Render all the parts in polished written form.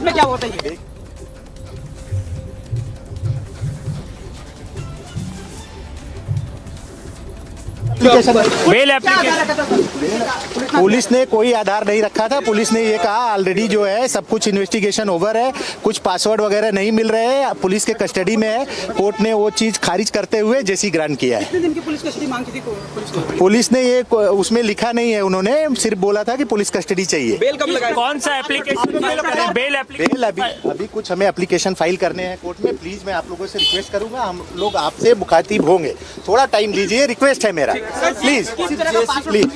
सूरत में क्या होता है? बेल एप्लीकेशन पुलिस ने कोई आधार नहीं रखा था। पुलिस ने ये कहा ऑलरेडी जो है सब कुछ इन्वेस्टिगेशन ओवर है, कुछ पासवर्ड वगैरह नहीं मिल रहे हैं, पुलिस के कस्टडी में है। कोर्ट ने वो चीज खारिज करते हुए जैसी ग्रांट किया है। कितने दिन की पुलिस कस्टडी मांगी थी पुलिस ने ये उसमें लिखा नहीं है, उन्होंने सिर्फ बोला था कि पुलिस कस्टडी चाहिए। बेल कब लगाया? कौन सा एप्लीकेशन? बेल अभी कुछ हमें एप्लीकेशन फाइल करने हैं कोर्ट में। प्लीज मैं आप लोगों से रिक्वेस्ट करूंगा, हम लोग आपसे मुखातिब होंगे, थोड़ा टाइम लीजिए, रिक्वेस्ट है मेरा, प्लीज प्लीज।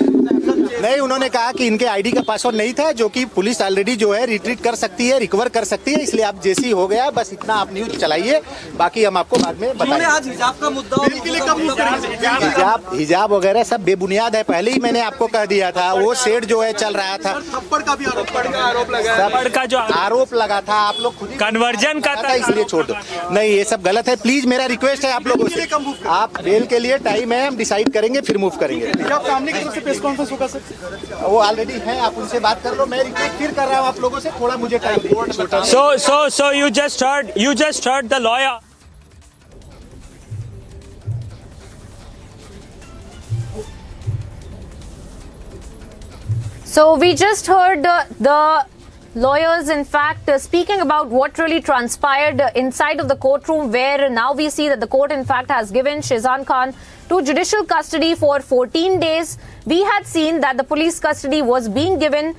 नहीं, उन्होंने कहा कि इनके आईडी का पासवर्ड नहीं था, जो कि पुलिस ऑलरेडी जो है रिट्रीट कर सकती है, रिकवर कर सकती है, इसलिए आप जैसी हो गया बस इतना आप न्यूज चलाइए, बाकी हम आपको बाद में बताएंगे। आज हिजाब का मुद्दा हिजाब वगैरह सब बेबुनियाद है, पहले ही मैंने आपको कह दिया था। वो शेड जो है चल रहा था, थप्पड़ का भी आरोप लगा, का जो आरोप लगा था, आप लोग खुद कन्वर्जन का था, इसलिए छोड़ दो। नहीं, ये सब गलत है। प्लीज मेरा रिक्वेस्ट है आप लोगों से, आप बेल के लिए टाइम है, हम डिसाइड करेंगे फिर मूव करेंगे। सामने की तरफ से प्रेस कॉन्फ्रेंस होगा सर, वो ऑलरेडी है, आप उनसे बात कर लो। मैं रिक्वेस्ट फिर कर रहा हूँ आप लोगों से, थोड़ा मुझे टाइम दीजिए। So you just heard the lawyer. So we just heard the lawyers, in fact, speaking about what really transpired inside of the courtroom, where now we see that the court, in fact, has given Sheezan Khan to judicial custody for 14 days. We had seen that the police custody was being given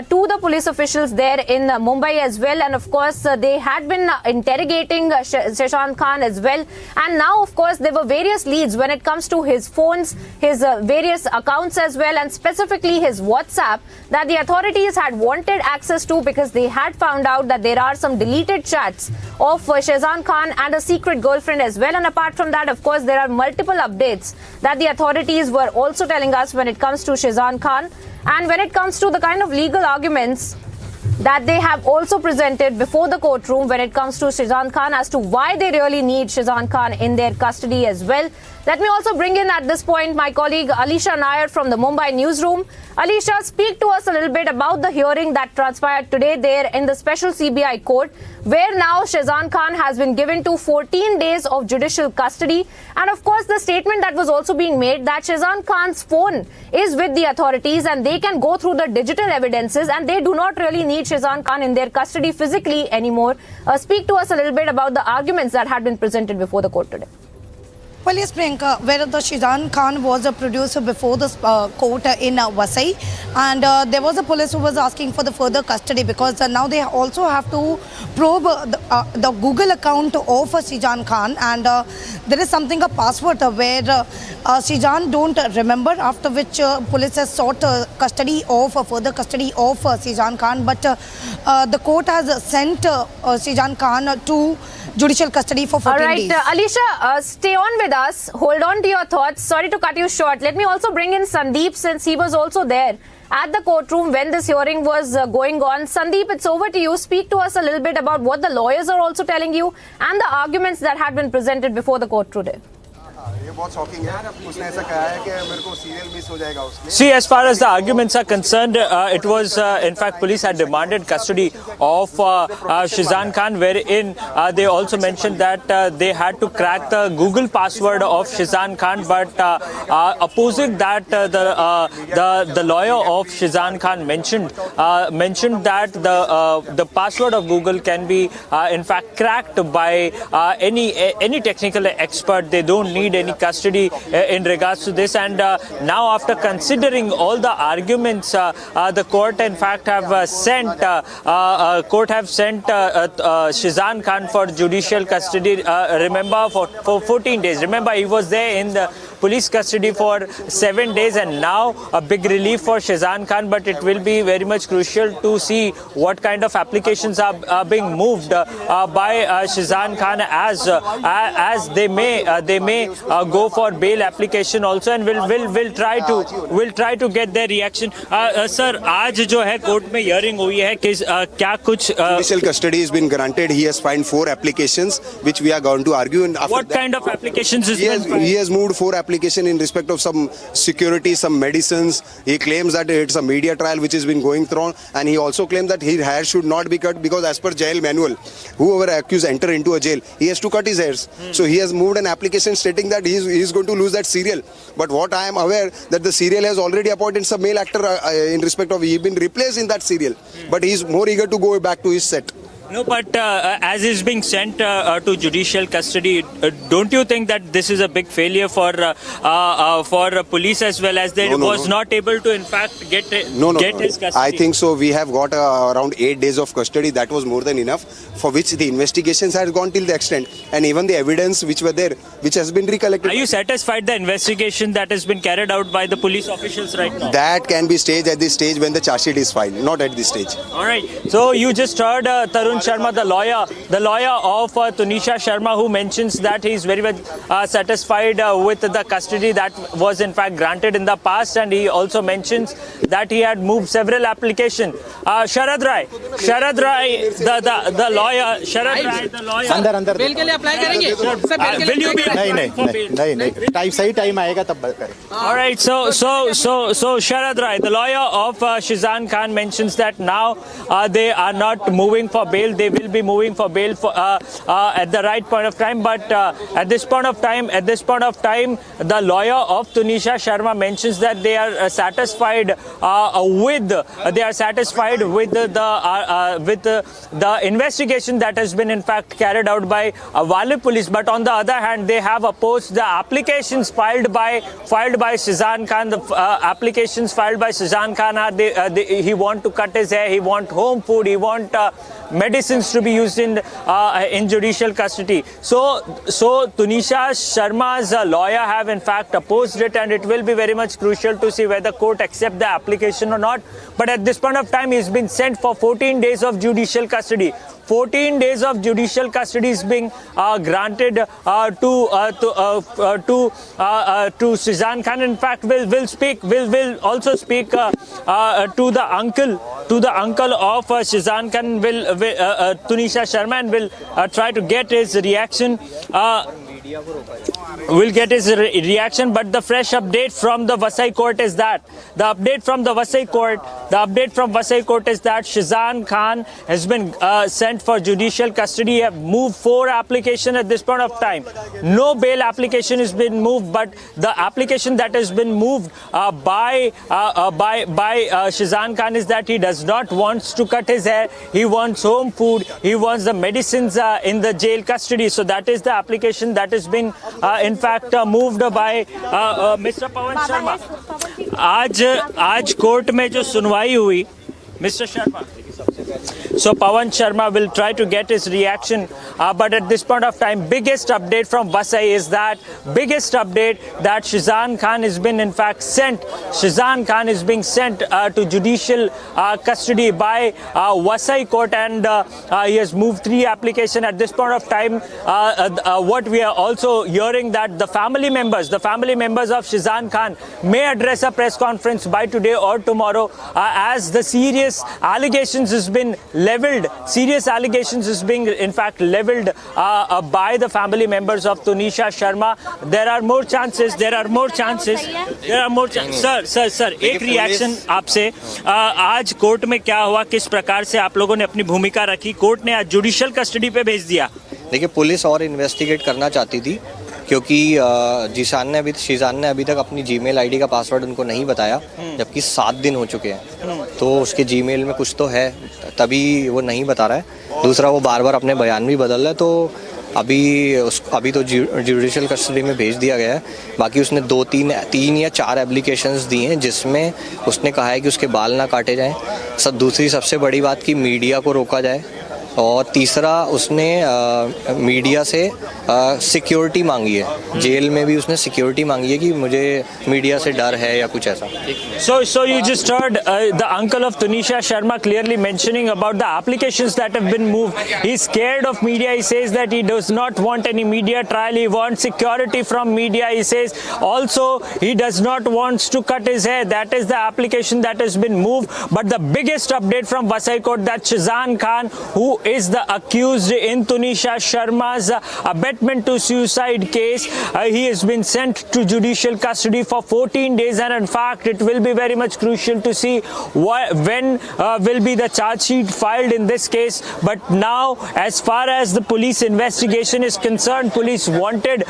to the police officials there in Mumbai as well. And of course, they had been interrogating Sheezan Khan as well. And now, of course, there were various leads when it comes to his phones, his various accounts as well, and specifically his WhatsApp that the authorities had wanted access to, because they had found out that there are some deleted chats of Sheezan Khan and a secret girlfriend as well. And apart from that, of course, there are multiple updates that the authorities were also telling us when it comes to Sheezan Khan, and when it comes to the kind of legal arguments that they have also presented before the courtroom when it comes to Sheezan Khan as to why they really need Sheezan Khan in their custody as well. Let me also bring in at this point my colleague Alisha Nair from the Mumbai newsroom. Alisha, speak to us a little bit about the hearing that transpired today there in the special CBI court, where now Sheezan Khan has been given to 14 days of judicial custody. And of course, the statement that was also being made that Sheezan Khan's phone is with the authorities and they can go through the digital evidences and they do not really need Sheezan Khan in their custody physically anymore. Speak to us a little bit about the arguments that had been presented before the court today. Well, yes, Priyanka, where the Sheezan Khan was a producer before the court in Vasai, and there was a police who was asking for the further custody, because now they also have to probe the Google account of Sheezan Khan, and there is something, a password where Sheezan don't remember, after which police has sought further custody of Sheezan Khan, but the court has sent Sheezan Khan to judicial custody for 14 days. All right, Alisha, stay on with us. Hold on to your thoughts. Sorry to cut you short. Let me also bring in Sandeep, since he was also there at the courtroom when this hearing was going on. Sandeep, it's over to you. Speak to us a little bit about what the lawyers are also telling you and the arguments that had been presented before the court today. ये बहुत shocking है, उसने ऐसा कहा है कि मेरे को सीरियल मिस हो जाएगा उसमें। See, as far as the arguments are concerned, it was in fact police had demanded custody of Sheezan Khan, wherein they also mentioned that they had to crack the Google password of Sheezan Khan, but opposing that, the lawyer of Sheezan Khan mentioned that the password of Google can be in fact cracked by any technical expert. They don't need any custody in regards to this, and now after considering all the arguments, the court in fact have sent Sheezan Khan for judicial custody. Remember, for 14 days. Remember, he was there in the police custody for 7 days, and now a big relief for Sheezan Khan, but it will be very much crucial to see what kind of applications are being moved by Sheezan Khan, as they may go for bail application also, and we'll try to get their reaction. Sir, आज जो है court में hearing हुई है, कि क्या कुछ judicial custody has been granted. He has filed 4 applications which we are going to argue, and after what kind of applications is he has moved 4 applications application in respect of some security, some medicines. He claims that it's a media trial which has been going through, and he also claims that his hair should not be cut because as per jail manual, whoever accused enter into a jail, he has to cut his hairs. So he has moved an application stating that he's going to lose that serial. But what I am aware that the serial has already appointed some male actor in respect of he been replaced in that serial. But he's more eager to go back to his set. No, but as is being sent to judicial custody, don't you think that this is a big failure for police as well, as they was not able to in fact get his custody? I think so. We have got around 8 days of custody. That was more than enough, for which the investigations had gone till the extent, and even the evidence which were there, which has been recollected. Are you satisfied the investigation that has been carried out by the police officials right now? That can be staged at the stage when the charge sheet is filed, not at this stage. All right. So you just heard Tarun Sharma, the lawyer of Tunisha Sharma, who mentions that he is very much satisfied with the custody that was in fact granted in the past, and he also mentions that he had moved several applications. Sharad Rai, the lawyer, अंदर bell के लिए apply करेंगे sir, bell के लिए will you be नहीं time सही time आएगा तब करें. All right, so Sharad Rai, the lawyer of Sheezan Khan, mentions that now they are not moving for bail. They will be moving for bail at the right point of time. But at this point of time, the lawyer of Tunisha Sharma mentions that they are satisfied with the investigation that has been in fact carried out by Wali police. But on the other hand, they have opposed the applications filed by Sheezan Khan. The applications filed by Sheezan Khan are he want to cut his hair, he want home food, he want medicines to be used in judicial custody. So Tunisha Sharma's lawyer have in fact opposed it, and it will be very much crucial to see whether court accept the application or not. But at this point of time, he's been sent for 14 days of judicial custody. 14 days of judicial custody is being granted to Sheezan Khan. In fact, will also speak to the uncle of Sheezan Khan, Tunisha Sharma, and will try to get his reaction. We'll get his reaction. But the fresh update from the Vasai court is that Sheezan Khan has been sent for judicial custody. He have moved 4 applications at this point of time. No bail application has been moved, but the application that has been moved by Sheezan Khan is that he does not want to cut his hair. He wants home food. He wants the medicines in the jail custody. So that is the application that has been in fact moved by Mr. Pawan Sharma. आज court में जो सुनवाई हुई, Mr. Sharma. So Pawan Sharma will try to get his reaction, but at this point of time, biggest update from Vasai is that Sheezan Khan has been in fact sent. Sheezan Khan is being sent to judicial custody by Vasai court, and he has moved 3 applications at this point of time. What we are also hearing that the family members of Sheezan Khan may address a press conference by today or tomorrow, as the serious allegations has been leveled. Serious allegations is being in fact leveled by the family members of Tunisha Sharma. There are more chances. Sir, एक reaction आपसे. आज court में क्या हुआ, किस प्रकार से आप लोगों ने अपनी भूमिका रखी? कोर्ट ने आज जुडिशियल कस्टडी पे भेज दिया. देखिए, पुलिस और इन्वेस्टिगेट करना चाहती थी, क्योंकि शीज़ान ने अभी तक अपनी जीमेल आईडी का पासवर्ड उनको नहीं बताया, जबकि 7 दिन हो चुके हैं. तो उसके जीमेल में कुछ तो है, तभी वो नहीं बता रहा है. दूसरा, वो बार बार अपने बयान भी बदल रहा है. तो अभी तो जुडिशियल कस्टडी में भेज दिया गया है. बाकी उसने 3 या 4 एप्लीकेशंस दिए हैं, जिसमें उसने कहा है कि उसके बाल ना काटे जाएं. दूसरी सबसे बड़ी बात कि मीडिया को रोका जाए, और तीसरा उसने मीडिया से सिक्योरिटी मांगी है. जेल में भी उसने सिक्योरिटी मांगी है कि मुझे मीडिया से डर है या कुछ ऐसा. So you just heard the uncle of Tunisha Sharma clearly mentioning about the applications that have been moved. He's scared of media. He says that he does not want any media trial. He wants security from media. He says also he does not want to cut his hair. That is the application that has been moved. But the biggest update from Vasai Court, that Sheezan Khan, who is the accused in Tunisha Sharma's abetment to suicide case. He has been sent to judicial custody for 14 days, and in fact it will be very much crucial to see when will be the charge sheet filed in this case. But now, as far as the police investigation is concerned, police wanted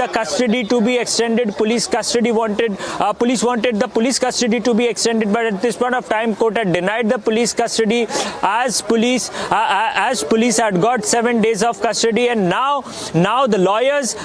the custody to be extended. Police wanted the police custody to be extended, but at this point of time, court had denied the police custody as police had got 7 days of custody, and now the lawyers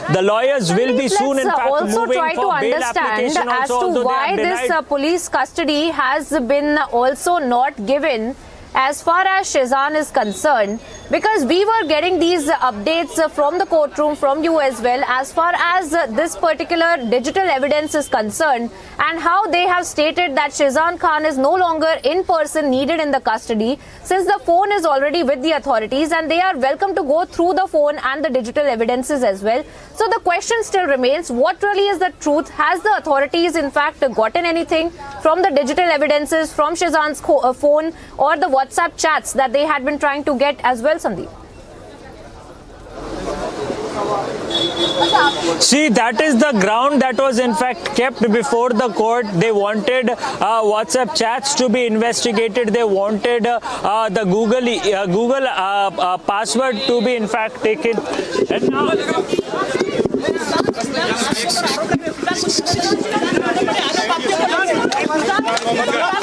will be soon in fact also moving try for to bail understand application as also, to why this police custody has been also not given as far as Sheezan is concerned, because we were getting these updates from the courtroom, from you as well, as far as this particular digital evidence is concerned, and how they have stated that Sheezan Khan is no longer in person needed in the custody, since the phone is already with the authorities and they are welcome to go through the phone and the digital evidences as well. So the question still remains, what really is the truth? Has the authorities in fact gotten anything from the digital evidences, from Sheezan's phone or the WhatsApp chats that they had been trying to get as well, Sandeep? See, that is the ground that was in fact kept before the court. They wanted WhatsApp chats to be investigated. They wanted the Google password to be in fact taken. And now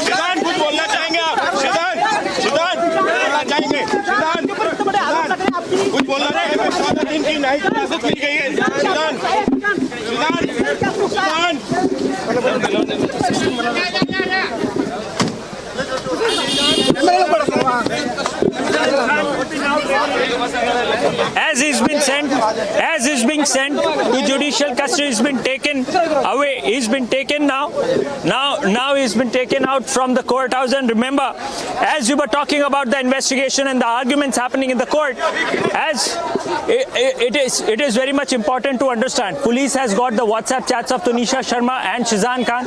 Sheezan कुछ बोलना चाहेंगे आप? शिजान बोलना चाहेंगे? कुछ बोलना चाहेंगे? 14 दिन की न्यायिक हिरासत ली गई है। Sheezan as he's being sent to judicial custody, he's been taken away. He's been taken now he's been taken out from the courthouse. And remember, as you were talking about the investigation and the arguments happening in the court, as it is very much important to understand, police has got the WhatsApp chats of Tunisha Sharma and Sheezan Khan.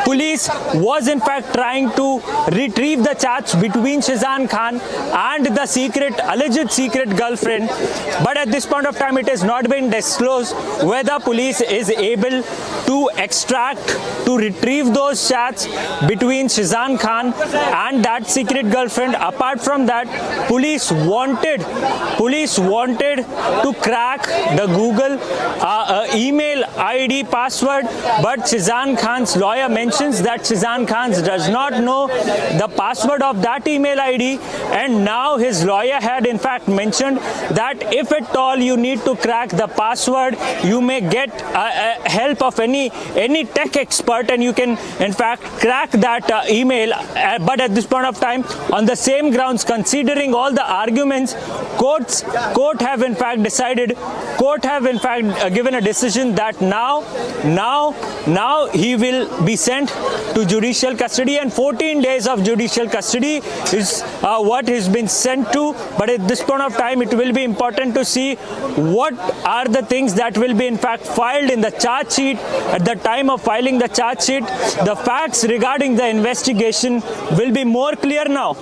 Police was in fact trying to retrieve the chats between Sheezan Khan and the alleged secret girlfriend, but at this point of time it has not been disclosed whether police is able to retrieve those chats between Sheezan Khan and that secret girlfriend. Apart from that, police wanted to crack the Google email ID password, but Sheezan Khan's lawyer mentions that Sheezan Khan does not know the password of that email ID, and now his lawyer had in fact mentioned that if at all you need to crack the password, you may get help of any tech expert, and you can in fact crack that email. But at this point of time, on the same grounds, considering all the arguments, court have in fact given a decision that now he will be sent to judicial custody, and 14 days of judicial custody is what he's been sent to. But at this point of time, it will be important to see what are the things that will be in fact filed in the charge sheet. At the time of filing the charge sheet, the facts regarding the investigation will be more clear now.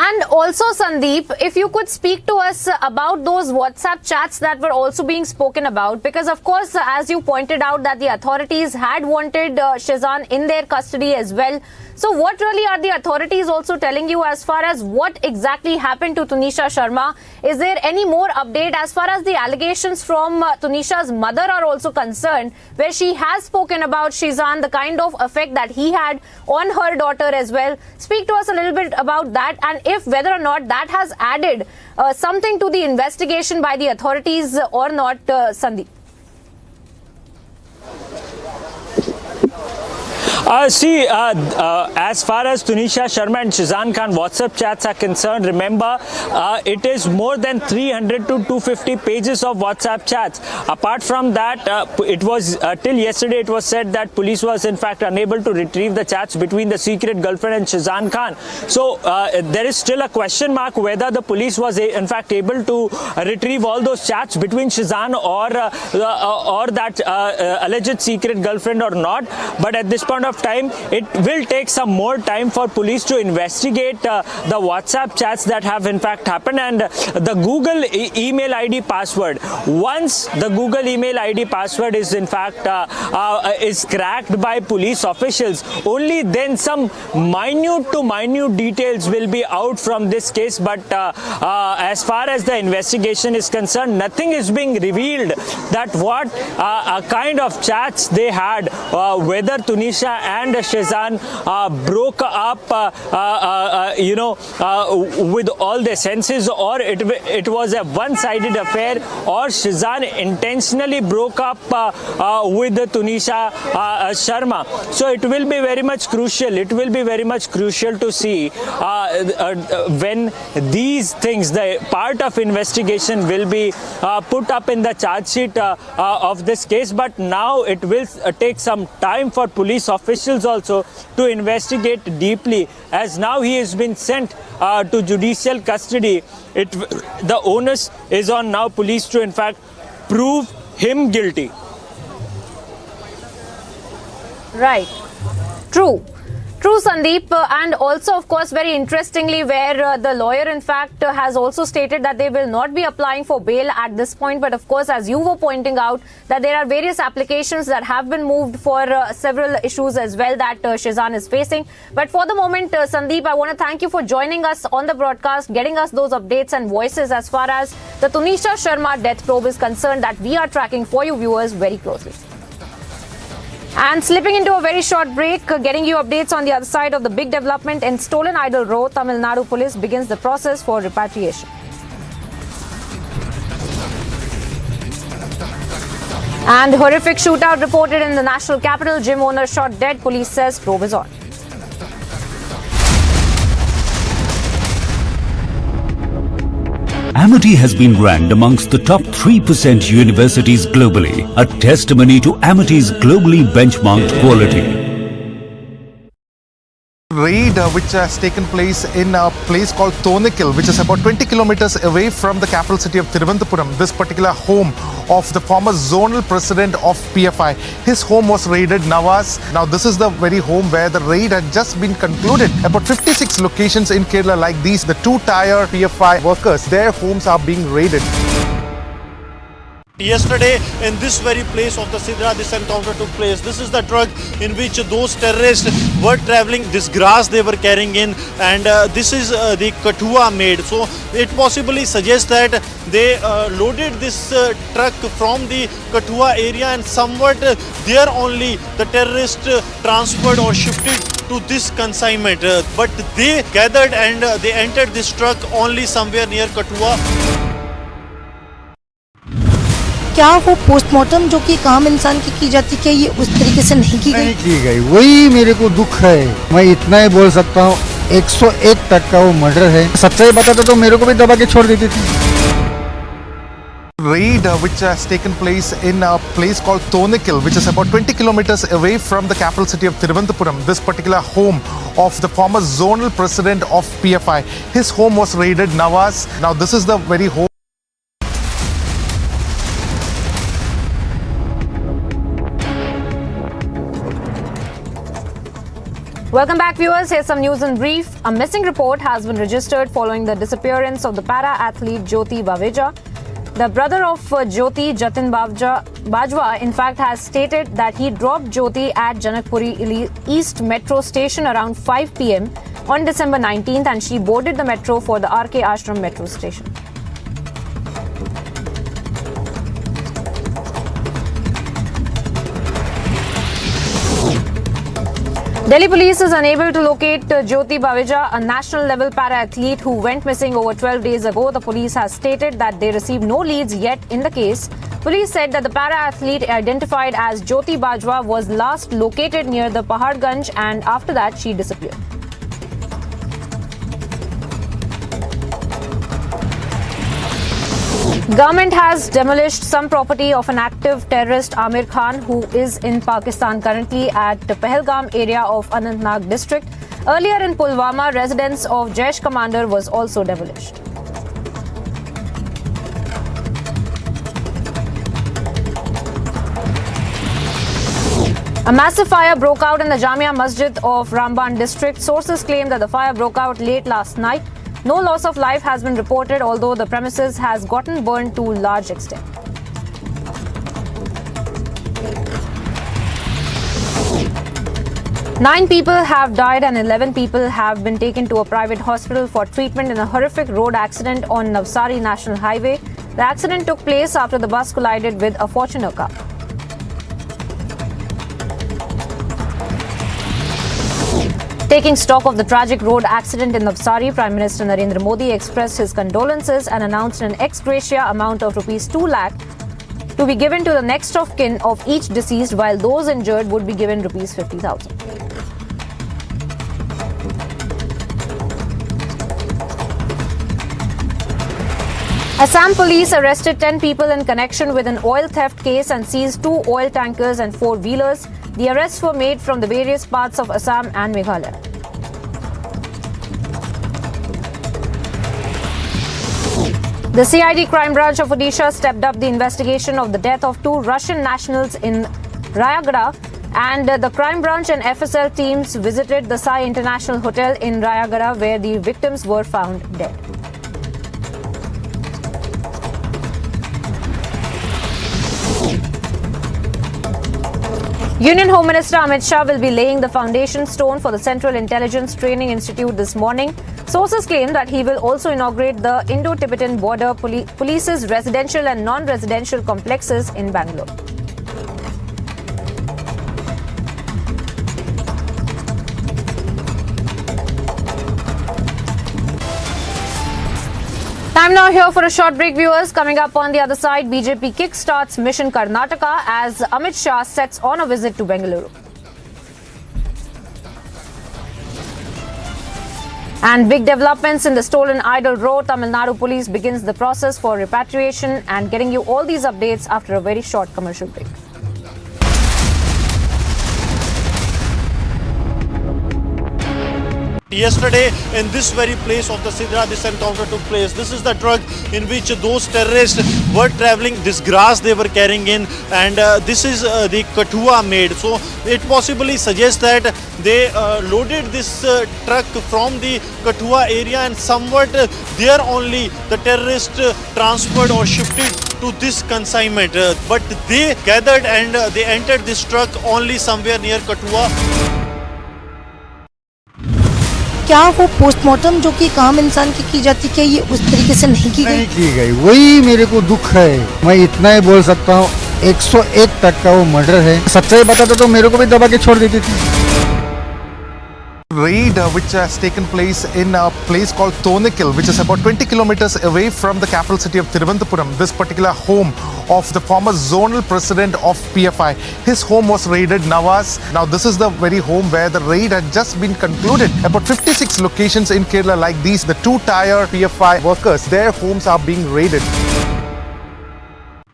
And also, Sandeep, if you could speak to us about those WhatsApp chats that were also being spoken about, because of course, as you pointed out, that the authorities had wanted Sheezan in their custody as well. So what really are the authorities also telling you as far as what exactly happened to Tunisha Sharma? Is there any more update as far as the allegations from Tunisha's mother are also concerned, where she has spoken about Sheezan, the kind of effect that he had on her daughter as well? Speak to us a little bit about that, and if whether or not that has added something to the investigation by the authorities or not, Sandeep. As far as Tunisha Sharma and Sheezan Khan WhatsApp chats are concerned, remember, it is more than 300 to 250 pages of WhatsApp chats. Apart from that, it was till yesterday it was said that police was in fact unable to retrieve the chats between the secret girlfriend and Sheezan Khan. So there is still a question mark whether the police was in fact able to retrieve all those chats between Sheezan or that alleged secret girlfriend or not. But at this point of time, it will take some more time for police to investigate the WhatsApp chats that have in fact happened, and the Google email ID password. Once the Google email ID password is in fact is cracked by police officials, only then some minute to minute details will be out from this case. But as far as the investigation is concerned, nothing is being revealed that what kind of chats they had, whether Tunisha and Sheezan broke up with all their senses, or it was a one-sided affair, or Sheezan intentionally broke up with Tunisha Sharma. So it will be very much crucial. It will be very much crucial to see when these things, the part of investigation, will be put up in the charge sheet of this case. But now it will take some time for police officials also to investigate deeply, as now he has been sent to judicial custody. The onus is on now police to in fact prove him guilty. Right. True, Sandeep, and also, of course, very interestingly, where the lawyer, in fact, has also stated that they will not be applying for bail at this point. But, of course, as you were pointing out, that there are various applications that have been moved for several issues as well that Sheezan is facing. But for the moment, Sandeep, I want to thank you for joining us on the broadcast, getting us those updates and voices as far as the Tunisha Sharma death probe is concerned, that we are tracking for you viewers very closely. And slipping into a very short break, getting you updates on the other side of the big development in Stolen Idol Row. Tamil Nadu police begins the process for repatriation. And horrific shootout reported in the national capital. Gym owner shot dead. Police says probe is on. Amity has been ranked amongst the top 3% universities globally, a testimony to Amity's globally benchmarked quality. Raid which has taken place in a place called Thonikil, which is about 20 kilometers away from the capital city of Thiruvananthapuram. This particular home of the former zonal president of PFI. His home was raided, Nawaz. Now this is the very home where the raid had just been concluded. About 56 locations in Kerala like these, the two-tier PFI workers, their homes are being raided. Yesterday, in this very place of the Sidra, this encounter took place. This is the truck in which those terrorists were traveling, this grass they were carrying in, and this is the kathua made. So it possibly suggests that they loaded this truck from the kathua area, and somewhat there only the terrorists transferred or shifted to this consignment. But they gathered and they entered this truck only somewhere near Kathua. क्या वो postmortem जो कि काम इंसान की जाती है, ये उस तरीके से नहीं की गई? वही मेरे को दुख है। मैं इतना ही बोल सकता हूँ, 101 तक का वो मर्डर है। सच्चाई बताता तो मेरे को भी दबा के छोड़ देती थी। Raid which has taken place in a place called Thonikil, which is about 20 kilometers away from the capital city of Thiruvananthapuram. This particular home of the former zonal president of PFI. His home was raided, Nawaz. Now this is the very home. Welcome back, viewers. Here's some news in brief. A missing report has been registered following the disappearance of the para-athlete Jyoti Baveja. The brother of Jyoti, Jatin Bajwa, in fact, has stated that he dropped Jyoti at Janakpuri East Metro Station around 5 p.m. on December 19th, and she boarded the metro for the RK Ashram Metro Station. Delhi police is unable to locate Jyoti Baweja, a national-level para-athlete who went missing over 12 days ago. The police has stated that they received no leads yet in the case. Police said that the para-athlete identified as Jyoti Bajwa was last located near the Paharganj and after that she disappeared. Government has demolished some property of an active terrorist Amir Khan who is in Pakistan currently at the Pahalgam area of Anantnag district. Earlier in Pulwama, residence of Jaish commander was also demolished. A massive fire broke out in the Jamia Masjid of Ramban district. Sources claim that the fire broke out late last night. No loss of life has been reported, although the premises has gotten burned to a large extent. Nine people have died and 11 people have been taken to a private hospital for treatment in a horrific road accident on Navsari National Highway. The accident took place after the bus collided with a Fortuner car. Taking stock of the tragic road accident in Navsari, Prime Minister Narendra Modi expressed his condolences and announced an ex gratia amount of Rs 2 lakh to be given to the next of kin of each deceased, while those injured would be given Rs 50,000. Assam police arrested 10 people in connection with an oil theft case and seized 2 oil tankers and 4-wheelers. The arrests were made from the various parts of Assam and Meghalaya. The CID crime branch of Odisha stepped up the investigation of the death of 2 Russian nationals in Rayagada, and the crime branch and FSL teams visited the Sai International Hotel in Rayagada where the victims were found dead. Union Home Minister Amit Shah will be laying the foundation stone for the Central Intelligence Training Institute this morning. Sources claim that he will also inaugurate the Indo-Tibetan Border Police's residential and non-residential complexes in Bangalore. Time now here for a short break, viewers. Coming up on the other side, BJP kickstarts Mission Karnataka as Amit Shah sets on a visit to Bengaluru. And big developments in the stolen idol row. Tamil Nadu police begins the process for repatriation, and getting you all these updates after a very short commercial break. Yesterday, in this very place of the Sidra, this encounter took place. This is the truck in which those terrorists were travelling, this grass they were carrying in, and this is the Kathua made. So it possibly suggests that they loaded this truck from the Kathua area, and somewhat there only the terrorists transferred or shifted to this consignment. But they gathered and they entered this truck only somewhere near Kathua. क्या वो postmortem जो कि काम इंसान की जाती है ये उस तरीके से नहीं की गई? वही मेरे को दुख है। मैं इतना ही बोल सकता हूँ, 101% वो मर्डर है। सच्चाई बताता तो मेरे को भी दबा के छोड़ देती थी। Raid which has taken place in a place called Thonikil, which is about 20 kilometers away from the capital city of Thiruvananthapuram. This particular home of the former zonal president of PFI. His home was raided, Nawaz. Now this is the very home where the raid had just been concluded. About 56 locations in Kerala like these, the 2-tier PFI workers, their homes are being raided.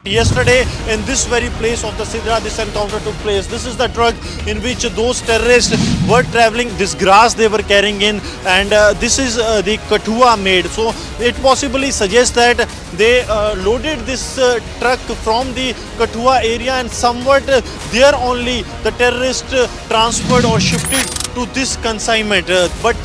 Yesterday, in this very place of the Sidra, this encounter took place. This is the truck in which those terrorists were travelling, this grass they were carrying in, and this is the Kathua made. So it possibly suggests that they loaded this truck from the Kathua area, and somewhat there only the terrorists transferred or shifted to this consignment. But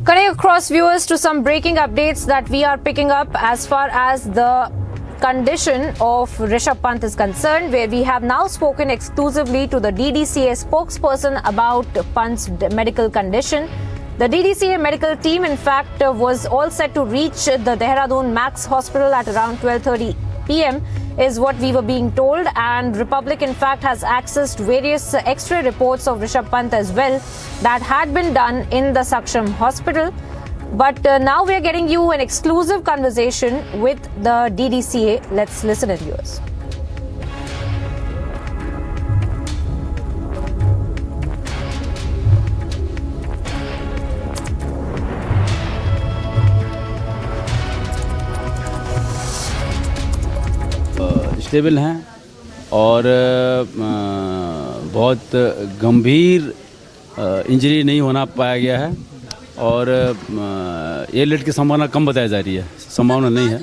Cutting across, viewers, to some breaking updates that we are picking up as far as the condition of Rishabh Pant is concerned, where we have now spoken exclusively to the DDCA spokesperson about Pant's medical condition. The DDCA medical team, in fact, was all set to reach the Dehradun Max Hospital at around 12:30 p.m. is what we were being told, and Republic, in fact, has accessed various X-ray reports of Rishabh Pant as well that had been done in the Saksham Hospital. But now we are getting you an exclusive conversation with the DDCA. Let's listen in, viewers. Stable हैं और बहुत गंभीर injury नहीं होना पाया गया है और एयरलिफ्ट की संभावना कम बताई जा रही है, संभावना नहीं है।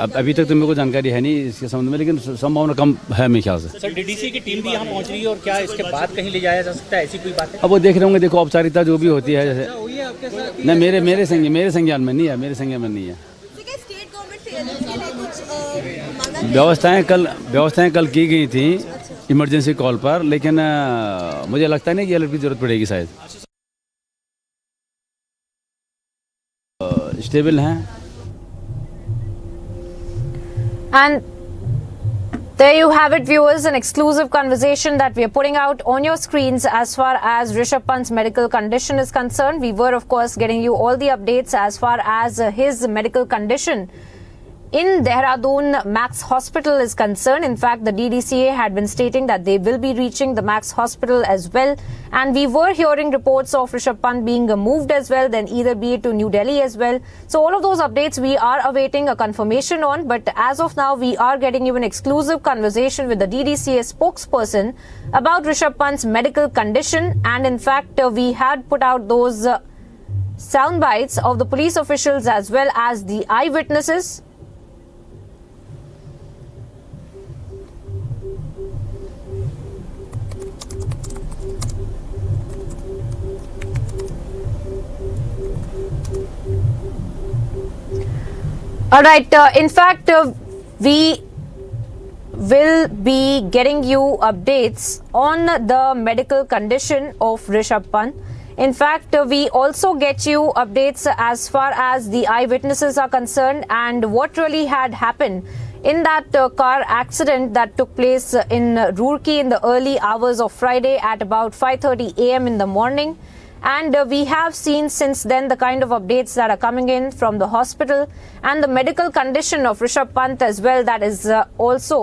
अब अभी तक तो मेरे को जानकारी है नहीं इसके संबंध में, लेकिन संभावना कम है मेरे ख्याल से। सर, डीडीसी की टीम भी यहाँ पहुँच रही है और क्या इसके बाद कहीं ले जाया जा सकता है, ऐसी कोई बात है? अब वो देख रहे होंगे, देखो औपचारिकता जो भी होती है जैसे नहीं मेरे संज्ञान में नहीं है, मेरे संज्ञान में नहीं है। व्यवस्थाएं कल की गई थी इमरजेंसी कॉल पर, लेकिन मुझे लगता नहीं कि एयरलिफ्ट की जरूरत पड़ेगी शायद। स्टेबल हैं। And there you have it, viewers, an exclusive conversation that we are putting out on your screens as far as Rishabh Pant's medical condition is concerned. We were, of course, getting you all the updates as far as his medical condition in Dehradun Max Hospital is concerned. In fact, the DDCA had been stating that they will be reaching the Max Hospital as well. And we were hearing reports of Rishabh Pant being moved as well, then either be it to New Delhi as well. So all of those updates we are awaiting a confirmation on. But as of now, we are getting you an exclusive conversation with the DDCA spokesperson about Rishabh Pant's medical condition. And in fact, we had put out those sound bites of the police officials as well as the eyewitnesses. All right. In fact, we will be getting you updates on the medical condition of Rishabh Pant. In fact, we also get you updates as far as the eyewitnesses are concerned and what really had happened in that car accident that took place in Roorkee in the early hours of Friday at about 5:30 a.m. in the morning. And we have seen since then the kind of updates that are coming in from the hospital and the medical condition of Rishabh Pant as well, that is also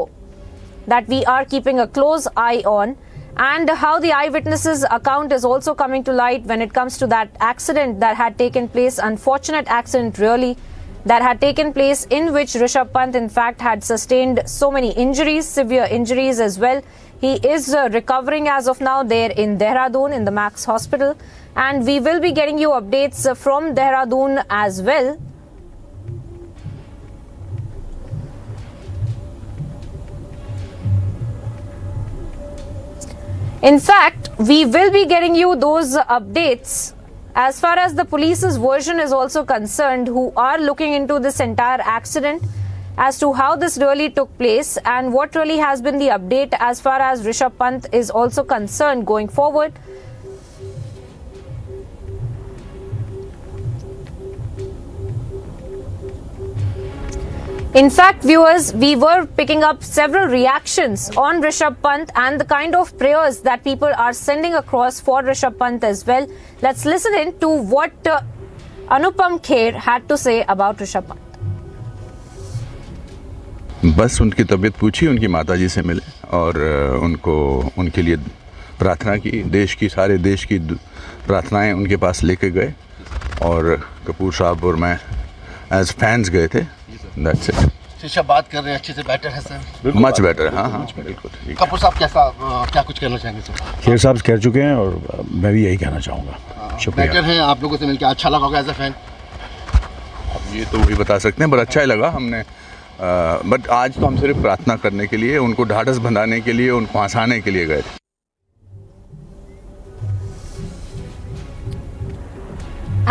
that we are keeping a close eye on, and how the eyewitnesses account is also coming to light when it comes to that accident that had taken place, unfortunate accident really, that had taken place in which Rishabh Pant in fact had sustained so many injuries, severe injuries as well. He is recovering as of now there in Dehradun in the Max Hospital, and we will be getting you updates from Dehradun as well. In fact, we will be getting you those updates as far as the police's version is also concerned, who are looking into this entire accident as to how this really took place and what really has been the update as far as Rishabh Pant is also concerned going forward. In fact, viewers, we were picking up several reactions on Rishabh Pant and the kind of prayers that people are sending across for Rishabh Pant as well. Let's listen in to what Anupam Kher had to say about Rishabh Pant. बस उनकी तबीयत पूछी, उनकी माताजी से मिले और उनको उनके लिए प्रार्थना की, देश की सारे देश की प्रार्थनाएं उनके पास लेके गए और कपूर साहब और मैं एज फैंस गए थे। That's it. शिक्षा बात कर रहे हैं अच्छे से, बेटर है सर? मच बेटर है, हाँ बिल्कुल। कपूर साहब क्या कुछ कहना चाहेंगे सर? खेर साहब कह चुके हैं और मैं भी यही कहना चाहूँगा। शुक्रिया। बेटर है, आप लोगों से मिलकर अच्छा लगा होगा एज अ फैन? अब ये तो वही बता सकते हैं, पर अच्छा ही लगा हमने। बट आज तो हम सिर्फ प्रार्थना करने के लिए, उनको ढाढ़स बंधाने के लिए, उनको हंसाने के लिए गए थे।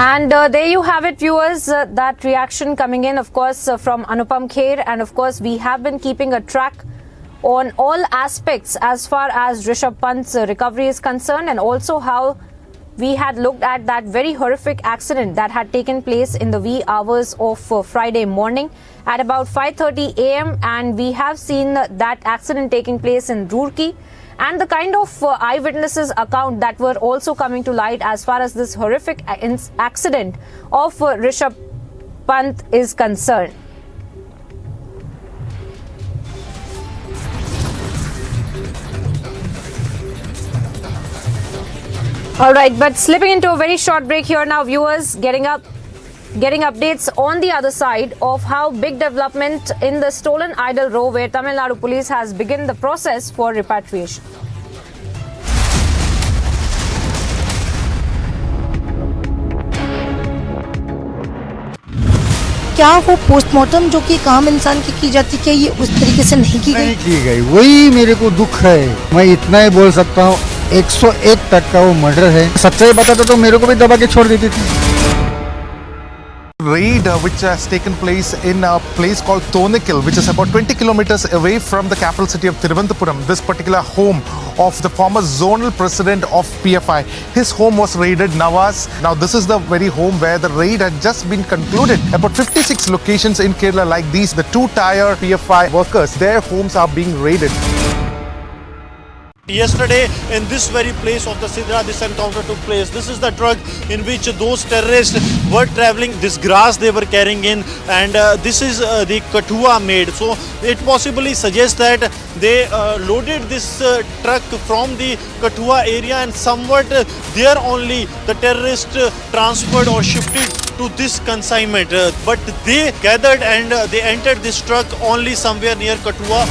And there you have it, viewers, that reaction coming in, of course, from Anupam Kher. And of course, we have been keeping a track on all aspects as far as Rishabh Pant's recovery is concerned, and also how we had looked at that very horrific accident that had taken place in the wee hours of Friday morning at about 5:30 a.m. And we have seen that accident taking place in Roorkee, and the kind of eyewitnesses account that were also coming to light as far as this horrific accident of Rishabh Pant is concerned. All right, but slipping into a very short break here now, viewers, getting updates on the other side of how big development in the stolen idol row, where Tamil Nadu police has begun the process for repatriation. क्या वो postmortem जो कि एक आम इंसान की जाती है, ये उस तरीके से नहीं की गई, वही मेरे को दुख है। मैं इतना ही बोल सकता हूँ, 101% का वो मर्डर है। सच्चाई बताता तो मेरे को भी दबा के छोड़ देती थी। Raid which has taken place in a place called Thonikil, which is about 20 kilometers away from the capital city of Thiruvananthapuram. This particular home of the former zonal president of PFI. His home was raided, Nawaz. Now this is the very home where the raid had just been concluded. About 56 locations in Kerala like these, the two-tier PFI workers, their homes are being raided. Yesterday, in this very place of the Sidra, this encounter took place. This is the truck in which those terrorists were travelling. This grass they were carrying in, and this is the Kathua made. So it possibly suggests that they loaded this truck from the Kathua area, and somewhat there only the terrorists transferred or shifted to this consignment. But they gathered and they entered this truck only somewhere near Kathua.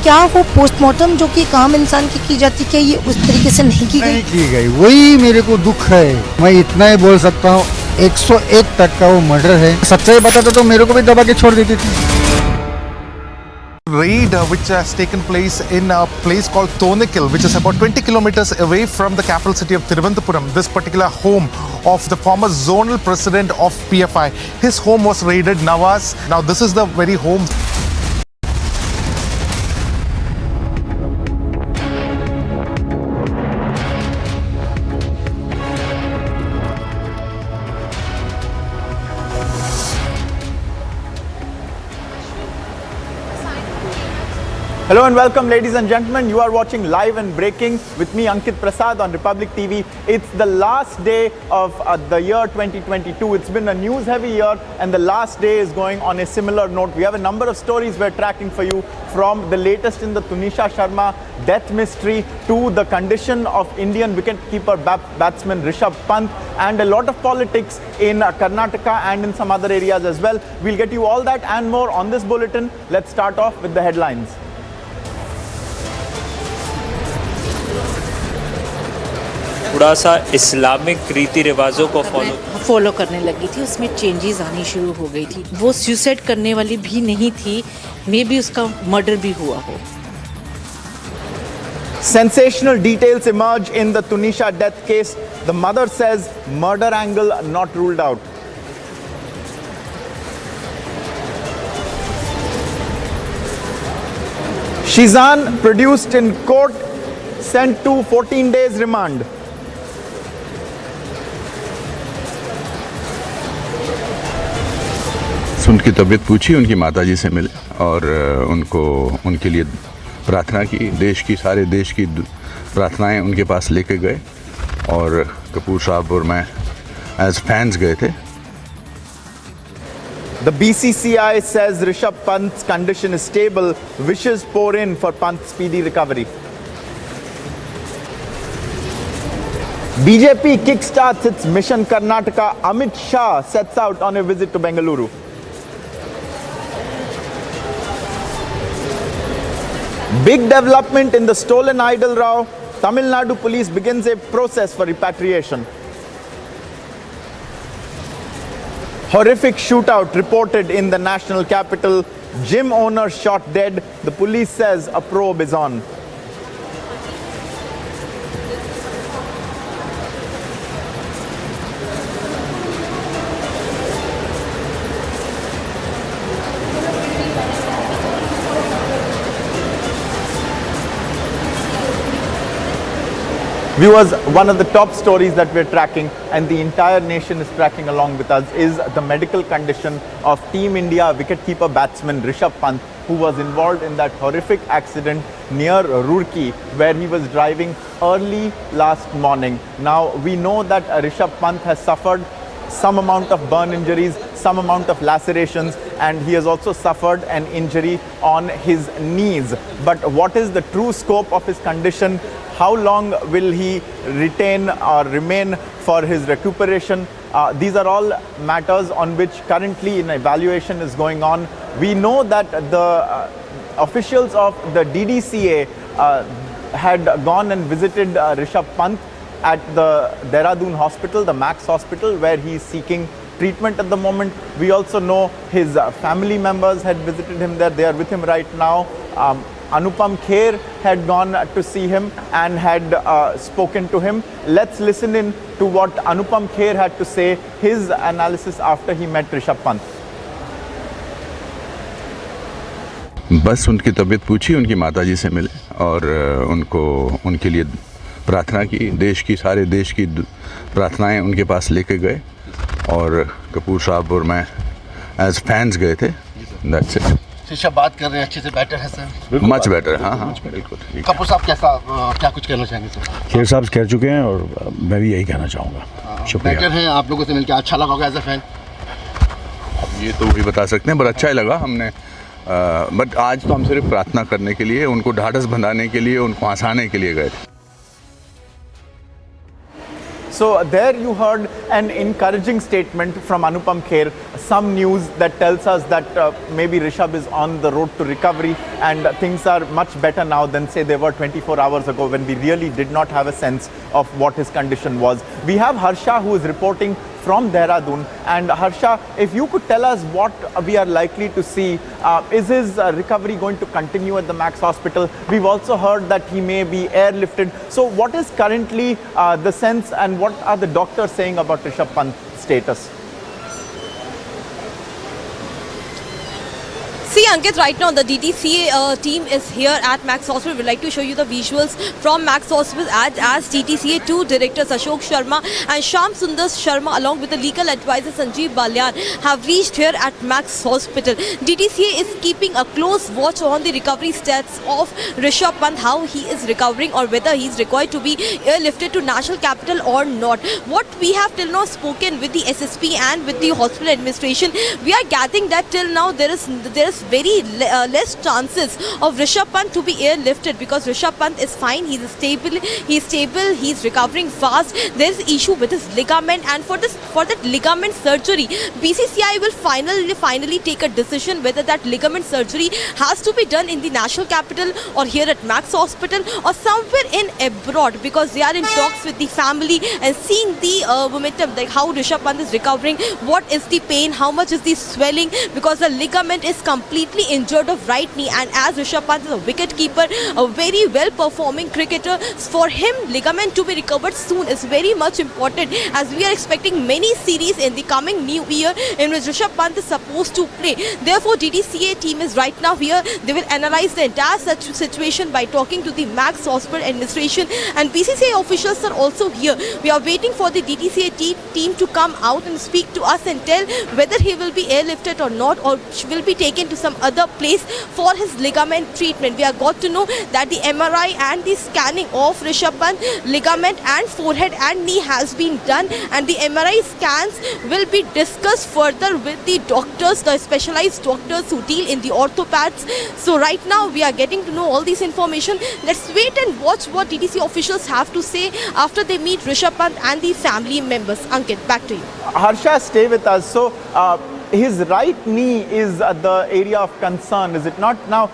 क्या वो postmortem जो कि एक आम इंसान की जाती है, ये उस तरीके से नहीं की गई, वही मेरे को दुख है। मैं इतना ही बोल सकता हूँ, 101% का वो मर्डर है। सच्चाई बताता तो मेरे को भी दबा के छोड़ देती थी। Raid which has taken place in a place called Thonikil, which is about 20 kilometers away from the capital city of Thiruvananthapuram. This particular home of the former zonal president of PFI. His home was raided, Nawaz. Now this is the very home. Hello and welcome, ladies and gentlemen. You are watching Live and Breaking with me, Ankit Prasad, on Republic TV. It's the last day of the year 2022. It's been a news-heavy year, and the last day is going on a similar note. We have a number of stories we're tracking for you, from the latest in the Tunisha Sharma death mystery to the condition of Indian wicketkeeper batsman Rishabh Pant, and a lot of politics in Karnataka and in some other areas as well. We'll get you all that and more on this bulletin. Let's start off with the headlines. थोड़ा सा Islamic रीति रिवाजों को follow करने लगी थी, उसमें changes आनी शुरू हो गई थी। वो सुसाइड करने वाली भी नहीं थी, मे बी उसका मर्डर भी हुआ हो। Sensational details emerge in the Tunisha death case. The mother says murder angle not ruled out. Sheezan produced in court, sent to 14 days remand. उनकी तबीयत पूछी, उनकी माताजी से मिले और उनको उनके लिए प्रार्थना की। सारे देश की प्रार्थनाएं उनके पास लेके गए, और कपूर साहब और मैं एज फैंस गए थे। The BCCI says Rishabh Pant's condition is stable. Wishes pour in for Pant's speedy recovery. BJP kickstarts its Mission Karnataka. Amit Shah sets out on a visit to Bengaluru. Big development in the stolen idol row. Tamil Nadu police begins a process for repatriation. Horrific shootout reported in the national capital. Gym owner shot dead. The police says a probe is on. Viewers, one of the top stories that we're tracking and the entire nation is tracking along with us is the medical condition of Team India wicketkeeper batsman Rishabh Pant, who was involved in that horrific accident near Roorkee, where he was driving early last morning. Now, we know that Rishabh Pant has suffered some amount of burn injuries, some amount of lacerations, and he has also suffered an injury on his knees. But what is the true scope of his condition? How long will he retain or remain for his recuperation? These are all matters on which currently an evaluation is going on. We know that the officials of the DDCA had gone and visited Rishabh Pant at the Dehradun hospital, the Max hospital, where he is seeking treatment at the moment. We also know his family members had visited him there. They are with him right now. Anupam Kher had gone to see him and had spoken to him. Let's listen in to what Anupam Kher had to say, his analysis after he met Rishabh Pant. बस उनकी तबीयत पूछी, उनकी माताजी से मिले और उनको उनके लिए प्रार्थना की, देश की सारे देश की प्रार्थनाएं उनके पास लेके गए और कपूर साहब और मैं एज फैंस गए थे. That's it. शीशा बात कर रहे हैं, अच्छे से बेटर है सर? Much better. हाँ हाँ बिल्कुल. कपूर साहब क्या कुछ कहना चाहेंगे सर? खेर साहब कह चुके हैं और मैं भी यही कहना चाहूँगा. शुक्रिया. बेटर हैं, आप लोगों से मिलकर अच्छा लगा होगा एज अ फैन? ये तो वही बता सकते हैं, बड़ा अच्छा ही लगा हमने. बट आज तो हम सिर्फ प्रार्थना करने के लिए, उनको ढाढ़स बंधाने के लिए, उनको हंसाने के लिए गए थे. So there you heard an encouraging statement from Anupam Kher, some news that tells us that maybe Rishabh is on the road to recovery and things are much better now than say they were 24 hours ago when we really did not have a sense of what his condition was. We have Harsha who is reporting from Dehradun, and Harsha, if you could tell us what we are likely to see, is his recovery going to continue at the Max Hospital? We've also heard that he may be airlifted. So what is currently the sense and what are the doctors saying about Rishabh Pant's status? See, Ankit, right now the DTCA team is here at Max Hospital. We'd like to show you the visuals from Max Hospital as DTCA 2 directors Ashok Sharma and Shyam Sundar Sharma along with the legal advisor Sanjeev Balyan have reached here at Max Hospital. DTCA is keeping a close watch on the recovery stats of Rishabh Pant, how he is recovering or whether he is required to be airlifted to national capital or not. What we have till now spoken with the SSP and with the hospital administration, we are gathering that till now there is very less chances of Rishabh Pant to be airlifted because Rishabh Pant is fine, he's stable, he's recovering fast. There is issue with his ligament, and for that ligament surgery, BCCI will finally take a decision whether that ligament surgery has to be done in the national capital or here at Max Hospital or somewhere in abroad, because they are in talks with the family and seeing the momentum, like how Rishabh Pant is recovering, what is the pain, how much is the swelling, because the ligament is completely injured of right knee, and as Rishabh Pant is a wicket keeper, a very well performing cricketer, for him ligament to be recovered soon is very much important, as we are expecting many series in the coming new year in which Rishabh Pant is supposed to play. Therefore DTCA team is right now here. They will analyze the entire situation by talking to the Max Hospital administration, and BCCI officials are also here. We are waiting for the DTCA team to come out and speak to us and tell whether he will be airlifted or not, or will be taken to some other place for his ligament treatment. We have got to know that the MRI and the scanning of Rishabh Pant ligament and forehead and knee has been done, and the MRI scans will be discussed further with the doctors, the specialized doctors who deal in the orthopads. So right now we are getting to know all this information. Let's wait and watch what DTC officials have to say after they meet Rishabh Pant and the family members. Ankit, back to you. Harsha, stay with us. So his right knee is the area of concern, is it not? Now,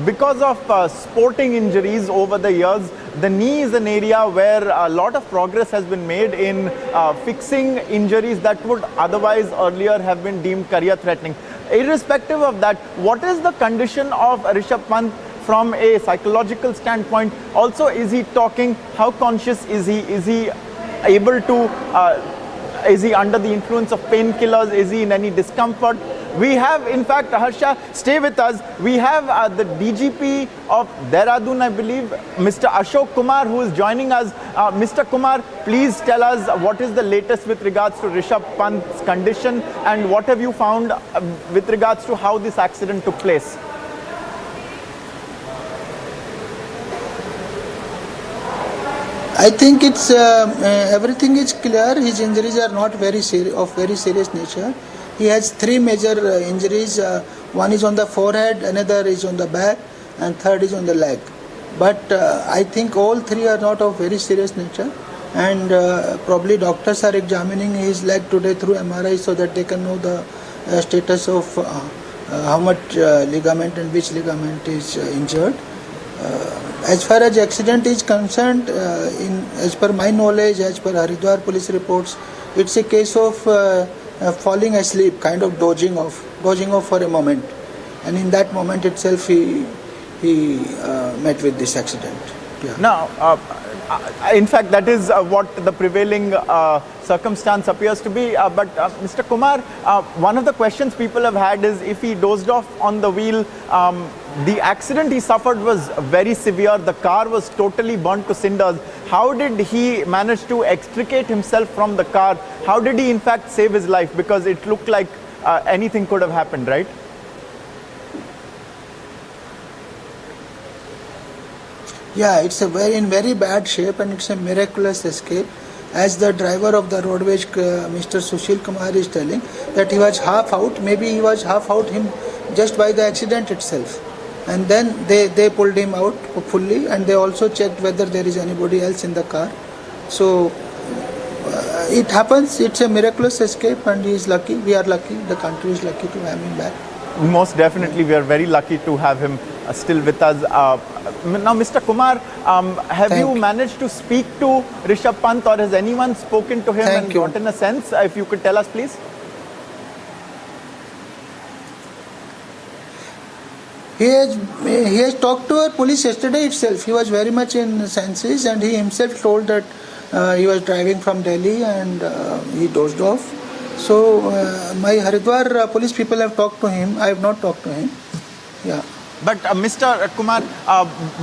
because of sporting injuries over the years, the knee is an area where a lot of progress has been made in fixing injuries that would otherwise earlier have been deemed career-threatening. Irrespective of that, what is the condition of Rishabh Pant from a psychological standpoint? Also, is he talking? How conscious is he? Is he able to... is he under the influence of painkillers? Is he in any discomfort? We have, in fact, Harsha, stay with us. We have the DGP of Dehradun, I believe, Mr. Ashok Kumar, who is joining us. Mr. Kumar, please tell us what is the latest with regards to Rishabh Pant's condition and what have you found with regards to how this accident took place? I think it's everything is clear. His injuries are not very serious nature. He has three major injuries. One is on the forehead, another is on the back, and third is on the leg. But I think all three are not of very serious nature. And probably doctors are examining his leg today through MRI so that they can know the status of how much ligament and which ligament is injured. As far as accident is concerned, as per my knowledge, as per Haridwar police reports, it's a case of falling asleep, kind of dozing off for a moment, and in that moment itself he met with this accident. Yeah. Now, in fact, that is what the prevailing circumstance appears to be. But Mr. Kumar, one of the questions people have had is if he dozed off on the wheel, the accident he suffered was very severe. The car was totally burnt to cinders. How did he manage to extricate himself from the car? How did he in fact save his life? Because it looked like anything could have happened, right? Yeah, it's in very bad shape, and it's a miraculous escape. As the driver of the roadway, Mr. Sushil Kumar is telling that he was half out. Maybe he was half out just by the accident itself. And then they pulled him out fully, and they also checked whether there is anybody else in the car. So it happens. It's a miraculous escape, and he is lucky. We are lucky. The country is lucky to have him back. Most definitely, we are very lucky to have him still with us. Now, Mr. Kumar, have you managed to speak to Rishabh Pant, or has anyone spoken to him and gotten a sense? If you could tell us, please. He has talked to our police yesterday itself. He was very much in senses, and he himself told that he was driving from Delhi and he dozed off. So my Haridwar police people have talked to him. I have not talked to him. Yeah. But Mr. Kumar,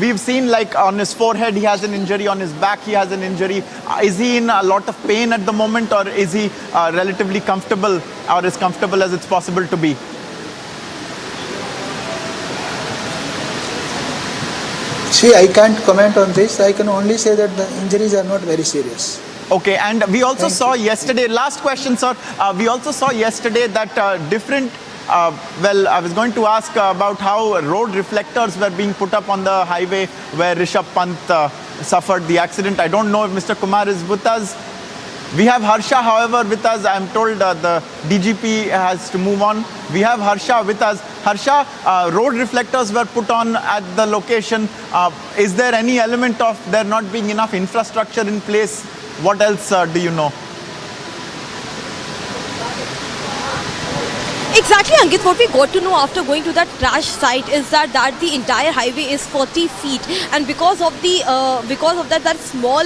we've seen like on his forehead he has an injury, on his back he has an injury. Is he in a lot of pain at the moment, or is he relatively comfortable, or as comfortable as it's possible to be? See, I can't comment on this. I can only say that the injuries are not very serious. Okay, and we also saw yesterday, last question, sir. We also saw yesterday that well, I was going to ask about how road reflectors were being put up on the highway where Rishabh Pant suffered the accident. I don't know if Mr. Kumar is with us. We have Harsha, however, with us. I'm told the DGP has to move on. We have Harsha with us. Harsha, road reflectors were put on at the location. Is there any element of there not being enough infrastructure in place? What else do you know? Exactly, Ankit. What we got to know after going to that crash site is that the entire highway is 40 feet, and because of that small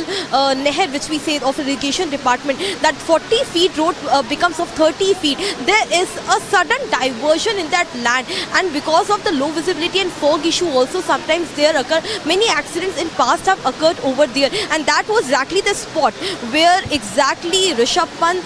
neher, which we say of irrigation department, that 40 feet road becomes of 30 feet. There is a sudden diversion in that land, and because of the low visibility and fog issue, also sometimes there occur many accidents in past have occurred over there, and that was exactly the spot where exactly Rishabh Pant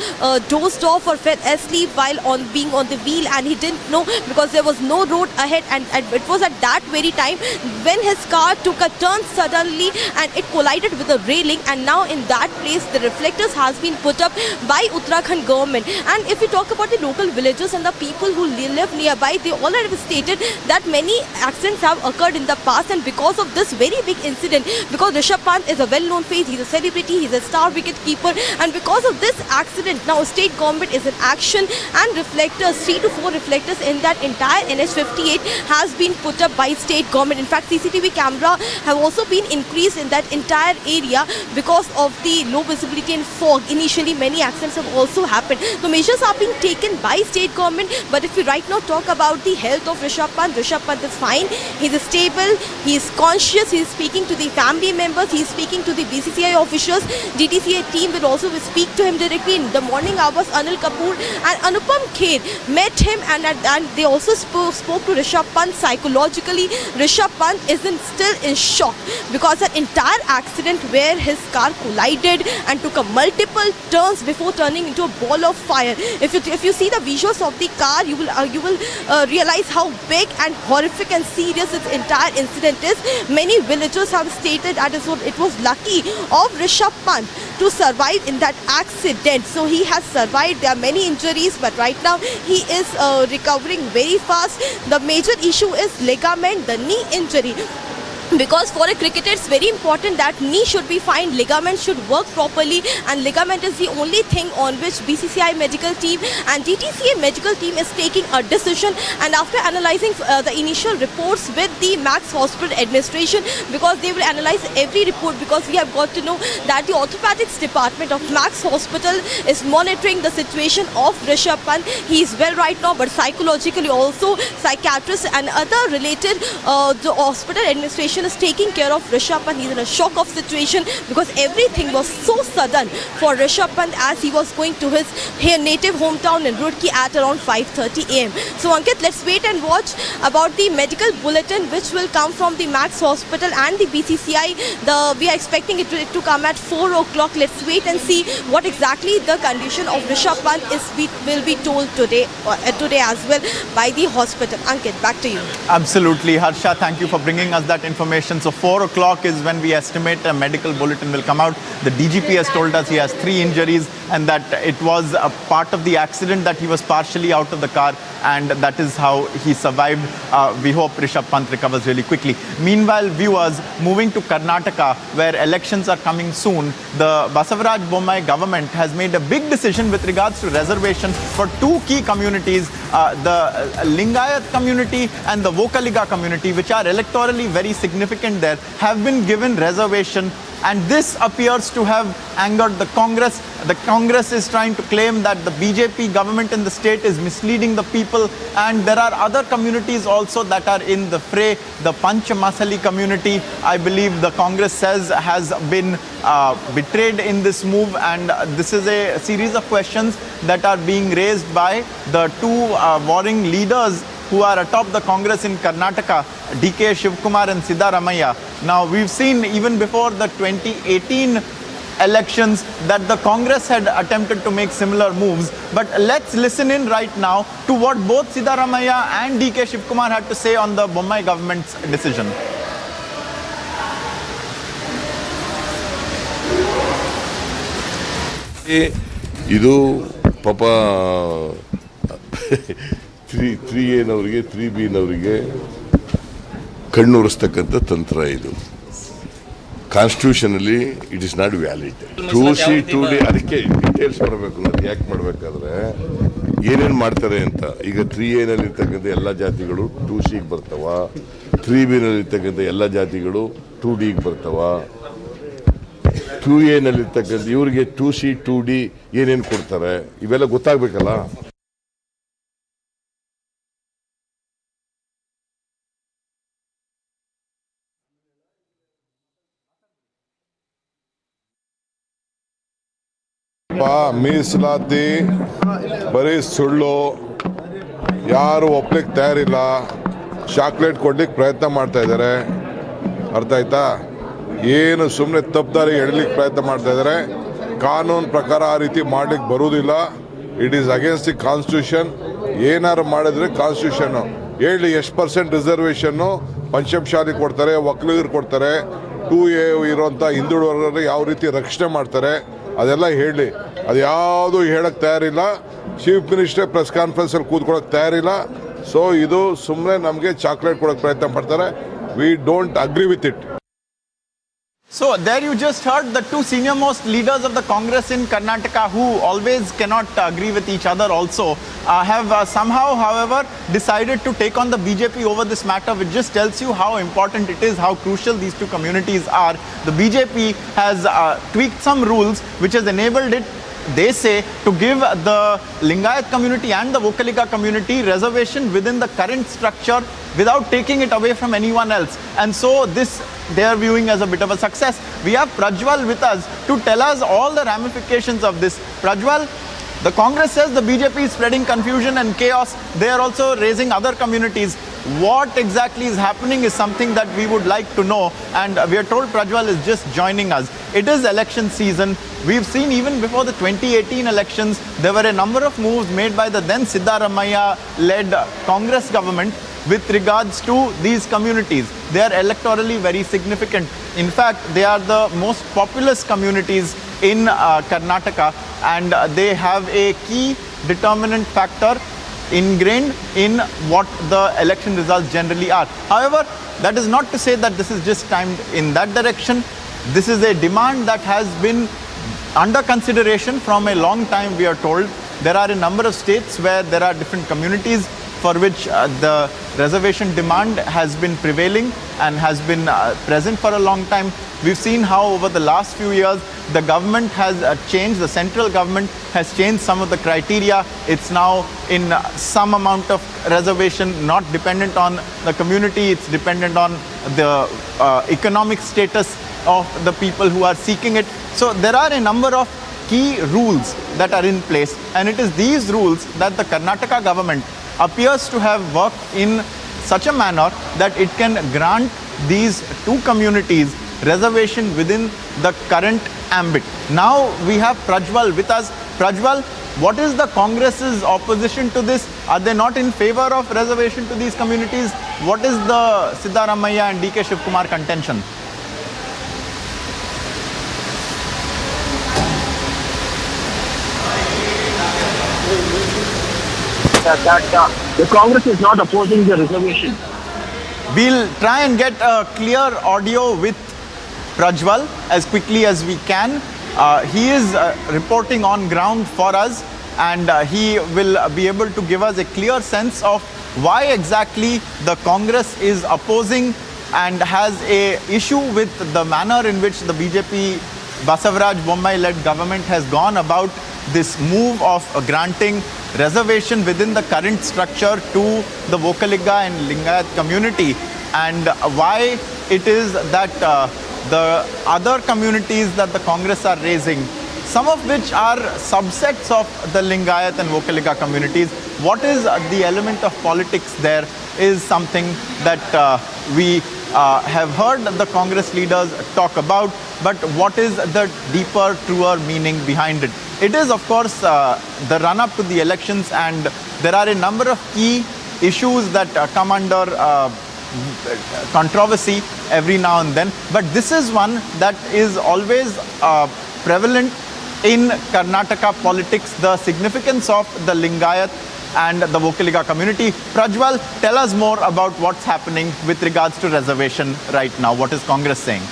dozed off or fell asleep while being on the wheel, and he didn't know because there was no road ahead, and it was at that very time when his car took a turn suddenly and it collided with a railing, and now in that place the reflectors has been put up by Uttarakhand government. And if we talk about the local villagers and the people who live nearby, they all have stated that many accidents have occurred in the past, and because of this very big incident, because Rishabh Pant is a well-known face, he's a celebrity, he's a star wicket keeper, and because of this accident, now state government is in action, and reflectors, 3 to 4 reflectors in that entire NH58 has been put up by state government. In fact, CCTV camera have also been increased in that entire area because of the low visibility and fog. Initially, many accidents have also happened. So measures are being taken by state government. But if we right now talk about the health of Rishabh Pant is fine. He's stable. He is conscious. He is speaking to the family members. He is speaking to the BCCI officials. DTCA team will also speak to him directly in the morning hours. Anil Kapoor and Anupam Kher met met him and they also spoke to Rishabh Pant psychologically. Rishabh Pant isn't still in shock because an entire accident where his car collided and took a multiple turns before turning into a ball of fire. If you see the visuals of the car, you will realize how big and horrific and serious this entire incident is. Many villagers have stated that it was lucky of Rishabh Pant to survive in that accident. So he has survived. There are many injuries, but right now he is recovering very fast. The major issue is ligament, the knee injury. Because for a cricketer, it's very important that knee should be fine, ligament should work properly, and ligament is the only thing on which BCCI medical team and DTCA medical team is taking a decision. And after analysing the initial reports with the Max Hospital administration, because they will analyse every report, because we have got to know that the orthopedics department of Max Hospital is monitoring the situation of Rishabh Pant. He is well right now, but psychologically also psychiatrists and other related the hospital administration is taking care of Rishabh Pant. He's in a shock of situation because everything was so sudden for Rishabh Pant as he was going to his native hometown in Roorkee at around 5:30 a.m. So Ankit, let's wait and watch about the medical bulletin which will come from the Max Hospital and the BCCI. We are expecting it to come at 4 o'clock. Let's wait and see what exactly the condition of Rishabh Pant will be told today as well by the hospital. Ankit, back to you. Absolutely, Harsha. Thank you for bringing us that information. So 4 o'clock is when we estimate a medical bulletin will come out. The DGP has told us he has 3 injuries and that it was a part of the accident that he was partially out of the car, and that is how he survived. We hope Rishabh Pant recovers really quickly. Meanwhile, viewers, moving to Karnataka, where elections are coming soon, the Basavaraj Bommai government has made a big decision with regards to reservation for 2 key communities, the Lingayat community and the Vokaliga community, which are electorally very significant there, have been given reservation. And this appears to have angered the Congress. The Congress is trying to claim that the BJP government in the state is misleading the people. And there are other communities also that are in the fray. The Panchamasali community, I believe the Congress says, has been betrayed in this move. And this is a series of questions that are being raised by the 2 warring leaders who are atop the Congress in Karnataka, DK Shivkumar and Siddaramaiah. Now, we've seen even before the 2018 elections that the Congress had attempted to make similar moves. But let's listen in right now to what both Siddaramaiah and DK Shivkumar had to say on the Bommai government's decision. ಇದು ಪಾಪ 3A ನವರಿಗೆ 3B ನವರಿಗೆ ಕಣ್ಣುರಿಸ್ತಕ್ಕಂಥ ತಂತ್ರ ಇದು. ಕಾನ್ಸ್ಟಿಟ್ಯೂಷನಲ್ಲಿ it is not valid. 2C 2D ಅದಕ್ಕೆ details ಬರಬೇಕು. ಅದು ಯಾಕೆ ಮಾಡಬೇಕಾದ್ರೆ ಏನೇನು ಮಾಡ್ತಾರೆ ಅಂತ. ಈಗ 3A ಇರ್ತಕ್ಕಂಥ ಎಲ್ಲ ಜಾತಿಗಳು 2Cಗೆ ಬರ್ತಾವ, 3B ಇರ್ತಕ್ಕಂಥ ಎಲ್ಲ ಜಾತಿಗಳು 2Dಗೆ ಬರ್ತಾವ, 2A ಇರ್ತಕ್ಕಂಥ ಇವ್ರಿಗೆ 2C 2D ಏನೇನು ಕೊಡ್ತಾರೆ ಇವೆಲ್ಲ ಗೊತ್ತಾಗಬೇಕಲ್ಲ. ಮೀಸಲಾತಿ ಬರೀ ಸುಳ್ಳು, ಯಾರು ಒಪ್ಲಿಕ್ಕೆ ತಯಾರಿಲ್ಲ, ಚಾಕ್ಲೇಟ್ ಕೊಡ್ಲಿಕ್ಕೆ ಪ್ರಯತ್ನ ಮಾಡ್ತಾ ಇದ್ದಾರೆ. ಅರ್ಥ ಆಯ್ತಾ? ಏನು ಸುಮ್ಮನೆ ತಪ್ಪದಾರಿ ಎಳಲಿಕ್ಕೆ ಪ್ರಯತ್ನ ಮಾಡ್ತಾ ಇದ್ದಾರೆ. ಕಾನೂನು ಪ್ರಕಾರ ಆ ರೀತಿ ಮಾಡ್ಲಿಕ್ಕೆ ಬರುವುದಿಲ್ಲ. It is against the constitution. ಏನಾರು ಮಾಡಿದ್ರೆ ಕಾನ್ಸ್ಟಿಟ್ಯೂಷನ್ ಹೇಳಿ ಎಷ್ಟು % ರಿಸರ್ವೇಷನ್ನು ಪಂಚಮಶಾಲಿ ಕೊಡ್ತಾರೆ, ಒಕ್ಕಲಿಗರು ಕೊಡ್ತಾರೆ, 2A ಇರುವಂಥ ಹಿಂದುಳಿದ ವರ್ಗರಿಗೆ ಯಾವ ರೀತಿ ರಕ್ಷಣೆ ಮಾಡ್ತಾರೆ ಅದೆಲ್ಲ ಹೇಳಿ. ಅದು ಯಾವುದು ಹೇಳಕ್ಕೆ ತಯಾರಿಲ್ಲ. ಚೀಫ್ ಮಿನಿಸ್ಟರ್ ಪ್ರೆಸ್ ಕಾನ್ಫರೆನ್ಸಲ್ಲಿ ಕೂತ್ಕೊಳ್ಳೋಕೆ ತಯಾರಿಲ್ಲ. ಸೊ ಇದು ಸುಮ್ಮನೆ ನಮಗೆ ಚಾಕ್ಲೇಟ್ ಕೊಡೋಕೆ ಪ್ರಯತ್ನ ಮಾಡ್ತಾರೆ. We don't agree with it. So there you just heard the 2 senior-most leaders of the Congress in Karnataka, who always cannot agree with each other also, have somehow, however, decided to take on the BJP over this matter, which just tells you how important it is, how crucial these 2 communities are. The BJP has tweaked some rules which has enabled it, they say, to give the Lingayat community and the Vokaliga community reservation within the current structure without taking it away from anyone else. And so this they are viewing as a bit of a success. We have Prajwal with us to tell us all the ramifications of this. Prajwal, The Congress says the BJP is spreading confusion and chaos. They are also raising other communities. What exactly is happening is something that we would like to know, and we are told Prajwal is just joining us. It is election season. We've seen even before the 2018 elections, there were a number of moves made by the then Siddaramaiah-led Congress government with regards to these communities. They are electorally very significant. In fact, they are the most populous communities in Karnataka, and they have a key determinant factor ingrained in what the election results generally are. However, that is not to say that this is just timed in that direction. This is a demand that has been under consideration from a long time, we are told. There are a number of states where there are different communities for which the reservation demand has been prevailing and has been present for a long time. We've seen how over the last few years the government has changed, the central government has changed some of the criteria. It's now in some amount of reservation, not dependent on the community, it's dependent on the economic status of the people who are seeking it. So there are a number of key rules that are in place, and it is these rules that the Karnataka government appears to have worked in such a manner that it can grant these two communities reservation within the current ambit. Now we have Prajwal with us. Prajwal, what is the Congress's opposition to this? Are they not in favor of reservation to these communities? What is the Siddaramaiah and DK Shivkumar contention? That the Congress is not opposing the reservation. We'll try and get a clear audio with Prajwal as quickly as we can. He is reporting on ground for us, and he will be able to give us a clear sense of why exactly the Congress is opposing and has a issue with the manner in which the BJP Basavaraj Bommai-led government has gone about this move of granting reservation within the current structure to the Vokaliga and Lingayat community, and why it is that the other communities that the Congress are raising, some of which are subsets of the Lingayat and Vokaliga communities, what is the element of politics there is something that we have heard the Congress leaders talk about, but what is the deeper, truer meaning behind it? It is, of course, the run-up to the elections, and there are a number of key issues that come under controversy every now and then. But this is one that is always prevalent in Karnataka politics, the significance of the Lingayat and the Vokaliga community. Prajwal, tell us more about what's happening with regards to reservation right now. What is Congress saying?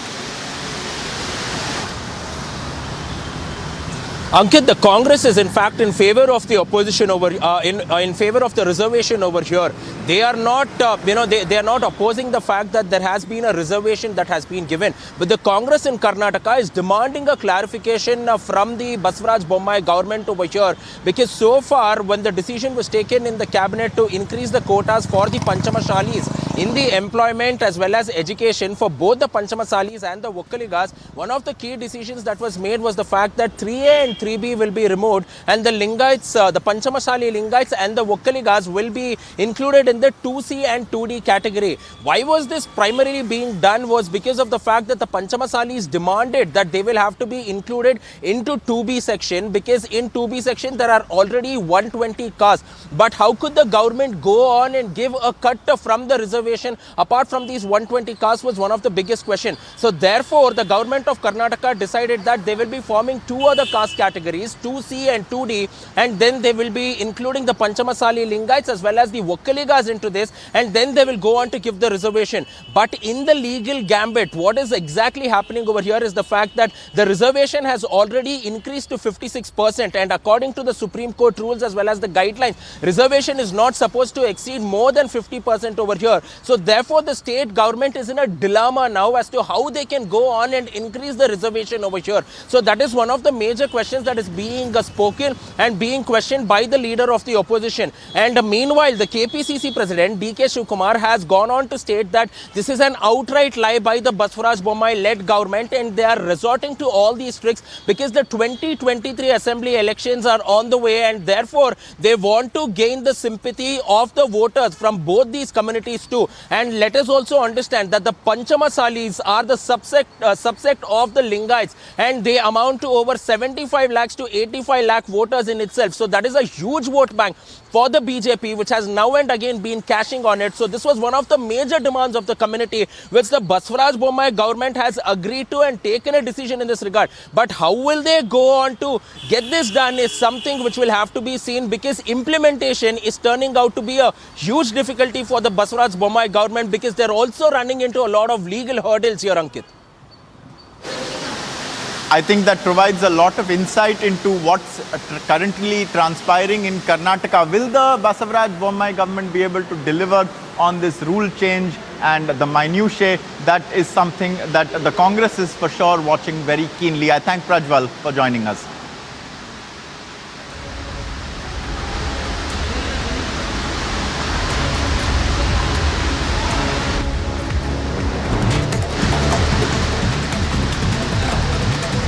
Ankit, the Congress is in fact in favor of the opposition over in favor of the reservation over here. They are not, they are not opposing the fact that there has been a reservation that has been given. But the Congress in Karnataka is demanding a clarification from the Basavaraj Bommai government over here, because so far when the decision was taken in the cabinet to increase the quotas for the Panchamasalis in the employment as well as education for both the Panchamasalis and the Vokaligas, one of the key decisions that was made was the fact that 3A and 3B will be removed, and the Lingaites, the Panchamasali Lingaites and the Vokaligas will be included in the 2C and 2D category. Why was this primarily being done was because of the fact that the Panchamasalis demanded that they will have to be included into 2B section, because in 2B section there are already 120 castes. But how could the government go on and give a cut from the reservation apart from these 120 castes was one of the biggest question. So therefore the government of Karnataka decided that they will be forming two other caste categories, 2C and 2D, and then they will be including the Panchamasali Lingaites as well as the Vokaligas into this, and then they will go on to give the reservation. But in the legal gambit, what is exactly happening over here is the fact that the reservation has already increased to 56%, and according to the Supreme Court rules as well as the guidelines, reservation is not supposed to exceed more than 50% over here. So therefore, the state government is in a dilemma now as to how they can go on and increase the reservation over here. So that is one of the major questions that is being spoken and being questioned by the leader of the opposition. And meanwhile, the KPCC president DK Shivkumar has gone on to state that this is an outright lie by the Baswaraj Bommai-led government, and they are resorting to all these tricks because the 2023 assembly elections are on the way, and therefore they want to gain the sympathy of the voters from both these communities too. And let us also understand that the Panchamasalis are the subsect of the Lingaites, and they amount to over 75 lakhs to 85 lakh voters in itself. So that is a huge vote bank for the BJP, which has now and again been cashing on it. So this was one of the major demands of the community, which the Baswaraj Bommai government has agreed to and taken a decision in this regard. But how will they go on to get this done is something which will have to be seen, because implementation is turning out to be a huge difficulty for the Baswaraj Bommai government, because they're also running into a lot of legal hurdles here, Ankit. I think that provides a lot of insight into what's currently transpiring in Karnataka. Will the Baswaraj Bommai government be able to deliver on this rule change and the minutiae? That is something that the Congress is for sure watching very keenly. I thank Prajwal for joining us.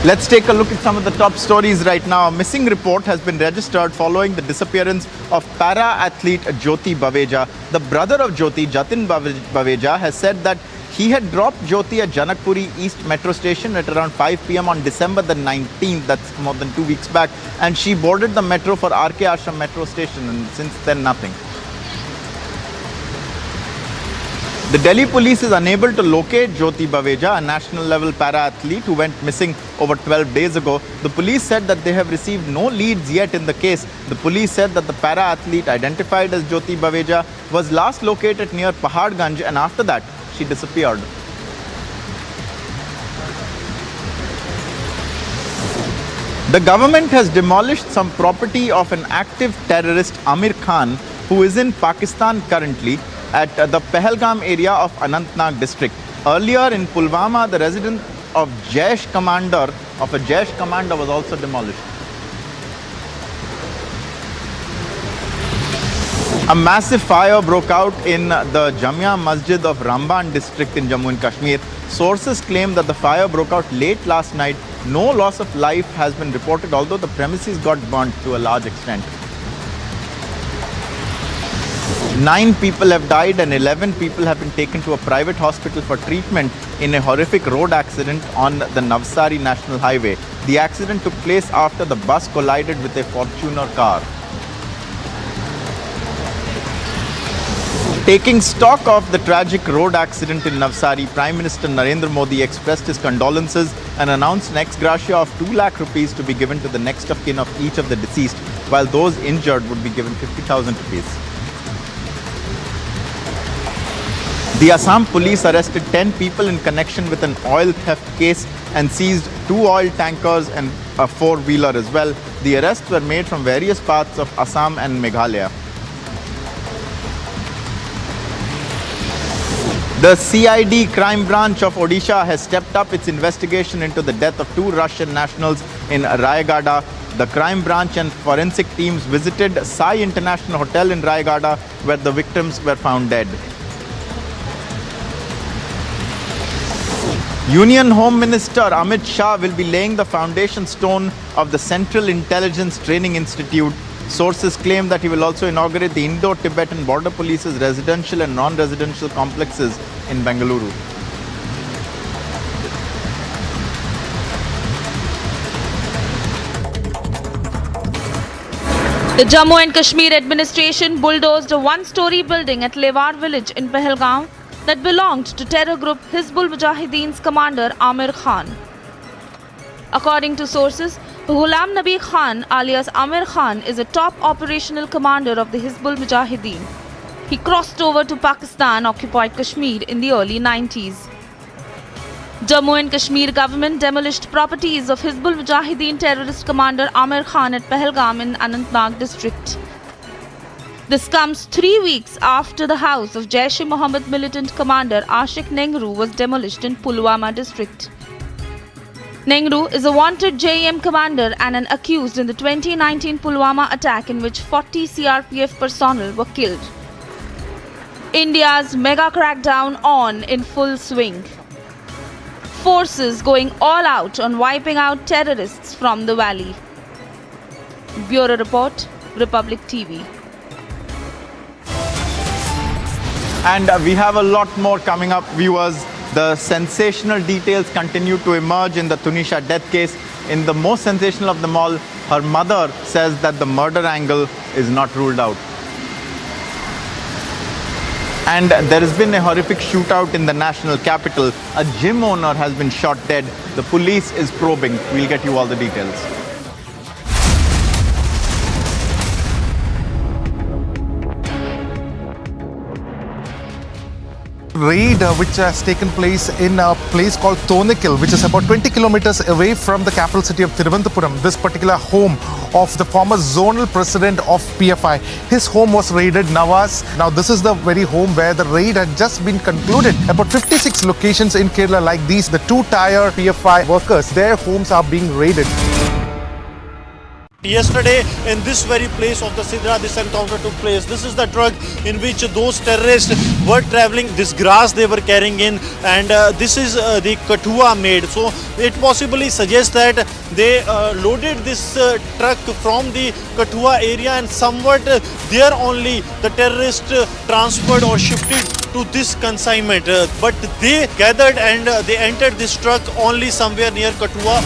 Let's take a look at some of the top stories right now. A missing report has been registered following the disappearance of para-athlete Jyoti Baweja. The brother of Jyoti, Jatin Baweja, has said that he had dropped Jyoti at Janakpuri East Metro Station at around 5 p.m. on December the 19th, that's more than 2 weeks back, and she boarded the metro for RK Ashram Metro Station, and since then nothing. The Delhi police is unable to locate Jyoti Baweja, a national level para-athlete who went missing over 12 days ago. The police said that they have received no leads yet in the case. The police said that the para-athlete identified as Jyoti Baweja was last located near Paharganj, and after that she disappeared. The government has demolished some property of an active terrorist, Amir Khan, who is in Pakistan currently, at the Pahalgam area of Anantnag district. Earlier in Pulwama, the residence of a Jaish commander was also demolished. A massive fire broke out in the Jamia Masjid of Ramban district in Jammu and Kashmir. Sources claim that the fire broke out late last night. No loss of life has been reported, although the premises got burnt to a large extent. 9 people have died and 11 people have been taken to a private hospital for treatment in a horrific road accident on the Navsari National Highway. The accident took place after the bus collided with a Fortuner car. Taking stock of the tragic road accident in Navsari, Prime Minister Narendra Modi expressed his condolences and announced an ex gratia of 2 lakh rupees to be given to the next of kin of each of the deceased, while those injured would be given 50,000 rupees. The Assam police arrested 10 people in connection with an oil theft case and seized 2 oil tankers and a 4-wheeler as well. The arrests were made from various parts of Assam and Meghalaya. The CID crime branch of Odisha has stepped up its investigation into the death of 2 Russian nationals in Rayagada. The crime branch and forensic teams visited Sai International Hotel in Rayagada, where the victims were found dead. Union Home Minister Amit Shah will be laying the foundation stone of the Central Intelligence Training Institute. Sources claim that he will also inaugurate the Indo-Tibetan Border Police's residential and non-residential complexes in Bengaluru. The Jammu and Kashmir administration bulldozed a 1-story building at Lewar village in Pahalgam that belonged to terror group Hizbul Mujahideen's commander Amir Khan. According to sources, Ghulam Nabi Khan alias Amir Khan is a top operational commander of the Hizbul Mujahideen. He crossed over to Pakistan-occupied Kashmir in the early 90s. Jammu and Kashmir government demolished properties of Hizbul Mujahideen terrorist commander Amir Khan at Pahalgam in Anantnag district. This comes 3 weeks after the house of Jaish-e-Mohammed militant commander Ashiq Nehru was demolished in Pulwama district. Nehru is a wanted JEM commander and an accused in the 2019 Pulwama attack in which 40 CRPF personnel were killed. India's mega crackdown on in full swing. Forces going all out on wiping out terrorists from the valley. Bureau Report, Republic TV. And we have a lot more coming up, viewers. The sensational details continue to emerge in the Tunisha death case. In the most sensational of them all, her mother says that the murder angle is not ruled out. And there has been a horrific shootout in the national capital. A gym owner has been shot dead. The police is probing. We'll get you all the details. Raid which has taken place in a place called Thonikil, which is about 20 kilometers away from the capital city of Thiruvananthapuram. This particular home of the former zonal president of PFI. His home was raided, Nawaz. Now this is the very home where the raid had just been concluded. About 56 locations in Kerala like these, the two-tier PFI workers, their homes are being raided. Yesterday, in this very place of the Sidra, this encounter took place. This is the truck in which those terrorists were traveling, this grass they were carrying in, and this is the kathua made. So it possibly suggests that they loaded this truck from the kathua area, and somewhat there only the terrorists transferred or shifted to this consignment. But they gathered and they entered this truck only somewhere near Kathua.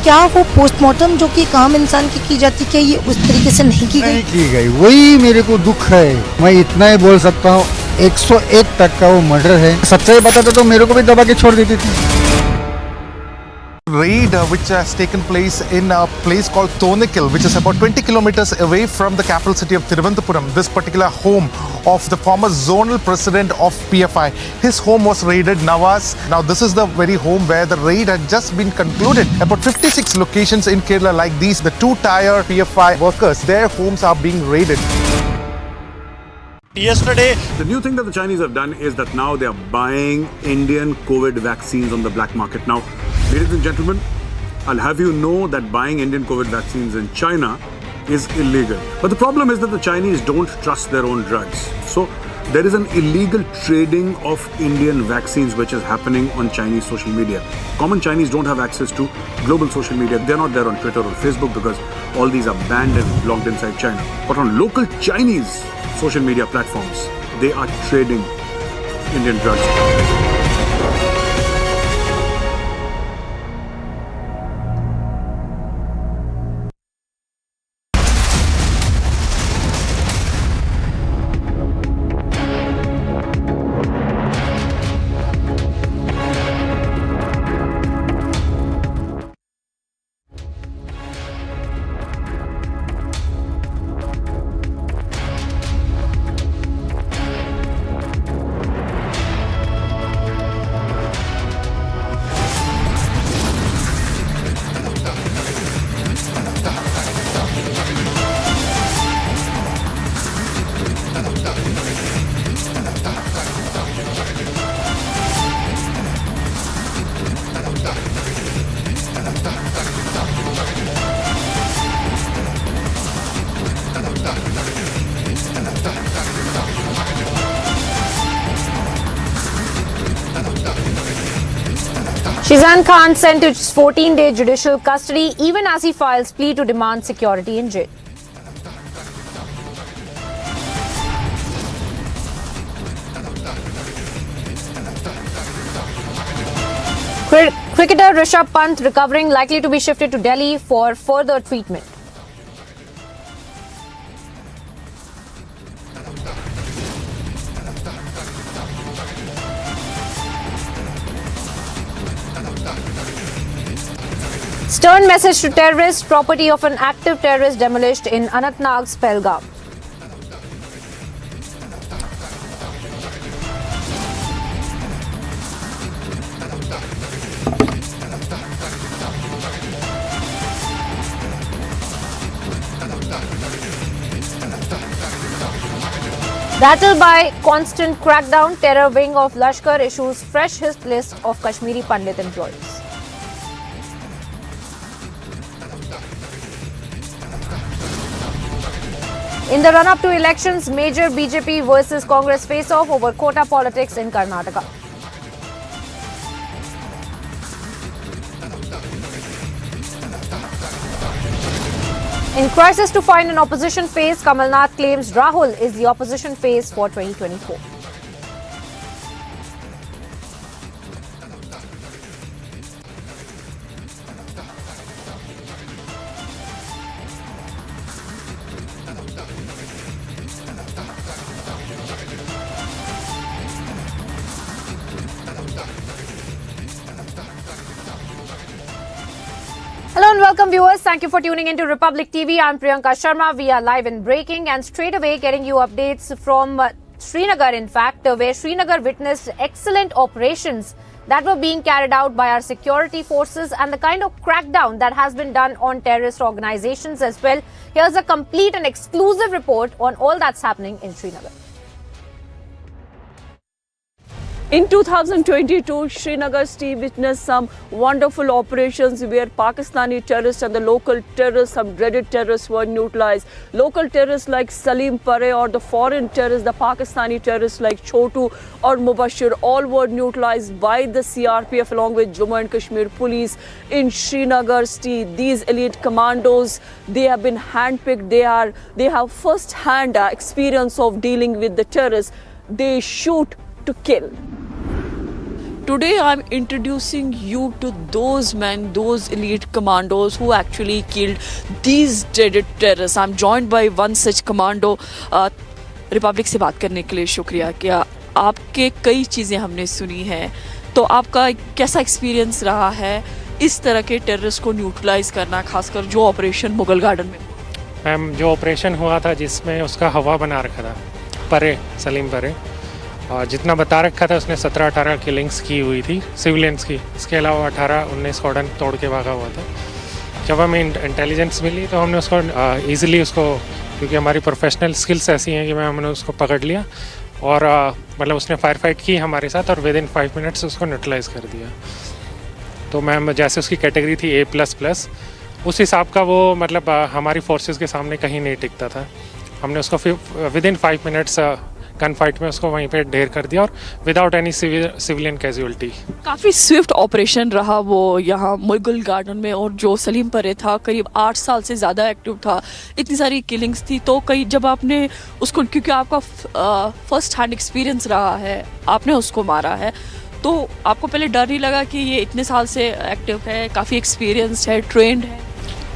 क्या वो postmortem जो कि एक आम इंसान की जाती है, ये उस तरीके से नहीं की गई? वही मेरे को दुख है। मैं इतना ही बोल सकता हूँ, 101% वो मर्डर है। सच्चाई बताते तो मेरे को भी दबा के छोड़ देती थी। Raid which has taken place in a place called Thonikil, which is about 20 kilometers away from the capital city of Thiruvananthapuram. This particular home of the former zonal president of PFI. His home was raided, Nawaz. Now this is the very home where the raid had just been concluded. About 56 locations in Kerala like these, the two-tier PFI workers, their homes are being raided. Yesterday, the new thing that the Chinese have done is that now they are buying Indian COVID vaccines on the black market. Now, ladies and gentlemen, I'll have you know that buying Indian COVID vaccines in China is illegal. But the problem is that the Chinese don't trust their own drugs. So there is an illegal trading of Indian vaccines which is happening on Chinese social media. Common Chinese don't have access to global social media. They're not there on Twitter or Facebook because all these are banned and blocked inside China. But on local Chinese social media platforms, they are trading Indian drugs. Sheezan Khan sent to 14-day judicial custody even as he files plea to demand security in jail. Cricketer Rishabh Pant recovering, likely to be shifted to Delhi for further treatment. Stern message to terrorists, property of an active terrorist demolished in Anantnag's Pahalgam. Rattled by constant crackdown, terror wing of Lashkar issues fresh hit list of Kashmiri Pandit employees. In the run-up to elections, major BJP versus Congress face-off over quota politics in Karnataka. In crisis to find an opposition face, Kamal Nath claims Rahul is the opposition face for 2024. Hello and welcome viewers. Thank you for tuning into Republic TV. I'm Priyanka Sharma. We are live in breaking and straight away getting you updates from Srinagar, in fact, where Srinagar witnessed excellent operations that were being carried out by our security forces and the kind of crackdown that has been done on terrorist organizations as well. Here's a complete and exclusive report on all that's happening in Srinagar. In 2022, Srinagar city witnessed some wonderful operations where Pakistani terrorists and the local terrorists, some dreaded terrorists, were neutralized. Local terrorists like Salim Pare or the foreign terrorists, the Pakistani terrorists like Chotu or Mubashir, all were neutralized by the CRPF along with Jammu and Kashmir police in Srinagar city. These elite commandos, they have been handpicked. They have first-hand experience of dealing with the terrorists. They shoot to kill. Today I'm introducing you to those men, those elite commandos who actually killed these dreaded terrorists. I'm joined by one such commando. Republic से बात करने के लिए शुक्रिया। क्या आपके कई चीज़ें हमने सुनी हैं, तो आपका कैसा एक्सपीरियंस रहा है इस तरह के टेररिस्ट को न्यूट्रलाइज करना, खासकर जो ऑपरेशन मुगल गार्डन में? मैम, जो ऑपरेशन हुआ था जिसमें उसका हवा बना रखा था परे, सलीम परे, और जितना बता रखा था उसने 17-18 किलिंग्स की हुई थी सिविलियंस की। इसके अलावा 18-19 कॉर्डन तोड़ के भागा हुआ था। जब हमें इंटेलिजेंस मिली तो हमने उसको ईज़िली क्योंकि हमारी प्रोफेशनल स्किल्स ऐसी हैं कि हमने उसको पकड़ लिया और मतलब उसने फायर फाइट की हमारे साथ और विद इन 5 मिनट्स उसको न्यूट्रलाइज़ कर दिया। तो मैम जैसे उसकी कैटेगरी थी A++, उस हिसाब का वो मतलब हमारी फोर्सेस के सामने कहीं नहीं टिकता था। हमने उसको फिर with in 5 minutes gun fight में उसको वहीं पे ढेर कर दिया और विदाउट एनी सिविलियन कैजुअलिटी। काफ़ी स्विफ्ट ऑपरेशन रहा वो यहाँ मुगल गार्डन में, और जो सलीम परे था करीब 8 साल से ज़्यादा एक्टिव था, इतनी सारी किलिंग्स थी। तो कई जब आपने उसको, क्योंकि आपका फर्स्ट हैंड एक्सपीरियंस रहा है, आपने उसको मारा है, तो आपको पहले डर नहीं लगा कि ये इतने साल से एक्टिव है, काफ़ी एक्सपीरियंस है, ट्रेंड है?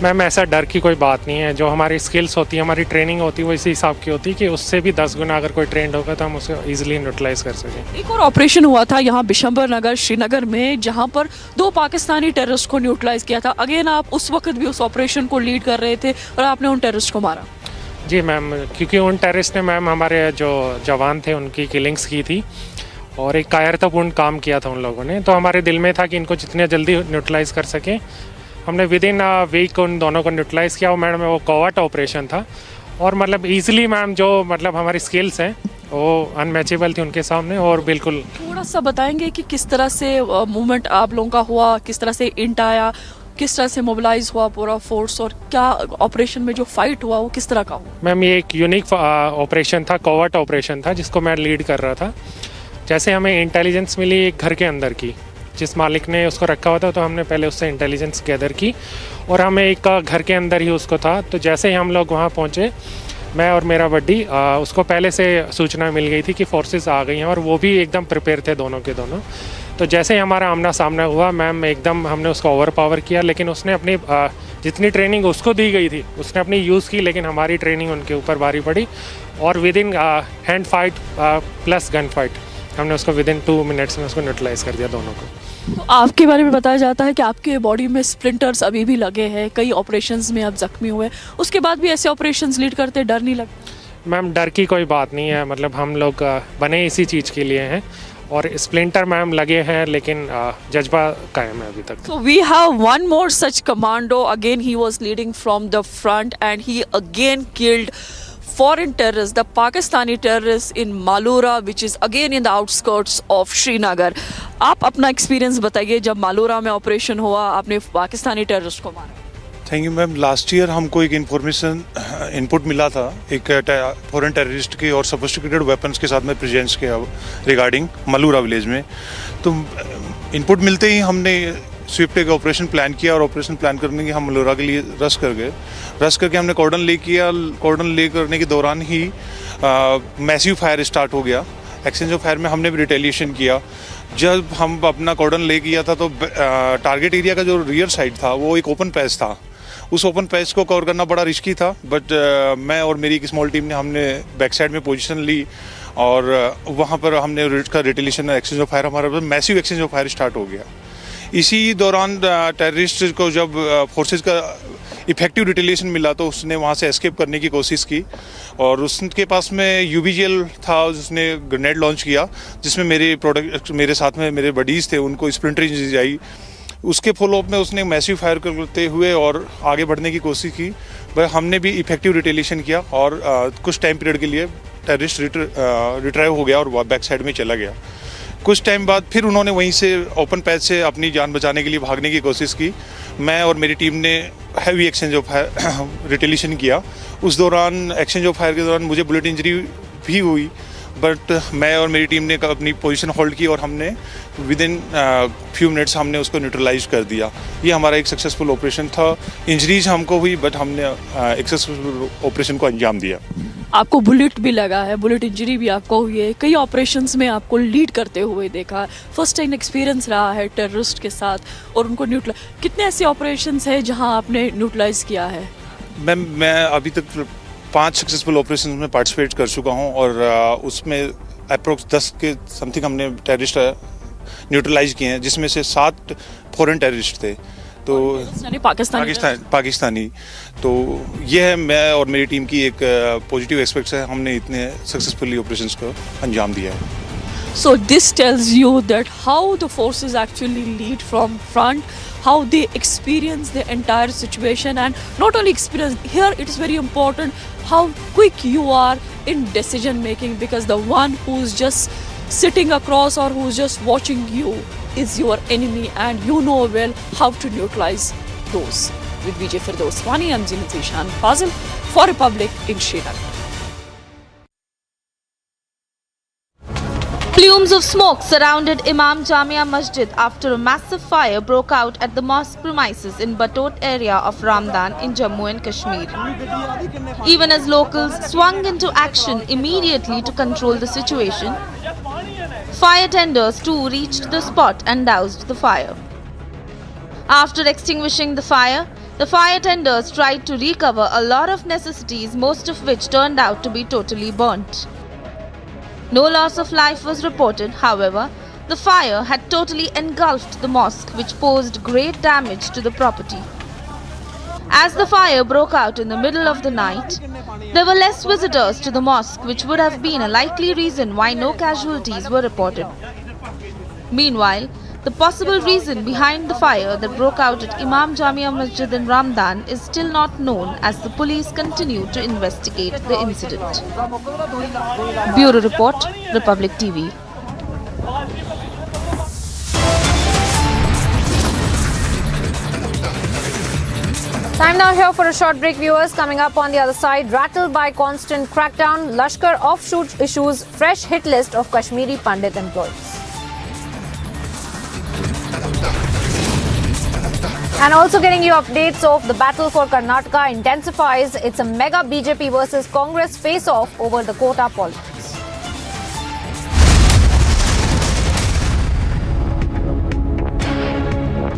मैम ऐसा डर की कोई बात नहीं है। जो हमारी स्किल्स होती है, हमारी ट्रेनिंग होती है, वो इसी हिसाब की होती है कि उससे भी 10 गुना अगर कोई ट्रेंड होगा तो हम उसे इजीली न्यूट्रलाइज कर सकें। एक और ऑपरेशन हुआ था यहाँ बिशंबर नगर श्रीनगर में, जहाँ पर 2 पाकिस्तानी टेररिस्ट को न्यूट्रलाइज किया था। अगेन आप उस वक्त भी उस ऑपरेशन को लीड कर रहे थे और आपने उन टेररिस्ट को मारा। जी मैम, क्योंकि उन टेररिस्ट ने मैम हमारे जो जवान थे उनकी किलिंग्स की थी और एक कायरतापूर्ण काम किया था उन लोगों ने। तो हमारे दिल में था कि इनको जितने जल्दी न्यूट्रलाइज कर सकें। हमने विद इन वीक उन दोनों को न्यूट्रलाइज़ किया। मैडम वो कोवाट ऑपरेशन था और मतलब ईजिली मैम जो मतलब हमारी स्किल्स हैं वो अनमैचेबल थी उनके सामने। और बिल्कुल थोड़ा सा बताएंगे कि किस तरह से मूवमेंट आप लोगों का हुआ, किस तरह से इंट आया, किस तरह से मोबिलाइज हुआ पूरा फोर्स, और क्या ऑपरेशन में जो फाइट हुआ वो किस तरह का हुआ? मैम ये एक यूनिक ऑपरेशन था, कोवाट ऑपरेशन था, जिसको मैं लीड कर रहा था। जैसे हमें इंटेलिजेंस मिली एक घर के अंदर की, जिस मालिक ने उसको रखा हुआ था, तो हमने पहले उससे इंटेलिजेंस गैदर की और हमें एक घर के अंदर ही उसको था। तो जैसे ही हम लोग वहाँ पहुँचे, मैं और मेरा बड्डी, उसको पहले से सूचना मिल गई थी कि फोर्सेस आ गई हैं और वो भी एकदम प्रिपेयर थे दोनों के दोनों। तो जैसे ही हमारा आमना सामना हुआ मैम, एकदम हमने उसको ओवर पावर किया, लेकिन उसने अपनी जितनी ट्रेनिंग उसको दी गई थी उसने अपनी यूज़ की, लेकिन हमारी ट्रेनिंग उनके ऊपर भारी पड़ी और with in hand fight plus gun fight हमने उसको विद इन 2 मिनट्स में उसको न्यूट्रलाइज कर दिया दोनों को। तो आपके बारे में बताया जाता है कि आपके बॉडी में स्प्लिंटर्स अभी भी लगे हैं, कई ऑपरेशंस में आप जख्मी हुए, उसके बाद भी ऐसे ऑपरेशंस लीड करते डर नहीं लगता? मैम डर की कोई बात नहीं है, मतलब हम लोग बने इसी चीज़ के लिए हैं और स्प्लिंटर मैम लगे हैं, लेकिन जज्बा कायम है अभी तक। So we have one more such commando. Again he was leading from the front and he again killed foreign terrorists, the Pakistani terrorists in Malura, which is again in the outskirts of Srinagar. आप अपना experience बताइए, जब मालूरा में operation हुआ आपने Pakistani terrorist को मारा। Thank you ma'am. Last year हमको एक इनपुट मिला था एक फॉरेन टेररिस्ट के और सोफिस्टिकेटेड वेपन्स के साथ में प्रेजेंस के रिगार्डिंग मलूरा विलेज में। तो इनपुट मिलते ही हमने स्विफ्ट एक ऑपरेशन प्लान किया और ऑपरेशन प्लान करने के हम मलूरा के लिए रश कर गए। रश करके हमने कॉर्डन ले किया। कॉर्डन ले करने के दौरान ही मैसिव फायर स्टार्ट हो गया। एक्सचेंज ऑफ फायर में हमने भी रिटेलिएशन किया। जब हम अपना कॉर्डन ले किया था तो टारगेट एरिया का जो रियर साइड था वो एक ओपन पैच था। उस ओपन पैच को कवर करना बड़ा रिस्की था, बट मैं और मेरी एक स्मॉल टीम ने हमने बैक साइड में पोजीशन ली और वहाँ पर हमने का रिटेलिएशन एक्सचेंज ऑफ फायर, हमारा massive exchange of fire start हो गया। इसी दौरान टेररिस्ट को जब फोर्सेस का इफेक्टिव रिटेलिएशन मिला तो उसने वहाँ से एस्केप करने की कोशिश की और उसके पास में यूबीजीएल था, उसने ग्रेनेड लॉन्च किया जिसमें मेरे साथ में मेरे बडीज़ थे, उनको स्प्लिंटर इंजरी आई। उसके फॉलोअप में उसने मैसिव फायर करते हुए और आगे बढ़ने की कोशिश की, पर हमने भी इफेक्टिव रिटेलिएशन किया और कुछ टाइम पीरियड के लिए टेररिस्ट रिट्राइव हो गया और बैक साइड में चला गया। कुछ टाइम बाद फिर उन्होंने वहीं से ओपन पैच से अपनी जान बचाने के लिए भागने की कोशिश की। मैं और मेरी टीम ने heavy exchange of fire retaliation किया। उस दौरान एक्सचेंज ऑफ फायर के दौरान मुझे बुलेट इंजरी भी हुई, बट मैं और मेरी टीम ने अपनी पोजीशन होल्ड की और हमने विद इन फ्यू मिनट्स हमने उसको न्यूट्रलाइज कर दिया। ये हमारा एक सक्सेसफुल ऑपरेशन था। इंजरीज हमको हुई, बट हमने एक सक्सेसफुल ऑपरेशन को अंजाम दिया। आपको बुलेट भी लगा है, बुलेट इंजरी भी आपको हुई है, कई ऑपरेशंस में आपको लीड करते हुए देखा। फर्स्ट टाइम एक्सपीरियंस रहा है टेररिस्ट के साथ और उनको न्यूट्रलाइज। कितने ऐसे ऑपरेशंस हैं जहां आपने न्यूट्रलाइज किया है? मैं अभी तक 5 सक्सेसफुल ऑपरेशन में पार्टिसिपेट कर चुका हूं और उसमें अप्रोक्स 10 के समथिंग हमने टेररिस्ट न्यूट्रलाइज किए हैं, जिसमें से 7 फॉरेन टेररिस्ट थे। तो पाकिस्तानी। तो ये है मैं और मेरी टीम की एक पॉजिटिव एस्पेक्ट्स है, हमने इतने सक्सेसफुली ऑपरेशंस को अंजाम दिया है। So this tells you that how the forces actually lead from front, how they experience the entire situation, and not only experience, here it is very important how quick you are in decision making, because the one who's just sitting across or who's just watching you is your enemy, and you know well how to neutralize those. With VJ Firdoswani, I'm Sheezan Khan for Republic in Srinagar. Plumes of smoke surrounded Imam Jamia Masjid after a massive fire broke out at the mosque premises in Batot area of Ramdan in Jammu and Kashmir. Even as locals swung into action immediately to control the situation, fire tenders too reached the spot and doused the fire. After extinguishing the fire tenders tried to recover a lot of necessities, most of which turned out to be totally burnt. No loss of life was reported, however. The fire had totally engulfed the mosque, which posed great damage to the property. As the fire broke out in the middle of the night, there were less visitors to the mosque, which would have been a likely reason why no casualties were reported. Meanwhile, the possible reason behind the fire that broke out at Imam Jamia Masjid in Ramdan is still not known, as the police continue to investigate the incident. Bureau Report, Republic TV. Time now here for a short break, viewers. Coming up on the other side, rattled by constant crackdown, Lashkar offshoot issues fresh hit list of Kashmiri Pandit employees. And also getting you updates of the battle for Karnataka intensifies. It's a mega BJP versus Congress face-off over the quota politics.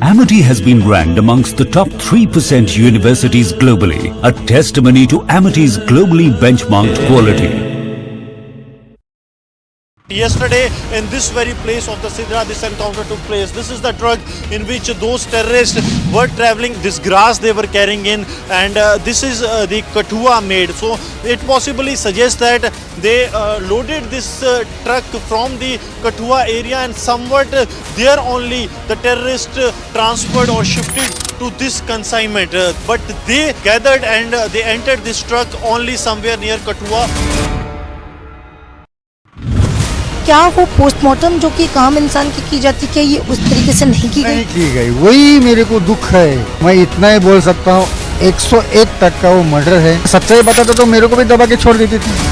Amity has been ranked amongst the top 3% universities globally, a testimony to Amity's globally benchmarked quality. Yesterday, in this very place of the Sidra, this encounter took place. This is the truck in which those terrorists were traveling, this grass they were carrying in, and this is the kathua made. So it possibly suggests that they loaded this truck from the kathua area, and somewhat there only the terrorist transferred or shifted to this consignment, but they gathered and they entered this truck only somewhere near Kathua. क्या वो postmortem जो कि एक आम इंसान की जाती है, ये उस तरीके से नहीं की गई? वही मेरे को दुख है। मैं इतना ही बोल सकता हूँ, 101 तक का वो मर्डर है। सच्चाई बताता तो मेरे को भी दबा के छोड़ देती थी।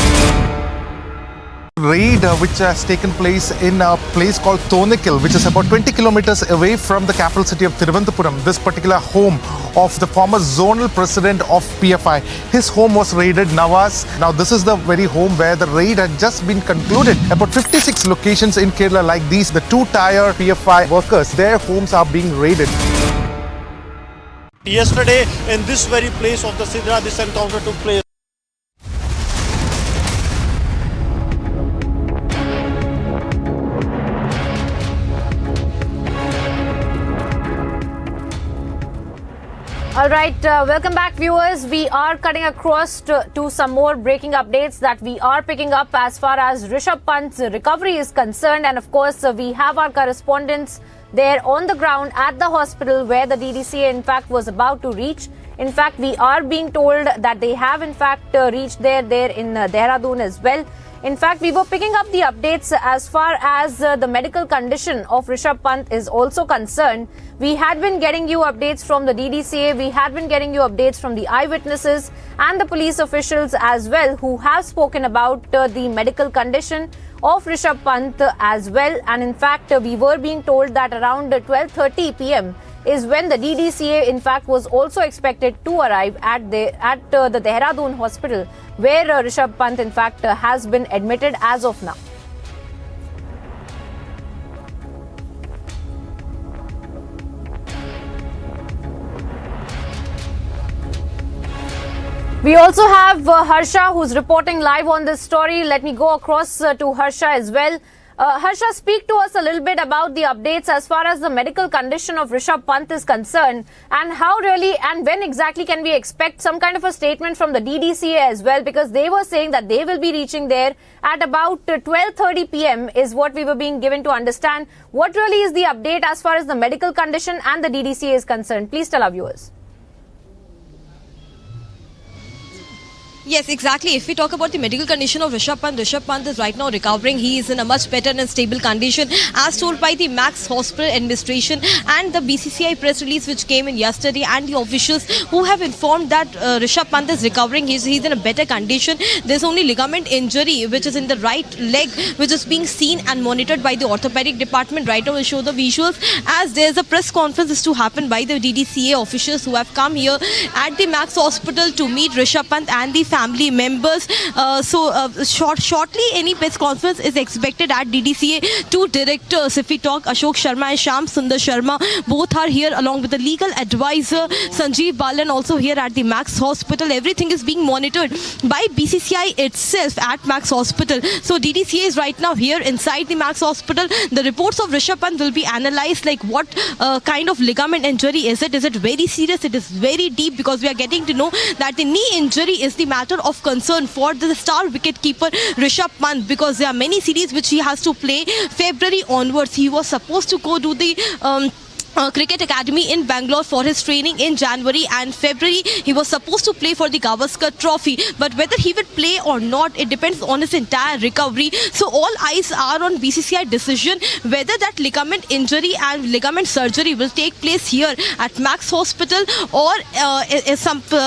Raid which has taken place in a place called Tonikil, which is about 20 kilometers away from the capital city of Thiruvananthapuram. This particular home of the former zonal president of PFI. His home was raided, Nawaz. Now this is the very home where the raid had just been concluded. About 56 locations in Kerala like these, the two-tier PFI workers, their homes are being raided. Yesterday, in this very place of the Sidra, this encounter took place. All right, welcome back, viewers. We are cutting across to some more breaking updates that we are picking up as far as Rishabh Pant's recovery is concerned. And of course, we have our correspondents there on the ground at the hospital where the DDCA in fact was about to reach. In fact, we are being told that they have in fact reached there in Dehradun as well. In fact, we were picking up the updates as far as the medical condition of Rishabh Pant is also concerned. We had been getting you updates from the DDCA, we had been getting you updates from the eyewitnesses and the police officials as well, who have spoken about the medical condition of Rishabh Pant as well. And in fact, we were being told that around 12:30 p.m. is when the DDCA in fact was also expected to arrive at the Dehradun hospital, where Rishabh Pant in fact has been admitted as of now. We also have Harsha, who's reporting live on this story. Let me go across to Harsha as well. Harsha, speak to us a little bit about the updates as far as the medical condition of Rishabh Pant is concerned, and how really and when exactly can we expect some kind of a statement from the DDCA as well, because they were saying that they will be reaching there at about 12:30 p.m. is what we were being given to understand. What really is the update as far as the medical condition and the DDCA is concerned? Please tell our viewers. Yes, exactly. If we talk about the medical condition of Rishabh Pant is right now recovering. He is in a much better and stable condition as told by the Max Hospital administration and the BCCI press release which came in yesterday, and the officials who have informed that Rishabh Pant is recovering. He's in a better condition. There's only ligament injury which is in the right leg, which is being seen and monitored by the orthopedic department. Right now we'll show the visuals as there's a press conference is to happen by the DDCA officials who have come here at the Max Hospital to meet Rishabh Pant and the family members. Shortly any press conference is expected at DDCA. Two directors, if we talk, Ashok Sharma and Sham Sundar Sharma, both are here along with the legal advisor Sanjeev Balan, also here at the Max Hospital. Everything is being monitored by BCCI itself at Max Hospital. So DDCA is right now here inside the Max Hospital. The reports of Rishabh Pant will be analyzed, like what kind of ligament injury is it? Is it very serious? It is very deep, because we are getting to know that the knee injury is the matter of concern for the star wicketkeeper Rishabh Pant, because there are many series which he has to play February onwards. He was supposed to go to the Cricket Academy in Bangalore for his training in January and February. He was supposed to play for the Gavaskar Trophy, but whether he will play or not, it depends on his entire recovery. So all eyes are on BCCI decision whether that ligament injury and ligament surgery will take place here at Max Hospital or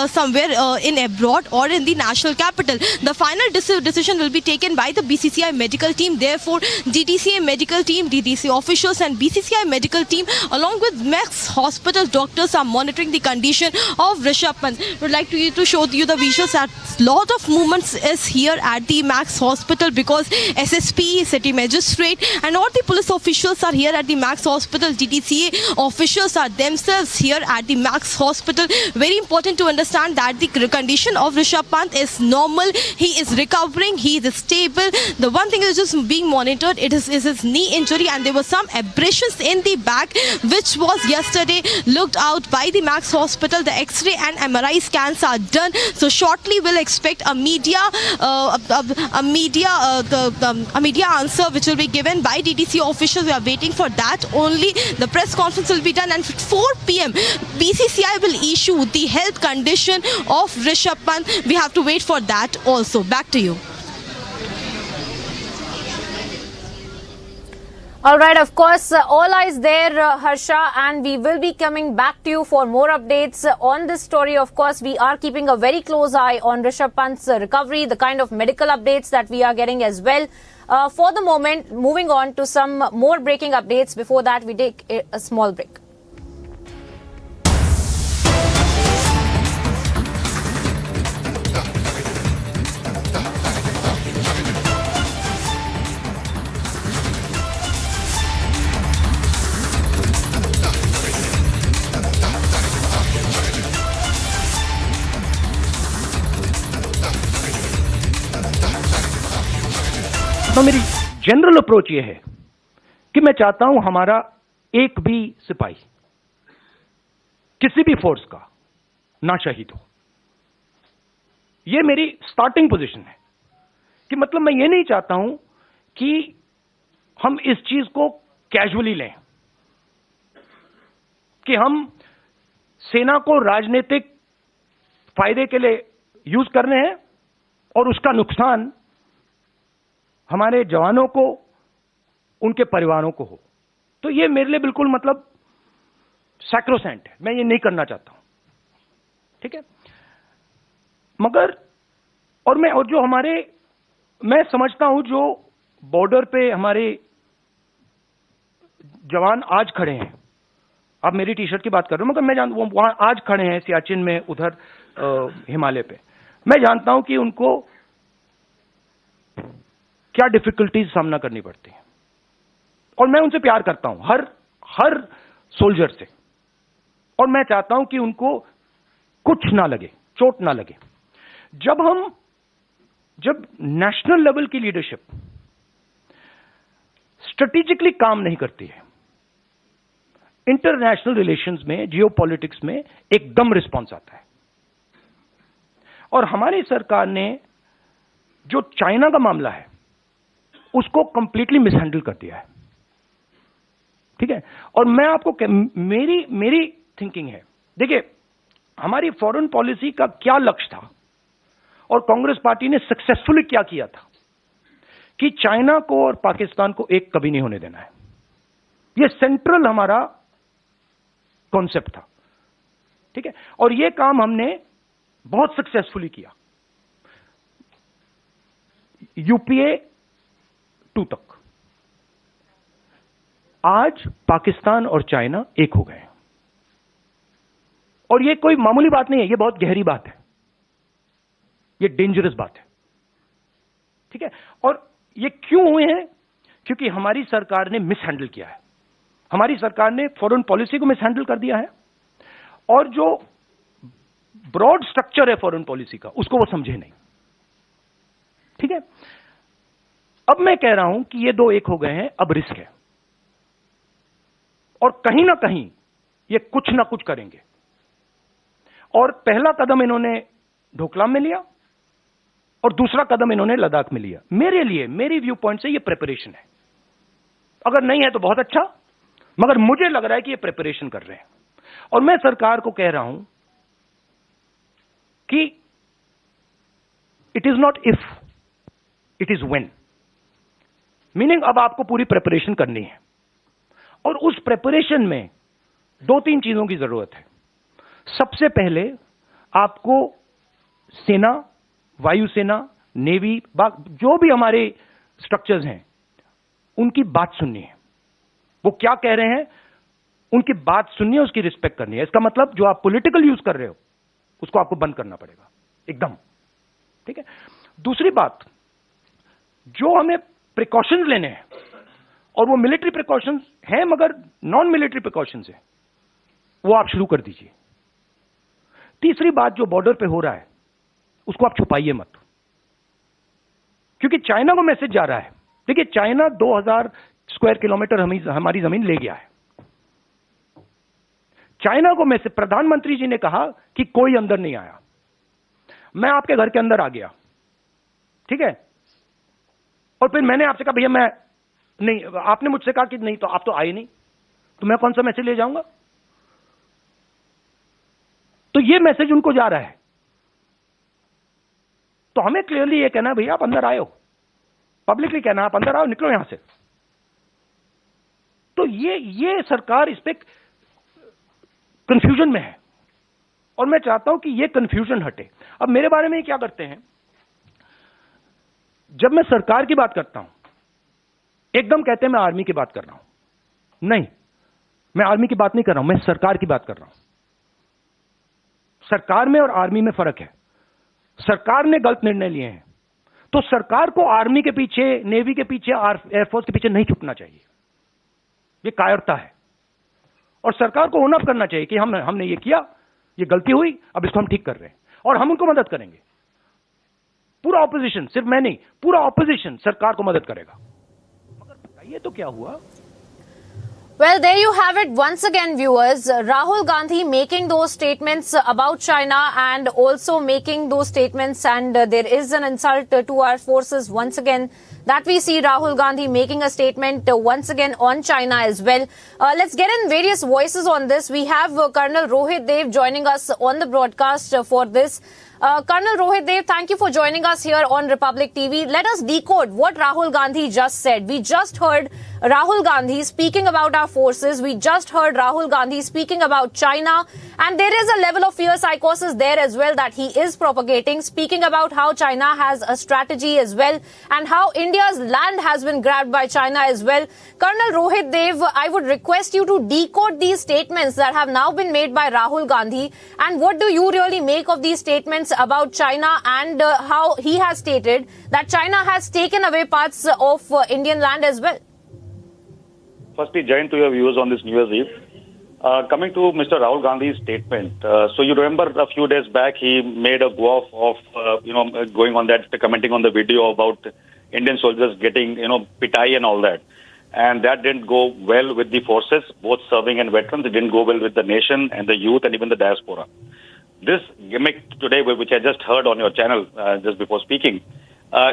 somewhere in abroad or in the national capital. The final decision will be taken by the BCCI medical team. Therefore, DDCA medical team, DDCA officials and BCCI medical team along with Max Hospital doctors are monitoring the condition of Rishabh Pant. Would like to show you the visuals that lot of movements is here at the Max Hospital, because SSP, City Magistrate and all the police officials are here at the Max Hospital. DDCA officials are themselves here at the Max Hospital. Very important to understand that the condition of Rishabh Pant is normal. He is recovering. He is stable. The one thing is just being monitored. It is his knee injury, and there were some abrasions in the back which which was yesterday looked out by the Max Hospital. The X-ray and MRI scans are done. So shortly we'll expect a media answer which will be given by DTC officials. We are waiting for that only. The press conference will be done, and at 4 p.m. BCCI will issue the health condition of Rishabh Pant. We have to wait for that also. Back to you. All right, of course, all eyes there, Harsha, and we will be coming back to you for more updates on this story. Of course, we are keeping a very close eye on Rishabh Pant's recovery, the kind of medical updates that we are getting as well. For the moment, moving on to some more breaking updates. Before that, we take a small break. तो मेरी general approach ये है कि मैं चाहता हूं हमारा एक भी सिपाही किसी भी फोर्स का ना शहीद हो। ये मेरी स्टार्टिंग पोजीशन है कि मतलब मैं ये नहीं चाहता हूं कि हम इस चीज को कैजुअली लें, कि हम सेना को राजनीतिक फायदे के लिए यूज कर रहे हैं और उसका नुकसान हमारे जवानों को, उनके परिवारों को हो। तो ये मेरे लिए बिल्कुल मतलब सैक्रोसेंट है, मैं ये नहीं करना चाहता हूं, ठीक है। मगर और जो हमारे, मैं समझता हूं जो बॉर्डर पे हमारे जवान आज खड़े हैं, आप मेरी टी शर्ट की बात कर रहे हो, मगर मैं जानता हूं वहां आज खड़े हैं सियाचिन में, उधर हिमालय पे, मैं जानता हूं कि उनको क्या डिफिकल्टीज सामना करनी पड़ती है, और मैं उनसे प्यार करता हूं, हर सोल्जर से, और मैं चाहता हूं कि उनको कुछ ना लगे, चोट ना लगे। जब नेशनल लेवल की लीडरशिप स्ट्रेटेजिकली काम नहीं करती है, इंटरनेशनल रिलेशंस में, जियोपॉलिटिक्स में एकदम रिस्पॉन्स आता है। और हमारी सरकार ने जो चाइना का मामला है उसको कंप्लीटली मिसहैंडल कर दिया है, ठीक है। और मैं आपको मेरी थिंकिंग है, देखिए हमारी फॉरेन पॉलिसी का क्या लक्ष्य था और कांग्रेस पार्टी ने सक्सेसफुली क्या किया था कि चाइना को और पाकिस्तान को एक कभी नहीं होने देना है। यह सेंट्रल हमारा कॉन्सेप्ट था, ठीक है। और यह काम हमने बहुत सक्सेसफुली किया, यूपीए 2 तक। आज पाकिस्तान और चाइना एक हो गए हैं, और यह कोई मामूली बात नहीं है, यह बहुत गहरी बात है, यह डेंजरस बात है, ठीक है। और यह क्यों हुए हैं? क्योंकि हमारी सरकार ने मिसहैंडल किया है, हमारी सरकार ने फॉरेन पॉलिसी को मिसहैंडल कर दिया है, और जो ब्रॉड स्ट्रक्चर है फॉरेन पॉलिसी का उसको वो समझे नहीं, ठीक है। अब मैं कह रहा हूं कि ये दो एक हो गए हैं, अब रिस्क है, और कहीं ना कहीं ये कुछ ना कुछ करेंगे। और पहला कदम इन्होंने ढोकलाम में लिया और दूसरा कदम इन्होंने लद्दाख में लिया। मेरे लिए, मेरी व्यू पॉइंट से ये प्रिपरेशन है, अगर नहीं है तो बहुत अच्छा, मगर मुझे लग रहा है कि ये प्रिपरेशन कर रहे हैं। और मैं सरकार को कह रहा हूं कि it is not if, it is when, meaning अब आपको पूरी प्रिपरेशन करनी है, और उस प्रिपरेशन में 2-3 चीजों की जरूरत है। सबसे पहले आपको सेना, वायुसेना, नेवी, जो भी हमारे स्ट्रक्चर्स हैं उनकी बात सुननी है, वो क्या कह रहे हैं उनकी बात सुननी है, उसकी रिस्पेक्ट करनी है। इसका मतलब जो आप पॉलिटिकल यूज कर रहे हो उसको आपको बंद करना पड़ेगा एकदम, ठीक है। दूसरी बात, जो हमें प्रिकॉशंस लेने हैं, और वो मिलिट्री प्रिकॉशंस हैं मगर नॉन मिलिट्री प्रिकॉशंस हैं, वो आप शुरू कर दीजिए। तीसरी बात, जो बॉर्डर पे हो रहा है उसको आप छुपाइए मत, क्योंकि चाइना को मैसेज जा रहा है। देखिए चाइना 2000 स्क्वायर किलोमीटर हमारी जमीन ले गया है, चाइना को में से प्रधानमंत्री जी ने कहा कि कोई अंदर नहीं आया। मैं आपके घर के अंदर आ गया, ठीक है, और फिर मैंने आपसे कहा भैया मैं नहीं, आपने मुझसे कहा कि नहीं तो आप तो आए नहीं, तो मैं कौन सा मैसेज ले जाऊंगा? तो ये मैसेज उनको जा रहा है। तो हमें क्लियरली ये कहना है भैया आप अंदर आए हो, पब्लिकली कहना आप अंदर आओ, निकलो यहां से। तो ये सरकार इस पे कंफ्यूजन में है और मैं चाहता हूं कि ये कंफ्यूजन हटे। अब मेरे बारे में क्या करते हैं, जब मैं सरकार की बात करता हूं एकदम कहते हैं मैं आर्मी की बात कर रहा हूं। नहीं, मैं आर्मी की बात नहीं कर रहा हूं, मैं सरकार की बात कर रहा हूं। सरकार में और आर्मी में फर्क है। सरकार ने गलत निर्णय लिए हैं तो सरकार को आर्मी के पीछे, नेवी के पीछे, एयरफोर्स के पीछे नहीं छुपना चाहिए। ये कायरता है और सरकार को ओन अप करना चाहिए कि हमने ये किया, ये गलती हुई, अब इसको हम ठीक कर रहे हैं और हम उनको मदद करेंगे। पूरा ऑपोजिशन, सिर्फ मैं नहीं, पूरा ऑपोजिशन सरकार को मदद करेगा। मगर बताइए तो क्या हुआ? Well, there you have it once again, viewers. Rahul Gandhi making those statements about China and also making those statements, and there is an insult to our forces once again that we see Rahul Gandhi making a statement once again on China as well. Let's get in various voices on this. We have Colonel Rohit Dev joining us on the broadcast for this. Colonel Rohit Dev, thank you for joining us here on Republic TV. Let us decode what Rahul Gandhi just said. We just heard Rahul Gandhi speaking about our forces. We just heard Rahul Gandhi speaking about China. And there is a level of fear psychosis there as well that he is propagating, speaking about how China has a strategy as well and how India's land has been grabbed by China as well. Colonel Rohit Dev, I would request you to decode these statements that have now been made by Rahul Gandhi. And what do you really make of these statements about China and how he has stated that China has taken away parts of Indian land as well? Firstly, join to your views on this New Year's Eve. Coming to Mr. Rahul Gandhi's statement, so you remember a few days back he made a go off of going on that, commenting on the video about Indian soldiers getting pitai and all that, and that didn't go well with the forces, both serving and veterans. It didn't go well with the nation and the youth and even the diaspora. This gimmick today, which I just heard on your channel just before speaking,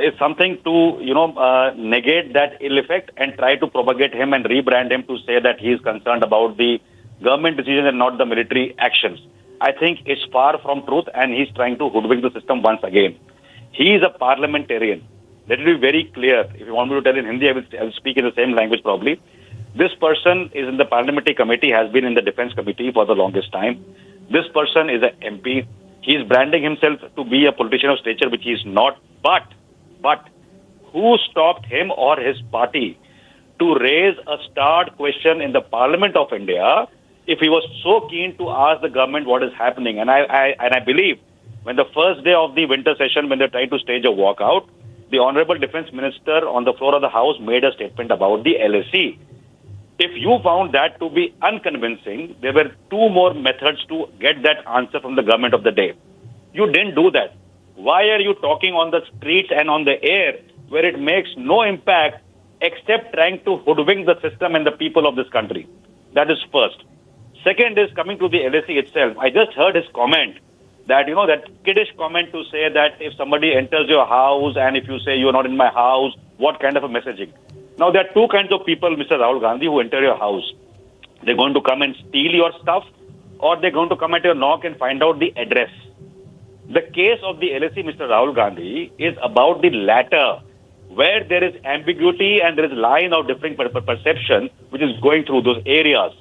is something to negate that ill effect and try to propagate him and rebrand him to say that he is concerned about the government decisions and not the military actions. I think it's far from truth, and he's trying to hoodwink the system once again. He is a parliamentarian. Let it be very clear. If you want me to tell in Hindi, I will speak in the same language probably. This person is in the parliamentary committee, has been in the defense committee for the longest time. This person is an MP. He is branding himself to be a politician of stature, which he is not. But who stopped him or his party to raise a starred question in the Parliament of India if he was so keen to ask the government what is happening? And I believe when the first day of the winter session, when they tried to stage a walkout, the Honorable Defence Minister on the floor of the House made a statement about the LSE. If you found that to be unconvincing, there were two more methods to get that answer from the government of the day. You didn't do that. Why are you talking on the streets and on the air where it makes no impact except trying to hoodwink the system and the people of this country? That is first. Second is coming to the LSE itself. I just heard his comment that, that kiddish comment to say that if somebody enters your house and if you say you're not in my house, what kind of a messaging? Now, there are two kinds of people, Mr. Rahul Gandhi, who enter your house. They're going to come and steal your stuff, or they're going to come at your knock and find out the address. The case of the LSE, Mr. Rahul Gandhi, is about the latter, where there is ambiguity and there is line of differing perception which is going through those areas.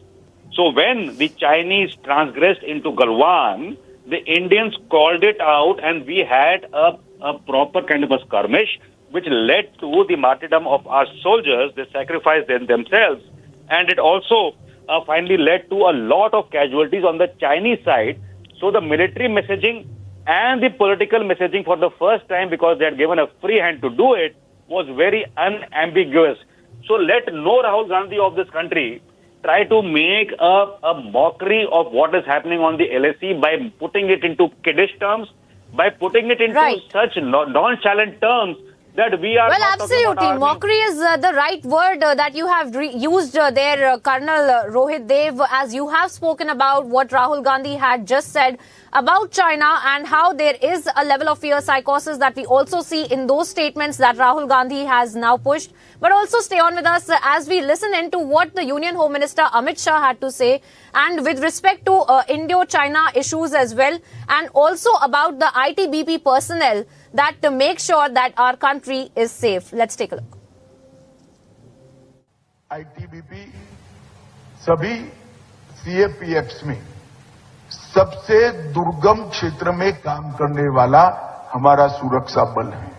So when the Chinese transgressed into Galwan, the Indians called it out and we had a proper kind of a skirmish which led to the martyrdom of our soldiers. They sacrificed themselves, and it also finally led to a lot of casualties on the Chinese side. So the military messaging and the political messaging for the first time, because they had given a free hand to do it, was very unambiguous. So let no Rahul Gandhi of this country try to make a mockery of what is happening on the LSE by putting it into kiddish terms, by putting it into such nonchalant terms that we are well, not talking about absolutely. army. Mockery is the right word that you have used there, Colonel Rohit Dev, as you have spoken about what Rahul Gandhi had just said about China and how there is a level of fear psychosis that we also see in those statements that Rahul Gandhi has now pushed. But also stay on with us as we listen into what the Union Home Minister Amit Shah had to say, and with respect to Indo-China issues as well, and also about the ITBP personnel that to make sure that our country is safe. Let's take a look. ITBP सभी CAPFs में सबसे दुर्गम क्षेत्र में काम करने वाला हमारा सुरक्षा बल है।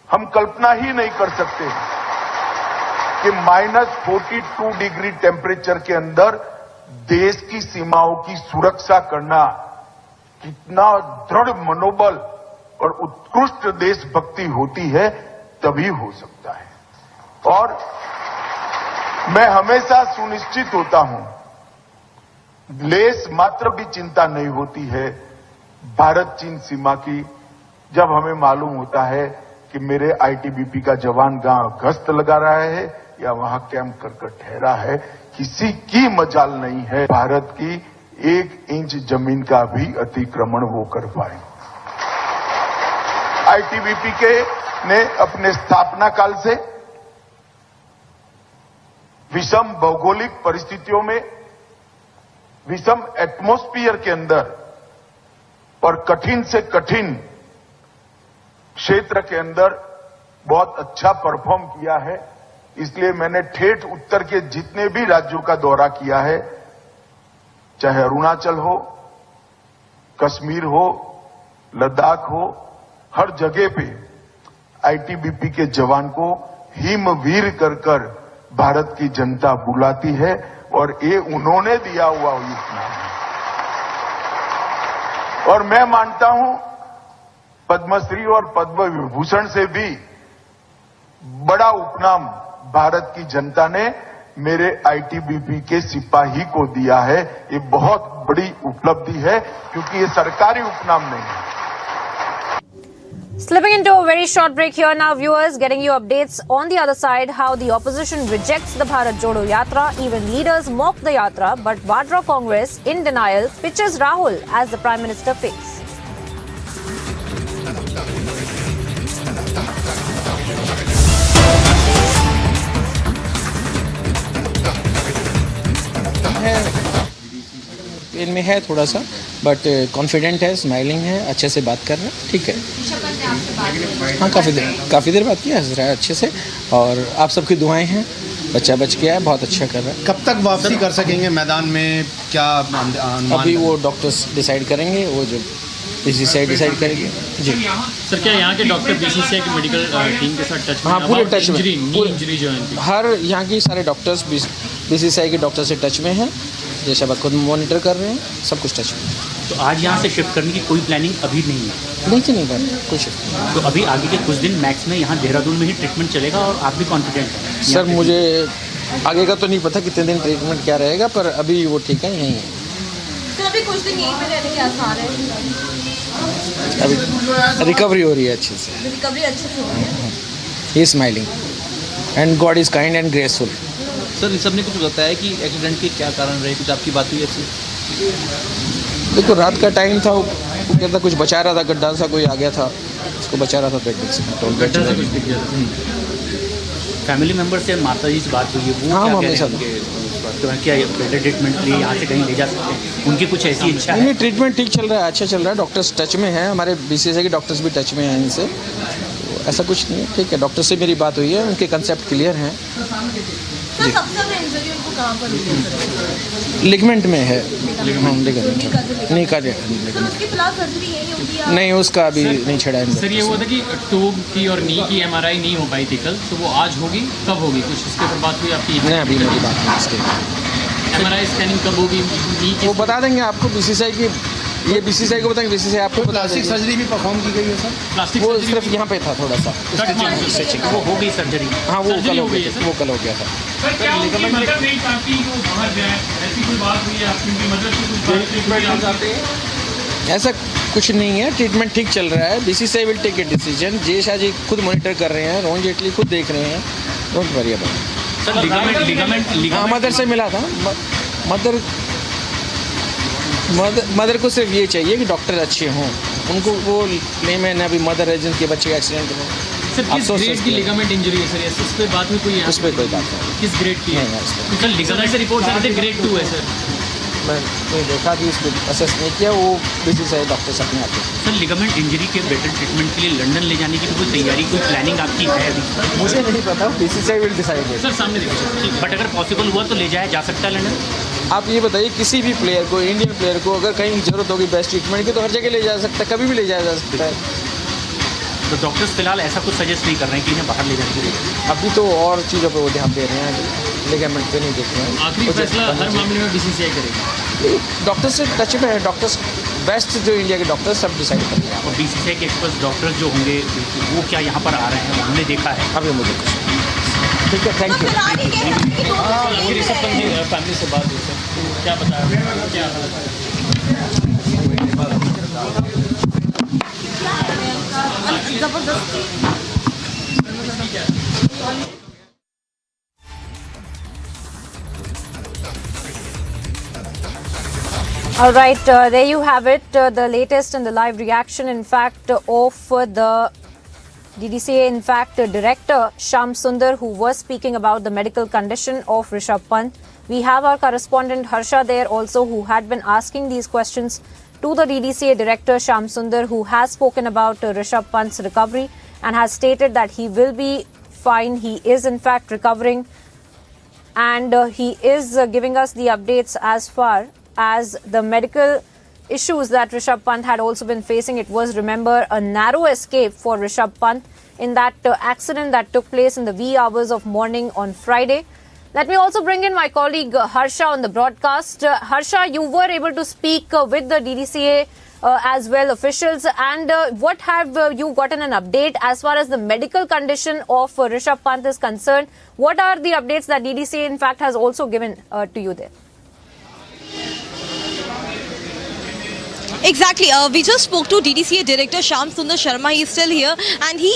हम कल्पना ही नहीं कर सकते कि -42 डिग्री टेम्परेचर के अंदर देश की सीमाओं की सुरक्षा करना कितना दृढ़ मनोबल और उत्कृष्ट देशभक्ति होती है, तभी हो सकता है। और मैं हमेशा सुनिश्चित होता हूं, लेस मात्र भी चिंता नहीं होती है भारत चीन सीमा की, जब हमें मालूम होता है कि मेरे आईटीबीपी का जवान गश्त लगा रहा है या वहां कैंप कर ठहरा है। किसी की मजाल नहीं है भारत की 1 इंच जमीन का भी अतिक्रमण वो कर पाए। आईटीबीपी ने अपने स्थापना काल से विषम भौगोलिक परिस्थितियों में, विषम एटमॉस्फेयर के अंदर और कठिन से कठिन क्षेत्र के अंदर बहुत अच्छा परफॉर्म किया है। इसलिए मैंने ठेठ उत्तर के जितने भी राज्यों का दौरा किया है, चाहे अरुणाचल हो, कश्मीर हो, लद्दाख हो, हर जगह पे आईटीबीपी के जवान को हिमवीर कर भारत की जनता बुलाती है और ये उन्होंने दिया हुआ उपनाम है। और मैं मानता हूं पद्मश्री और पद्म विभूषण से भी बड़ा उपनाम भारत की जनता ने मेरे आईटीबीपी के सिपाही को दिया है। ये बहुत बड़ी उपलब्धि है क्योंकि ये सरकारी उपनाम नहीं है। Slipping into a very short break here now, viewers, getting you updates on the other side, how the opposition rejects the Bharat Jodo Yatra. Even leaders mock the Yatra, but Vadra Congress, in denial, pitches Rahul as the Prime Minister face. इनमें है थोड़ा सा, but confident है, smiling है, अच्छे से बात कर रहा है, ठीक है। हाँ, काफ़ी देर बात किया, हंस रहा है अच्छे से, और आप सबकी दुआएं हैं, बच्चा बच गया है, बहुत अच्छा कर रहा है। कब तक वापसी कर सकेंगे मैदान में, क्या अभी वो डॉक्टर्स डिसाइड करेंगे, वो जो बीसीसीआई डिसाइड करेगी जी। सर, क्या यहाँ के डॉक्टर बीसीसीआई की मेडिकल टीम के साथ टच में? हाँ, पूरे टच में, इंजरी जो है हर यहाँ की सारे डॉक्टर्स बीसीसीआई के डॉक्टर से टच में हैं, जैसे अब खुद मॉनिटर कर रहे हैं, सब कुछ टच में। तो आज यहाँ से शिफ्ट करने की कोई प्लानिंग अभी नहीं है? नहीं कर कुछ। तो अभी आगे के कुछ दिन मैक्स में यहाँ देहरादून में ही ट्रीटमेंट चलेगा और आप भी कॉन्फिडेंट हैं? सर, मुझे आगे का तो नहीं पता कितने दिन ट्रीटमेंट क्या रहेगा, पर अभी वो ठीक है, यहीं है। तो अभी कुछ दिन यहीं पे रहने के आसार है? अभी रिकवरी हो रही है अच्छे से। रिकवरी अच्छे से हो रही है। He is smiling and God is kind and graceful. Sir, Rishabh ने कुछ बताया कि एक्सीडेंट के क्या कारण रहे, कुछ आपकी बात हुई अच्छी? देखो, रात का टाइम था, वो कहता कुछ बचा रहा था, गड्ढा सा कोई आ गया था, उसको बचा रहा था गड्ढे से कुछ दिख गया था। फैमिली मेंबर से माता जी से बात हुई है, वो हाँ, क्या कह रहे हैं? क्या ट्रीटमेंट लिए यहाँ से कहीं ले जा सकते हैं? उनकी कुछ ऐसी इच्छा है? नहीं, ट्रीटमेंट ठीक चल रहा है, अच्छा चल रहा है, डॉक्टर्स टच में हैं, हमारे बीसीसीआई के डॉक्टर्स भी टच में हैं इनसे, तो ऐसा कुछ नहीं है, ठीक है। डॉक्टर से मेरी बात हुई है, उनके कंसेप्ट क्लियर हैं। लिगमेंट में है, नहीं, उसका अभी नहीं छड़ा है। सर, ये हुआ था कि टो की और नी की एमआरआई नहीं हो पाई थी कल, तो वो आज होगी, कब होगी, कुछ इसके ऊपर बात हुई आपकी? नहीं, अभी मेरी बात नहीं इसके। एमआरआई स्कैनिंग कब होगी? नी की वो बता देंगे आपको, बीसीसीआई की, ये बीसीसीआई को बताएंगे, बीसीसीआई आपको बता देंगे। प्लास्टिक सर्जरी भी परफॉर्म की गई है सर? प्लास्टिक वो सिर्फ यहाँ पे था थोड़ा सा, वो हो गई सर्जरी? हाँ, वो कल हो गई, वो कल हो गया था। सर, क्या उनकी मदद नहीं चाहती कि वो बाहर जाए, ऐसी कोई बात हुई है आपकी? मदद से कुछ बात हुई है आपकी? नहीं, ट्रीटमेंट ठीक चल रहा है, अच्छा चल रहा है, डॉक्टर्स टच में हैं, हमारे बीसीसीआई के डॉक्टर्स भी टच में हैं इनसे, ऐसा कुछ नहीं है, ठीक है। डॉक्टर से मेरी बात हुई है, उनके कंसेप्ट क्लियर हैं। क्या ऐसा कुछ नहीं है, ट्रीटमेंट ठीक चल रहा है. BCCI will take a decision. जेशा जी खुद मॉनिटर कर रहे हैं, अरुण जेटली खुद देख रहे हैं. Don't worry about. Sir ligament mother से मिला था. मदर को सिर्फ ये चाहिए कि डॉक्टर अच्छे हों. उनको वो लेमैन है अभी मदर है जिनके बच्चे का एक्सीडेंट हुआ. सर किस ग्रेड की लिगामेंट इंजरी है सर? इस पे बात हुई कोई? उस पर कोई बात नहीं. किस ग्रेड की है? सर लिगामेंट से रिपोर्ट आ रही थी ग्रेड 2 है सर. मैंने देखा कि इसको असेस नहीं किया, वो बीसीसीआई डॉक्टर्स अपने आते हैं. सर लिगामेंट इंजरी के बेटर ट्रीटमेंट के लिए लंदन ले जाने की कोई तैयारी, कोई प्लानिंग आपकी है अभी? मुझे नहीं पता, बीसीसीआई विल डिसाइड. सर सामने देखिए, बट अगर पॉसिबल हुआ तो ले जाया जा सकता है लंदन. आप ये बताइए, किसी भी प्लेयर को, इंडियन प्लेयर को अगर कहीं जरूरत होगी बेस्ट ट्रीटमेंट की तो हर जगह ले जा सकता है, कभी भी ले जाया जा सकता है. तो डॉक्टर्स फिलहाल ऐसा कुछ सजेस्ट नहीं कर रहे हैं कि इन्हें बाहर ले जाने के लिए. अभी तो और चीज़ों पे वो ध्यान दे रहे हैं, लिगामेंट पे नहीं देख रहे हैं. आखिरी फैसला हर मामले में बीसीसीआई करेगी. डॉक्टर्स से टच में है, डॉक्टर्स बेस्ट जो इंडिया के डॉक्टर्स सब डिसाइड करते हैं. और बीसीसीआई के एक्सपर्ट डॉक्टर्स जो होंगे वो क्या यहाँ पर आ रहे हैं, हमने देखा है. अभी मुझे कुछ ठीक है. Thank you. Rishabh Pant ji family से बात हुई सर, क्या बताया, क्या All right, there you have it, the latest and the live reaction, in fact, of the DDCA, in fact, Director Shyam Sundar, who was speaking about the medical condition of Rishabh Pant. We have our correspondent Harsha there also, who had been asking these questions to the DDCA Director Shyam Sundar, who has spoken about Rishabh Pant's recovery and has stated that he will be fine. He is, in fact, recovering, and he is giving us the updates as far as the medical issues that Rishabh Pant had also been facing. It was, remember, a narrow escape for Rishabh Pant in that accident that took place in the wee hours of morning on Friday. Let me also bring in my colleague Harsha on the broadcast. Harsha, you were able to speak with the DDCA as well, officials, and what have you gotten an update as far as the medical condition of Rishabh Pant is concerned? What are the updates that DDCA in fact has also given to you there? Exactly. We just spoke to DDCA Director Shyam Sundar Sharma. He is still here, and he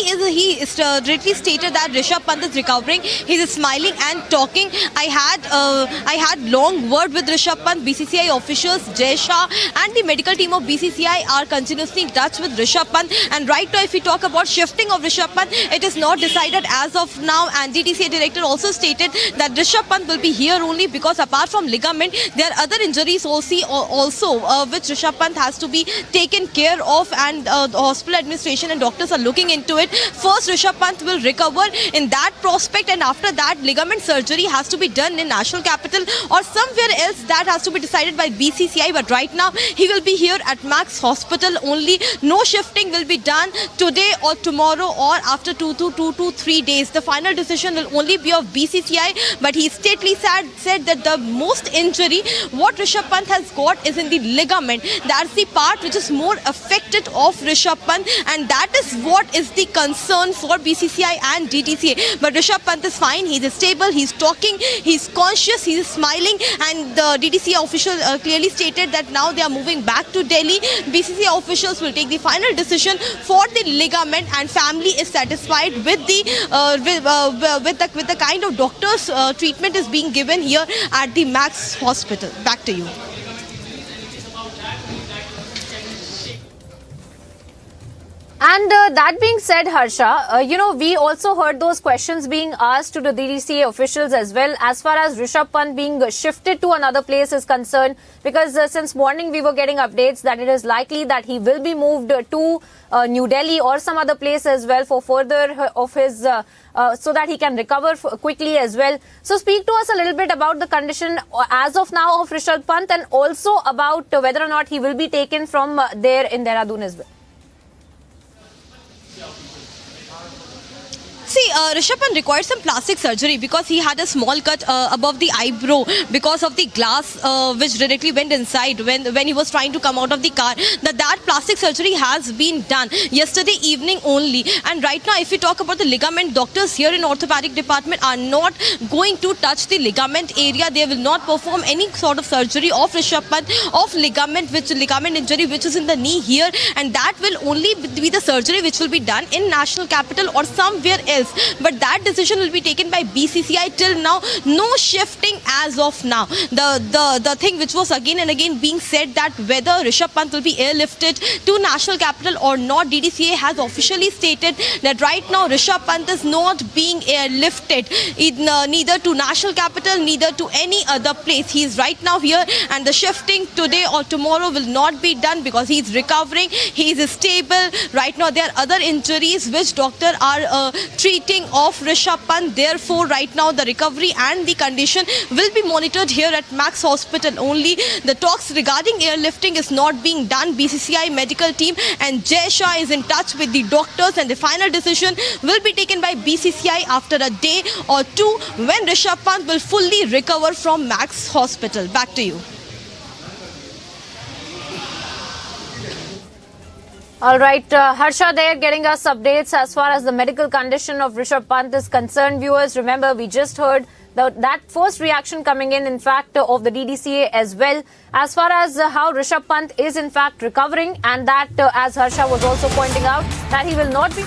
directly stated that Rishabh Pant is recovering. He is smiling and talking. I had long word with Rishabh Pant. BCCI officials, Jay Shah, and the medical team of BCCI are continuously in touch with Rishabh Pant. And right now, if we talk about shifting of Rishabh Pant, it is not decided as of now. And DDCA Director also stated that Rishabh Pant will be here only because apart from ligament, there are other injuries also which Rishabh Pant has to be taken care of, and the hospital administration and doctors are looking into it. First, Rishabh Pant will recover in that prospect, and after that, ligament surgery has to be done in national capital or somewhere else. That has to be decided by BCCI. But right now, he will be here at Max Hospital only. No shifting will be done today or tomorrow or after 2 to 3 days. The final decision will only be of BCCI. But he stately said that the most injury what Rishabh Pant has got is in the ligament. That's the part which is more affected of Rishabh Pant, and that is what is the concern for BCCI and DDCA. But Rishabh Pant is fine. He is stable. He's talking. He's conscious. He's smiling. And the DDCA official clearly stated that now they are moving back to Delhi. BCCI officials will take the final decision for the ligament, and family is satisfied with the with the kind of doctors treatment is being given here at the Max Hospital. Back to you. And that being said, Harsha, we also heard those questions being asked to the DDCA officials as well as far as Rishabh Pant being shifted to another place is concerned, because since morning we were getting updates that it is likely that he will be moved to New Delhi or some other place as well for further of his so that he can recover quickly as well. So speak to us a little bit about the condition as of now of Rishabh Pant, and also about whether or not he will be taken from there in Dehradun as well. See, Rishabh Pant required some plastic surgery because he had a small cut above the eyebrow because of the glass which directly went inside when he was trying to come out of the car. That plastic surgery has been done yesterday evening only. And right now, if we talk about the ligament, doctors here in orthopedic department are not going to touch the ligament area. They will not perform any sort of surgery of Rishabh Pant of ligament injury which is in the knee here, and that will only be the surgery which will be done in national capital or somewhere else. But that decision will be taken by BCCI. Till now, no shifting as of now. The thing which was again and again being said that whether Rishabh Pant will be airlifted to national capital or not, DDCA has officially stated that right now Rishabh Pant is not being airlifted neither to national capital, neither to any other place. He is right now here, and the shifting today or tomorrow will not be done because he is recovering, he is stable. Right now there are other injuries which doctors are treating of Rishabh Pant. Therefore, right now the recovery and the condition will be monitored here at Max Hospital only. The talks regarding airlifting is not being done. BCCI medical team and Jay Shah is in touch with the doctors, and the final decision will be taken by BCCI after a day or two when Rishabh Pant will fully recover from Max Hospital. Back to you. All right, Harsha there getting us updates as far as the medical condition of Rishabh Pant is concerned. Viewers, remember we just heard that first reaction coming in fact, of the DDCA as well, as far as how Rishabh Pant is in fact recovering, and that as Harsha was also pointing out, that he will not be...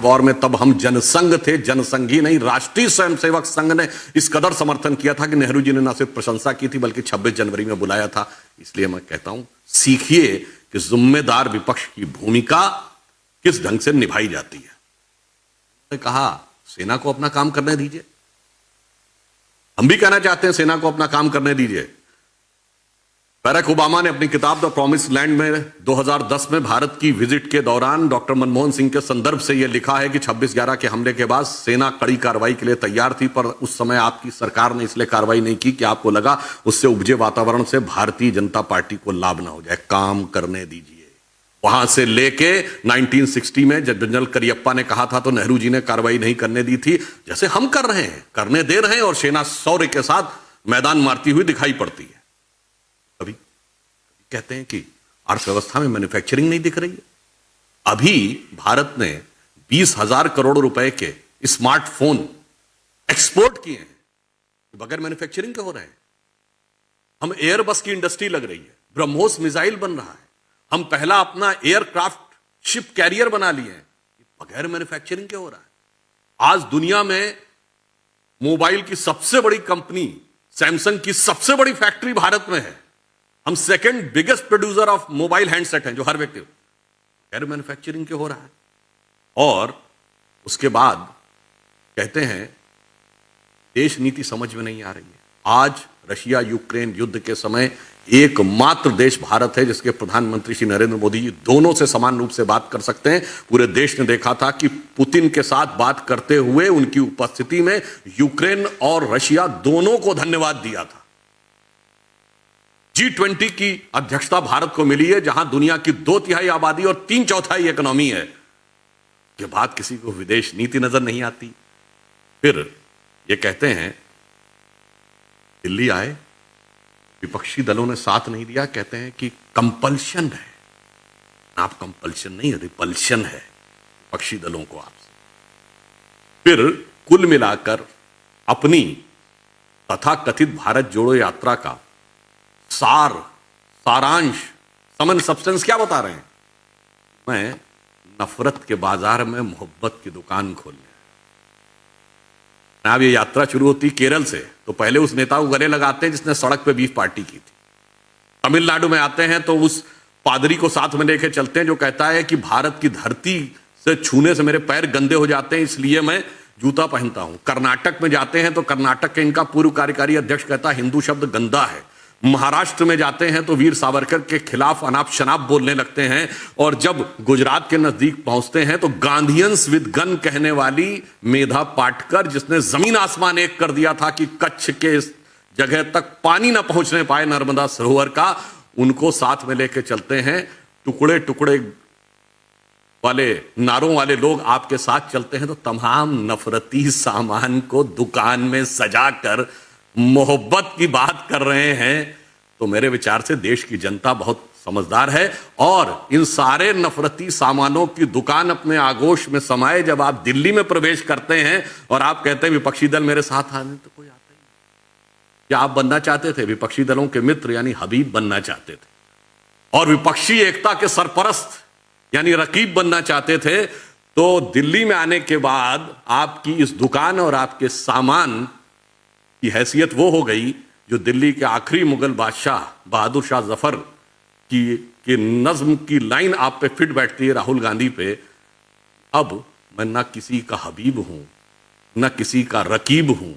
war में तब हम जनसंघ थे, जनसंघी नहीं। राष्ट्रीय स्वयंसेवक संघ ने इस कदर समर्थन किया था कि नेहरू जी ने न सिर्फ प्रशंसा की थी बल्कि 26 जनवरी में बुलाया था। इसलिए मैं कहता हूं, सीखिए कि जिम्मेदार विपक्ष की भूमिका किस ढंग से निभाई जाती है। मैंने कहा सेना को अपना काम करने दीजिए। हम भी कहना चाहते हैं सेना को अपना काम करने दीजिए। बैरक ओबामा ने अपनी किताब द प्रॉमिस लैंड में 2010 में भारत की विजिट के दौरान डॉक्टर मनमोहन सिंह के संदर्भ से यह लिखा है कि 26/11 के हमले के बाद सेना कड़ी कार्रवाई के लिए तैयार थी, पर उस समय आपकी सरकार ने इसलिए कार्रवाई नहीं की कि आपको लगा उससे उपजे वातावरण से भारतीय जनता पार्टी को लाभ ना हो जाए। काम करने दीजिए। वहां से लेके 1960 में जब जनरल करियप्पा ने कहा था तो नेहरू जी ने कार्रवाई नहीं करने दी थी, जैसे हम कर रहे हैं, करने दे रहे हैं, और सेना शौर्य के साथ मैदान मारती हुई दिखाई पड़ती है। अभी कहते हैं कि अर्थव्यवस्था में मैन्युफैक्चरिंग नहीं दिख रही है। अभी भारत ने 20,000 करोड़ रुपए के स्मार्टफोन एक्सपोर्ट किए हैं, बगैर मैन्युफैक्चरिंग के हो रहे हैं। हम एयरबस की इंडस्ट्री लग रही है, ब्रह्मोस मिसाइल बन रहा है, हम पहला अपना एयरक्राफ्ट शिप कैरियर बना लिए हैं, बगैर मैन्युफैक्चरिंग के हो रहा है। आज दुनिया में मोबाइल की सबसे बड़ी कंपनी सैमसंग की सबसे बड़ी फैक्ट्री भारत में है। हम second biggest producer of mobile handset हैं, जो हर व्यक्ति गैर मैन्युफैक्चरिंग के हो रहा है। और उसके बाद कहते हैं देश नीति समझ में नहीं आ रही है। आज रशिया यूक्रेन युद्ध के समय एकमात्र देश भारत है जिसके प्रधानमंत्री श्री नरेंद्र मोदी जी दोनों से समान रूप से बात कर सकते हैं। पूरे देश ने देखा था कि पुतिन के साथ बात करते हुए उनकी उपस्थिति में यूक्रेन और रशिया दोनों को धन्यवाद दिया था। G20 की अध्यक्षता भारत को मिली है, जहां दुनिया की 2/3 आबादी और 3/4 इकोनॉमी है। के बाद किसी को विदेश नीति नजर नहीं आती। फिर ये कहते हैं दिल्ली आए, विपक्षी दलों ने साथ नहीं दिया, कहते हैं कि कंपल्शन है। आप कंपल्शन नहीं, रिपल्शन है विपक्षी दलों को आपसे। फिर कुल मिलाकर अपनी तथाकथित भारत जोड़ो यात्रा का सारांश, समन सब्सटेंस क्या बता रहे हैं? मैं नफरत के बाजार में मोहब्बत की दुकान खोलने। अब ये यात्रा शुरू होती केरल से, तो पहले उस नेता को गले लगाते हैं जिसने सड़क पे बीफ पार्टी की थी। तमिलनाडु में आते हैं तो उस पादरी को साथ में लेके चलते हैं जो कहता है कि भारत की धरती से छूने से मेरे पैर गंदे हो जाते हैं, इसलिए मैं जूता पहनता हूं। कर्नाटक में जाते हैं तो कर्नाटक के इनका पूर्व कार्यकारी अध्यक्ष कहता है हिंदू शब्द गंदा है। महाराष्ट्र में जाते हैं तो वीर सावरकर के खिलाफ अनाप शनाप बोलने लगते हैं, और जब गुजरात के नजदीक पहुंचते हैं तो गांधीयंस विद गन कहने वाली मेधा पाटकर, जिसने जमीन आसमान एक कर दिया था कि कच्छ के जगह तक पानी ना पहुंचने पाए नर्मदा सरोवर का, उनको साथ में लेके चलते हैं। टुकड़े टुकड़े वाले नारों वाले लोग आपके साथ चलते हैं तो तमाम नफरती सामान को दुकान में सजाकर मोहब्बत की बात कर रहे हैं। तो मेरे विचार से देश की जनता बहुत समझदार है और इन सारे नफरती सामानों की दुकान अपने आगोश में समाये। जब आप दिल्ली में प्रवेश करते हैं और आप कहते हैं विपक्षी दल मेरे साथ आने, तो कोई आता ही नहीं। क्या आप बनना चाहते थे विपक्षी दलों के मित्र यानी हबीब बनना चाहते थे और विपक्षी एकता के सरपरस्त यानी रकीब बनना चाहते थे, तो दिल्ली में आने के बाद आपकी इस दुकान और आपके सामान की हैसियत वो हो गई जो दिल्ली के आखिरी मुगल बादशाह बहादुर शाह जफर की नज्म की लाइन आप पे फिट बैठती है राहुल गांधी पे। अब मैं ना किसी का हबीब हूं ना किसी का रकीब हूं,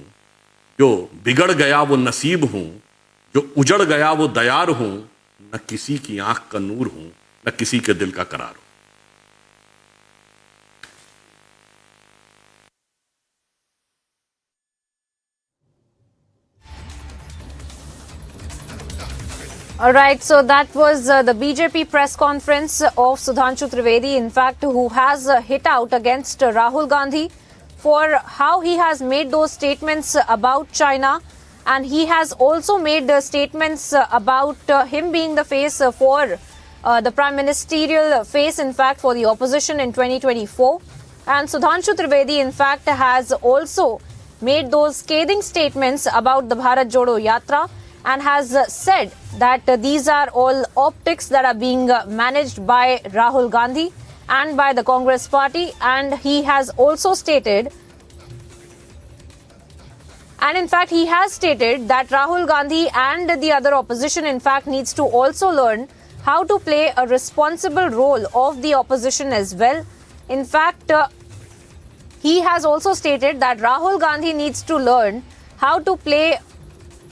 जो बिगड़ गया वो नसीब हूं, जो उजड़ गया वो दयार हूं, न किसी की आंख का नूर हूं न किसी के दिल का करार हूं। All right, so that was the BJP press conference of Sudhanshu Trivedi, in fact, who has hit out against Rahul Gandhi for how he has made those statements about China, and he has also made statements about him being the face for the prime ministerial face, in fact, for the opposition in 2024. And Sudhanshu Trivedi, in fact, has also made those scathing statements about the Bharat Jodo Yatra, and has said that these are all optics that are being managed by Rahul Gandhi and by the Congress party. And he has also stated, and in fact he has stated that Rahul Gandhi and the other opposition in fact needs to also learn how to play a responsible role of the opposition as well. In fact, he has also stated that Rahul Gandhi needs to learn how to play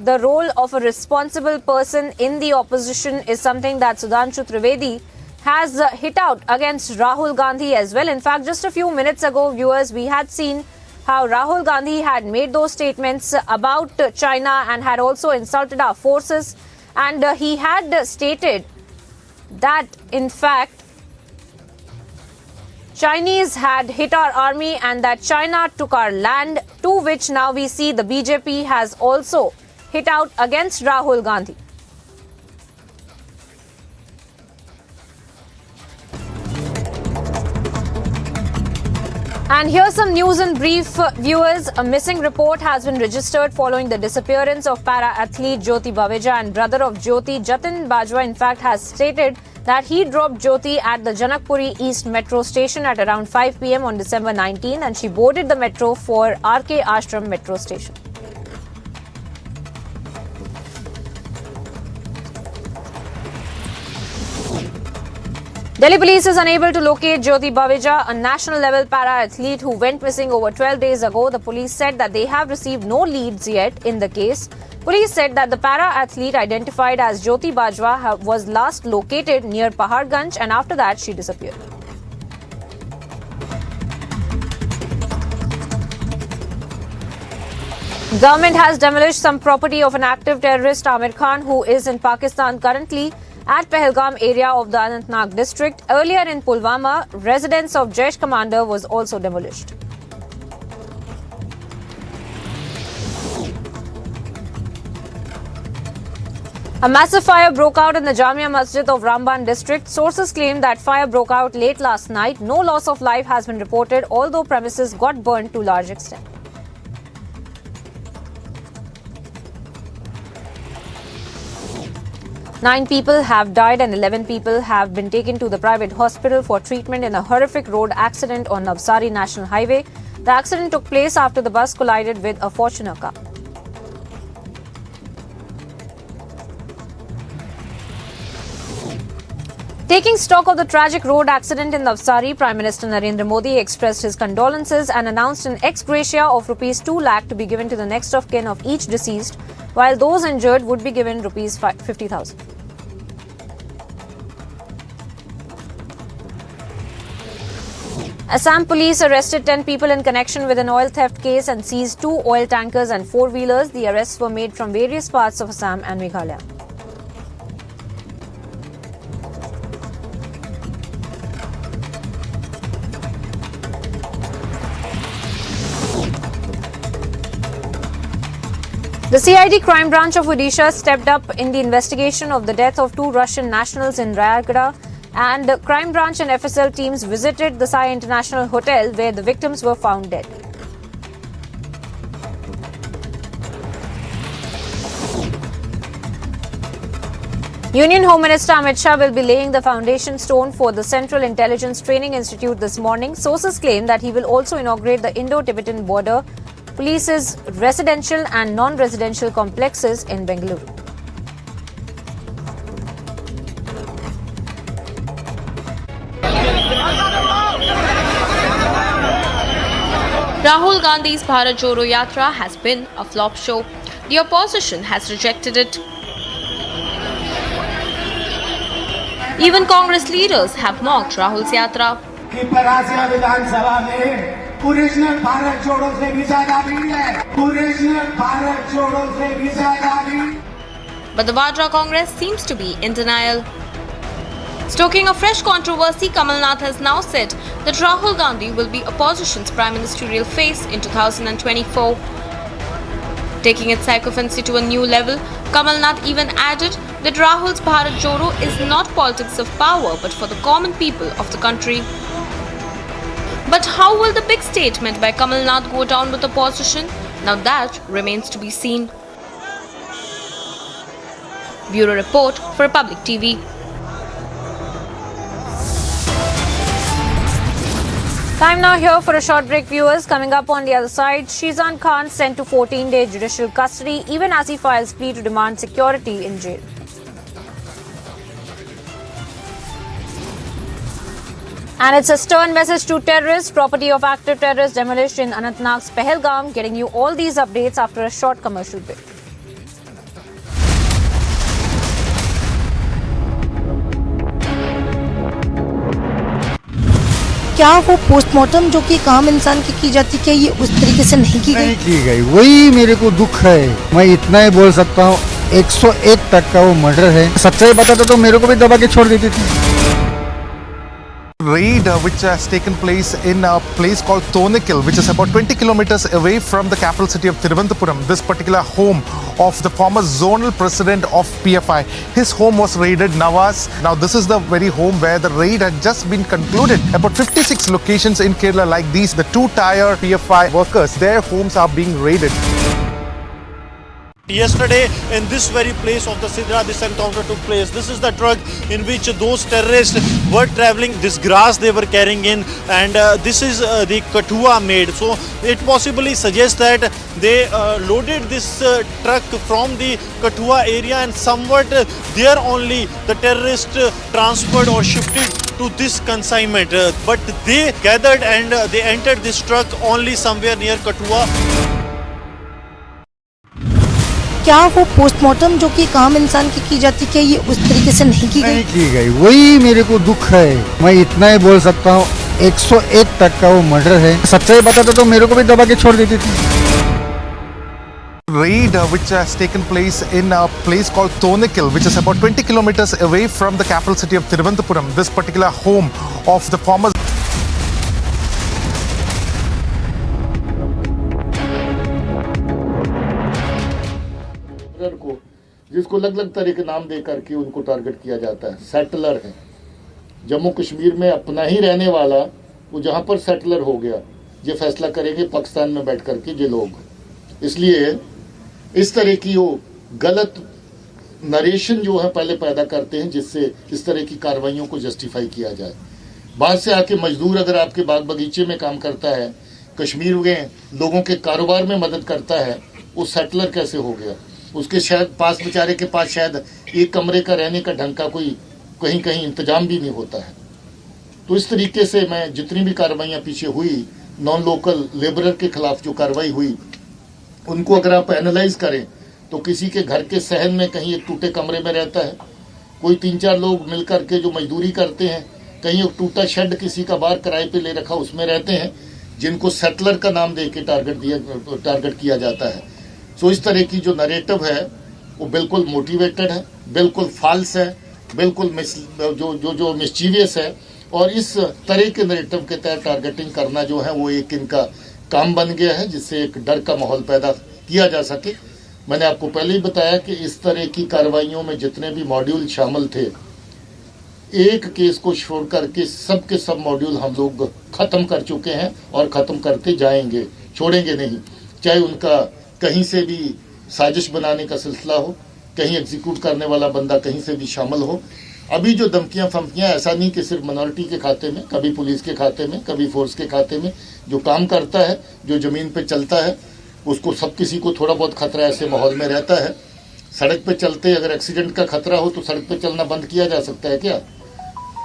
the role of a responsible person in the opposition is something that Sudhanshu Trivedi has hit out against Rahul Gandhi as well. In fact, just a few minutes ago, viewers, we had seen how Rahul Gandhi had made those statements about China and had also insulted our forces. And he had stated that, in fact, Chinese had hit our army and that China took our land, to which now we see the BJP has also hit out against Rahul Gandhi. And here's some news in brief, viewers. A missing report has been registered following the disappearance of para-athlete Jyoti Baweja, and brother of Jyoti, Jatin Bajwa, in fact, has stated that he dropped Jyoti at the Janakpuri East metro station at around 5 p.m. on December 19, and she boarded the metro for RK Ashram metro station. Delhi police is unable to locate Jyoti Baweja, a national-level para-athlete who went missing over 12 days ago. The police said that they have received no leads yet in the case. Police said that the para-athlete identified as Jyoti Bajwa was last located near Paharganj, and after that she disappeared. Government has demolished some property of an active terrorist, Amir Khan, who is in Pakistan currently at Pahalgam area of the Anantnag district. Earlier in Pulwama, residence of Jaish commander was also demolished. A massive fire broke out in the Jamia Masjid of Ramban district. Sources claim that fire broke out late last night. No loss of life has been reported, although premises got burned to large extent. Nine people have died and 11 people have been taken to the private hospital for treatment in a horrific road accident on Navsari National Highway. The accident took place after the bus collided with a Fortuner car. Taking stock of the tragic road accident in Navsari, Prime Minister Narendra Modi expressed his condolences and announced an ex gratia of Rs 2 lakh to be given to the next of kin of each deceased, while those injured would be given Rs 50,000. Assam police arrested 10 people in connection with an oil theft case and seized 2 oil tankers and 4-wheelers. The arrests were made from various parts of Assam and Meghalaya. The CID crime branch of Odisha stepped up in the investigation of the death of two Russian nationals in Rayagada, and the crime branch and FSL teams visited the Sai International Hotel where the victims were found dead. Union Home Minister Amit Shah will be laying the foundation stone for the Central Intelligence Training Institute this morning. Sources claim that he will also inaugurate the Indo-Tibetan border police's residential and non-residential complexes in Bengaluru. Rahul Gandhi's Bharat Jodo Yatra has been a flop show. The opposition has rejected it. Even Congress leaders have mocked Rahul's Yatra. Original Bharat जोड़ो से भी ज्यादा भीड़ है original Bharat जोड़ो से भी ज्यादा भीड़. But the Vadra Congress seems to be in denial. Stoking a fresh controversy, Kamal Nath has now said that Rahul Gandhi will be opposition's prime ministerial face in 2024. Taking its sycophancy to a new level, Kamal Nath even added that Rahul's Bharat Jodo is not politics of power but for the common people of the country. But how will the big statement by Kamal Nath go down with opposition? Now that remains to be seen. Bureau Report for Republic TV. Time now here for a short break, viewers. Coming up on the other side, Sheezan Khan sent to 14-day judicial custody even as he files plea to demand security in jail. And it's a stern message to terrorists. Property of active terrorists demolished in Anantnag's Pahalgam. Getting you all these updates after a short commercial break. क्या वो postmortem जो कि एक आम इंसान की जाती है ये उस तरीके से नहीं की गई वही मेरे को दुख है. मैं इतना ही बोल सकता हूँ 101% का वो मर्डर है. सच्चाई बताता तो मेरे को भी दबा के छोड़ देती थी. Raid which has taken place in a place called Tonikil, which is about 20 kilometers away from the capital city of Thiruvananthapuram. This particular home of the former zonal president of PFI. His home was raided, Nawaz. Now this is the very home where the raid had just been concluded. About 56 locations in Kerala like these, the two-tier PFI workers, their homes are being raided. Yesterday, in this very place of the Sidra, this encounter took place. This is the truck in which those terrorists were traveling. This grass they were carrying in, and this is the kathua made. So it possibly suggests that they loaded this truck from the kathua area, and somewhat there only the terrorists transferred or shifted to this consignment. But they gathered and they entered this truck only somewhere near Kathua. क्या वो postmortem जो कि एक आम इंसान की जाती है ये उस तरीके से नहीं की गई वही मेरे को दुख है. मैं इतना ही बोल सकता हूँ 101% का वो मर्डर है. सच्चाई बताता तो मेरे को भी दबा के छोड़ देती थी. Raid which has taken place in a place called Tonikil, which is about 20 kilometers away from the capital city of Thiruvananthapuram. This particular home of the former को जिसको अलग अलग तरह के नाम दे करके उनको टारगेट किया जाता है. सेटलर है जम्मू कश्मीर में अपना ही रहने वाला, वो जहां पर सेटलर हो गया ये फैसला करेंगे पाकिस्तान में बैठ करके ये लोग. इसलिए इस तरह की वो गलत नरेशन जो है पहले पैदा करते हैं जिससे इस तरह की कार्रवाइयों को जस्टिफाई किया जाए. बाहर से आके मजदूर अगर आपके बाग बगीचे में काम करता है, कश्मीर में लोगों के कारोबार में मदद करता है, वो सेटलर कैसे हो गया? उसके शायद पास बेचारे के पास शायद एक कमरे का रहने का ढंग का कोई कहीं कहीं इंतजाम भी नहीं होता है. तो इस तरीके से मैं जितनी भी कार्रवाइयाँ पीछे हुई, नॉन लोकल लेबरर के खिलाफ जो कार्रवाई हुई, उनको अगर आप एनालाइज करें तो किसी के घर के सहन में कहीं एक टूटे कमरे में रहता है, कोई 3-4 लोग मिलकर के जो मजदूरी करते हैं, कहीं एक टूटा शेड किसी का बाहर किराए पे ले रखा उसमें रहते हैं, जिनको सेटलर का नाम दे के टारगेट किया जाता है. सो इस तरह की जो नरेटिव है वो बिल्कुल मोटिवेटेड है, बिल्कुल फॉल्स है, बिल्कुल जो मिस्चीवियस है. और इस तरह के नरेटिव के तहत टारगेटिंग करना जो है वो एक इनका काम बन गया है, जिससे एक डर का माहौल पैदा किया जा सके. मैंने आपको पहले ही बताया कि इस तरह की कार्रवाइयों में जितने भी मॉड्यूल शामिल थे, एक केस को छोड़ करके सब के सब मॉड्यूल हम लोग खत्म कर चुके हैं और खत्म करते जाएंगे, छोड़ेंगे नहीं। चाहे उनका कहीं से भी साजिश बनाने का सिलसिला हो, कहीं एग्जीक्यूट करने वाला बंदा कहीं से भी शामिल हो। अभी जो धमकियां फमकियां, ऐसा नहीं कि सिर्फ माइनॉरिटी के खाते में, कभी पुलिस के खाते में, कभी फोर्स के खाते में, जो काम करता है, जो जमीन पे चलता है, उसको सब किसी को थोड़ा बहुत खतरा ऐसे माहौल में रहता है। सड़क पे चलते अगर एक्सीडेंट का खतरा हो तो सड़क पे चलना बंद किया जा सकता है क्या?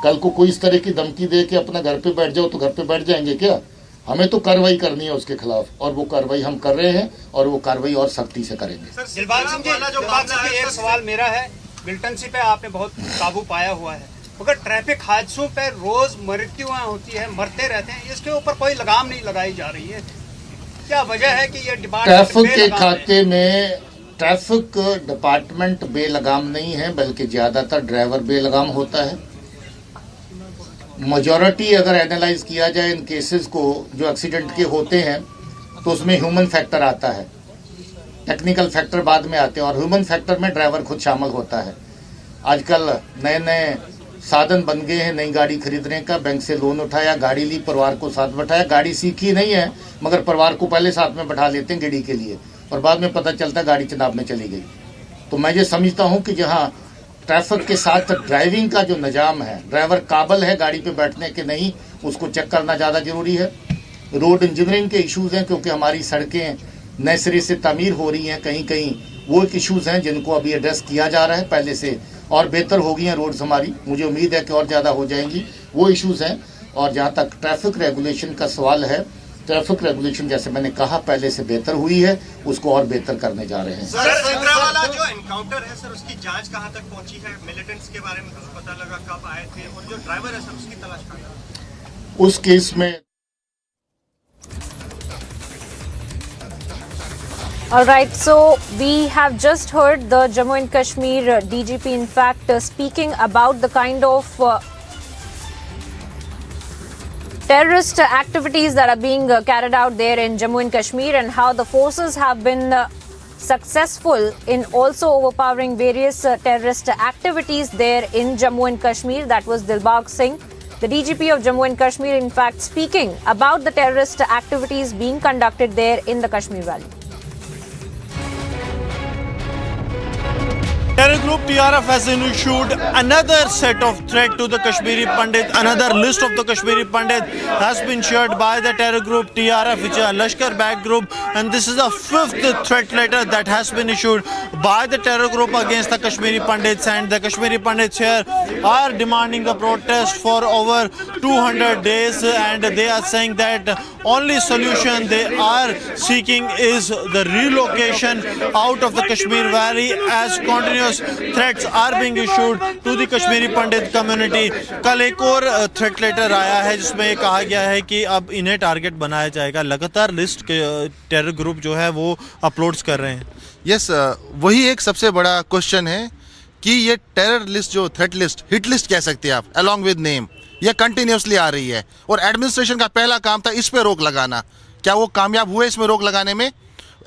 कल को कोई इस तरह की धमकी दे के अपना घर पे बैठ जाओ तो घर पे बैठ जाएंगे क्या? हमें तो कार्रवाई करनी है उसके खिलाफ, और वो कार्रवाई हम कर रहे हैं और वो कार्रवाई और सख्ती से करेंगे। दिलबाग सिंह जी, एक सवाल मेरा है, मिलिटेंसी पे आपने बहुत काबू पाया हुआ है, मगर ट्रैफिक हादसों पे रोज मृत्युएं होती है, मरते रहते हैं, इसके ऊपर कोई लगाम नहीं लगाई जा रही है। क्या वजह है कि ये डिपार्टमेंट ट्रैफिक के खाते में ट्रैफिक डिपार्टमेंट बेलगाम नहीं है, बल्कि ज्यादातर ड्राइवर बेलगाम होता है। मेजॉरिटी अगर एनालाइज किया जाए इन केसेस को जो एक्सीडेंट के होते हैं, तो उसमें ह्यूमन फैक्टर आता है, टेक्निकल फैक्टर बाद में आते हैं, और ह्यूमन फैक्टर में ड्राइवर खुद शामिल होता है। आजकल नए नए साधन बन गए हैं, नई गाड़ी खरीदने का, बैंक से लोन उठाया, गाड़ी ली, परिवार को साथ बैठाया, गाड़ी सीखी नहीं है मगर परिवार को पहले साथ में बैठा लेते हैं गाड़ी के लिए, और बाद में पता चलता है गाड़ी चनाब में चली गई। तो मैं ये समझता हूँ कि जहाँ ट्रैफिक के साथ ड्राइविंग का जो निजाम है, ड्राइवर काबिल है गाड़ी पे बैठने के नहीं, उसको चेक करना ज़्यादा जरूरी है। रोड इंजीनियरिंग के इश्यूज़ हैं, क्योंकि हमारी सड़कें नए सिरे से तामीर हो रही हैं, कहीं कहीं वो एक इश्यूज़ हैं जिनको अभी एड्रेस किया जा रहा है, पहले से और बेहतर हो गई हैं रोड्स हमारी, मुझे उम्मीद है कि और ज़्यादा हो जाएंगी, वो इश्यूज़ हैं। और जहाँ तक ट्रैफिक रेगुलेशन का सवाल है, ट्रैफिक रेगुलेशन जैसे मैंने कहा पहले से बेहतर हुई है, उसको और बेहतर करने जा रहे हैं। सर, सिंद्रा वाला जो एनकाउंटर है सर, उसकी जांच कहां तक पहुंची है? मिलिटेंट्स के बारे में कुछ पता लगा, कब आए थे, और जो ड्राइवर है सर उसकी तलाश कहां है? उस केस में All right, so we have just heard the Jammu and Kashmir DGP, in fact, speaking about the kind of terrorist activities that are being carried out there in Jammu and Kashmir, and how the forces have been successful in also overpowering various terrorist activities there in Jammu and Kashmir. That was Dilbag Singh, the DGP of Jammu and Kashmir, in fact, speaking about the terrorist activities being conducted there in the Kashmir Valley. Terror group TRF has issued another set of threat to the Kashmiri Pandit. Another list of the Kashmiri Pandit has been shared by the terror group TRF, which is a Lashkar-backed group, and this is the 5th threat letter that has been issued by the terror group against the Kashmiri Pandits. And the Kashmiri Pandits here are demanding a protest for over 200 days, and they are saying that only solution they are seeking is the relocation out of the Kashmir Valley, as continuous threats are being issued to the Kashmiri Pandit community. कल एक और threat letter आया है जिसमें कहा गया है कि अब इन्हें टारगेट बनाया जाएगा। लगातार लिस्ट के टेरर ग्रुप जो है वो अपलोड्स कर रहे हैं। यस, वही एक सबसे बड़ा क्वेश्चन है कि ये टेरर लिस्ट, जो थ्रेट लिस्ट, हिट लिस्ट कह सकते हैं आप, अलॉन्ग विद नेम, ये कंटिन्यूसली आ रही है, और एडमिनिस्ट्रेशन का पहला काम था इस पे रोक लगाना। क्या वो कामयाब हुए इसमें रोक लगाने में?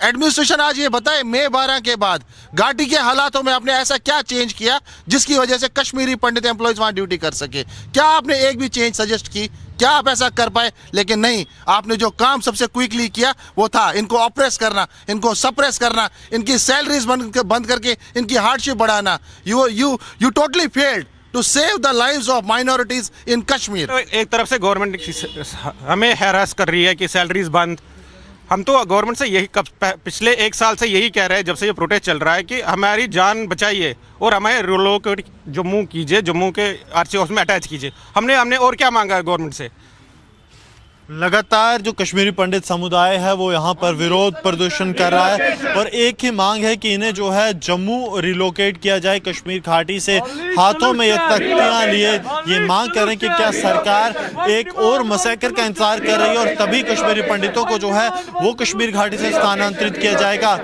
एडमिनिस्ट्रेशन आज ये बताए मई 12 के बाद घाटी के हालातों में आपने ऐसा क्या चेंज किया जिसकी वजह से कश्मीरी पंडित एम्प्लॉयज वहां ड्यूटी कर सके? क्या आपने एक भी चेंज सजेस्ट की? क्या आप ऐसा कर पाए? लेकिन नहीं, आपने जो काम सबसे क्विकली किया वो था इनको ऑप्रेस करना, इनको सप्रेस करना, इनकी सैलरीज बंद करके इनकी हार्डशिप बढ़ाना। You totally failed to save the lives of minorities in Kashmir. एक तरफ से गवर्नमेंट हमें हैरास कर रही है कि सैलरीज बंद। हम तो गवर्नमेंट से यही पिछले 1 साल से यही कह रहे हैं, जब से ये प्रोटेस्ट चल रहा है, कि हमारी जान बचाइए और हमें रिलोकेट जम्मू कीजिए, जम्मू के आरसी हाउस में अटैच कीजिए। हमने और क्या मांगा है गवर्नमेंट से? लगातार जो कश्मीरी पंडित समुदाय है वो यहाँ पर विरोध प्रदर्शन कर रहा है, और एक ही मांग है कि इन्हें जो है जम्मू रिलोकेट किया जाए कश्मीर घाटी से। हाथों में ये तख्तियाँ लिए ये मांग कर रहे हैं कि क्या सरकार एक और मसैकर का इंतजार कर रही है, और तभी कश्मीरी पंडितों को जो है वो कश्मीर घाटी से स्थानांतरित किया जाएगा।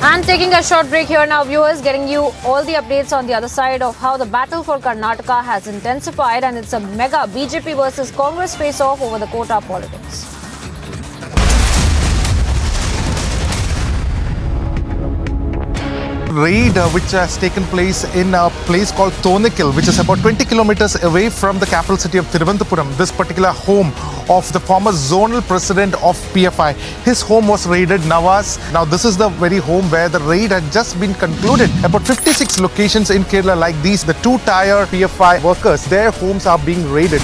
And taking a short break here now, viewers, getting you all the updates on the other side of how the battle for Karnataka has intensified, and it's a mega BJP versus Congress face-off over the quota politics. raid which has taken place in a place called Thonikil, which is about 20 kilometers away from the capital city of Thiruvananthapuram. This particular home of the former zonal president of PFI. His home was raided, Nawaz. Now this is the very home where the raid had just been concluded. About 56 locations in Kerala like these, the two-tier PFI workers, their homes are being raided.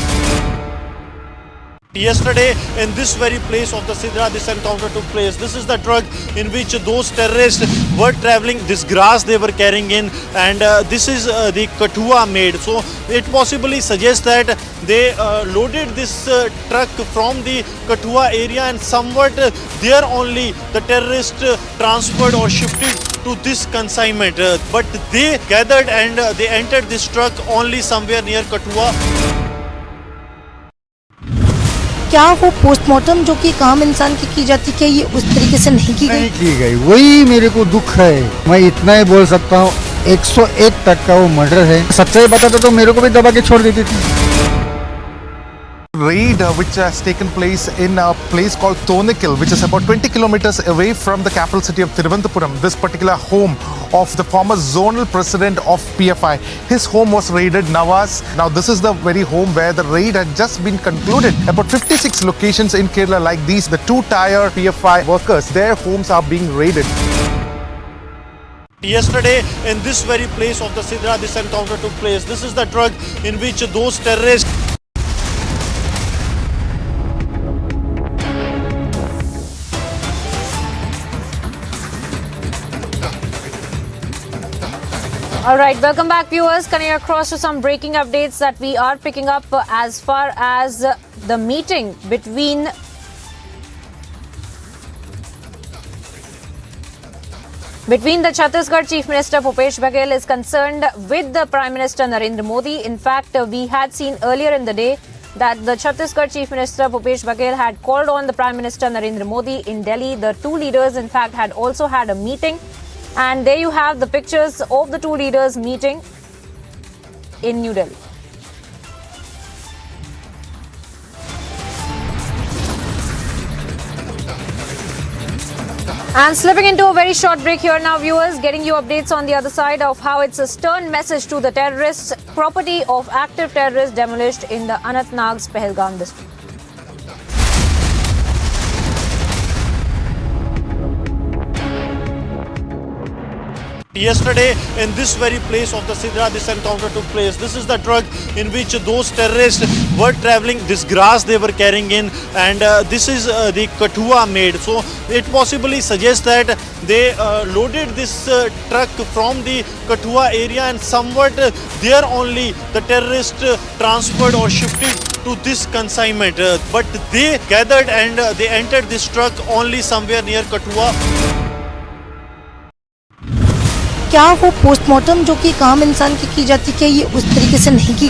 Yesterday, in this very place of the Sidra, this encounter took place. This is the truck in which those terrorists were traveling, this grass they were carrying in, and this is the kathua made. So it possibly suggests that they loaded this truck from the kathua area, and somewhat there only the terrorists transferred or shifted to this consignment. But they gathered and they entered this truck only somewhere near Kathua. क्या वो postmortem जो कि एक आम इंसान की जाती है, ये उस तरीके से नहीं की गई? वही मेरे को दुख है। मैं इतना ही बोल सकता हूँ, 101 तक का वो मर्डर है। सच्चाई बताता तो मेरे को भी दबा के छोड़ देती थी। Raid which has taken place in a place called Thonikil, which is about 20 kilometers away from the capital city of Thiruvananthapuram. This particular home of the former zonal president of PFI. His home was raided, Nawaz. Now this is the very home where the raid had just been concluded. About 56 locations in Kerala like these, the two-tier PFI workers, their homes are being raided. Yesterday, in this very place of the Sidra, this encounter took place. This is the truck in which those terrorists All right, welcome back, viewers. Coming across to some breaking updates that we are picking up as far as the meeting between the Chhattisgarh Chief Minister Bhupesh Baghel is concerned with the Prime Minister Narendra Modi. In fact, we had seen earlier in the day that the Chhattisgarh Chief Minister Bhupesh Baghel had called on the Prime Minister Narendra Modi in Delhi. The two leaders, in fact, had also had a meeting. And there you have the pictures of the two leaders meeting in New Delhi. And slipping into a very short break here now, viewers, getting you updates on the other side of how it's a stern message to the terrorists. Property of active terrorists demolished in the Anantnag's Pahalgam district. Yesterday, in this very place of the Sidra, this encounter took place. This is the truck in which those terrorists were traveling, this grass they were carrying in, and this is the kathua made. So it possibly suggests that they loaded this truck from the kathua area, and somewhat there only the terrorists transferred or shifted to this consignment. But they gathered and they entered this truck only somewhere near Kathua. क्या वो postmortem जो कि एक आम इंसान की जाती है, ये उस तरीके से नहीं की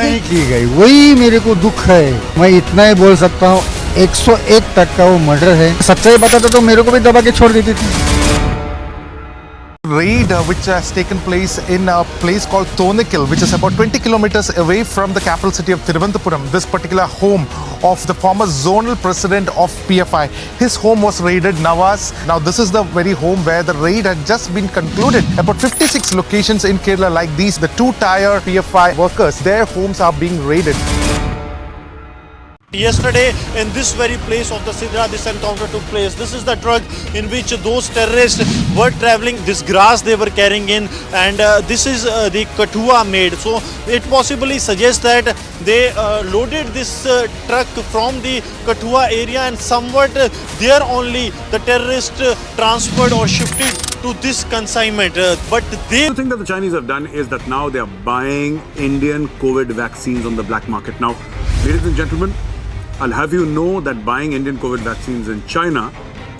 गई? वही मेरे को दुख है। मैं इतना ही बोल सकता हूँ, 101 तक का वो मर्डर है। सच्चाई बताता तो मेरे को भी दबा के छोड़ देती थी। Raid which has taken place in a place called Thonikil, which is about 20 kilometers away from the capital city of Thiruvananthapuram. This particular home of the former zonal president of PFI. His home was raided, Nawaz. Now this is the very home where the raid had just been concluded. About 56 locations in Kerala like these, the two-tier PFI workers, their homes are being raided. Yesterday, in this very place of the Sidra, this encounter took place. This is the truck in which those terrorists were traveling, this grass they were carrying in, and this is the kathua made. So it possibly suggests that they loaded this truck from the kathua area, and somewhat there only the terrorists transferred or shifted to this consignment. But they... The thing that the Chinese have done is that now they are buying Indian COVID vaccines on the black market. Now, ladies and gentlemen, I'll have you know that buying Indian COVID vaccines in China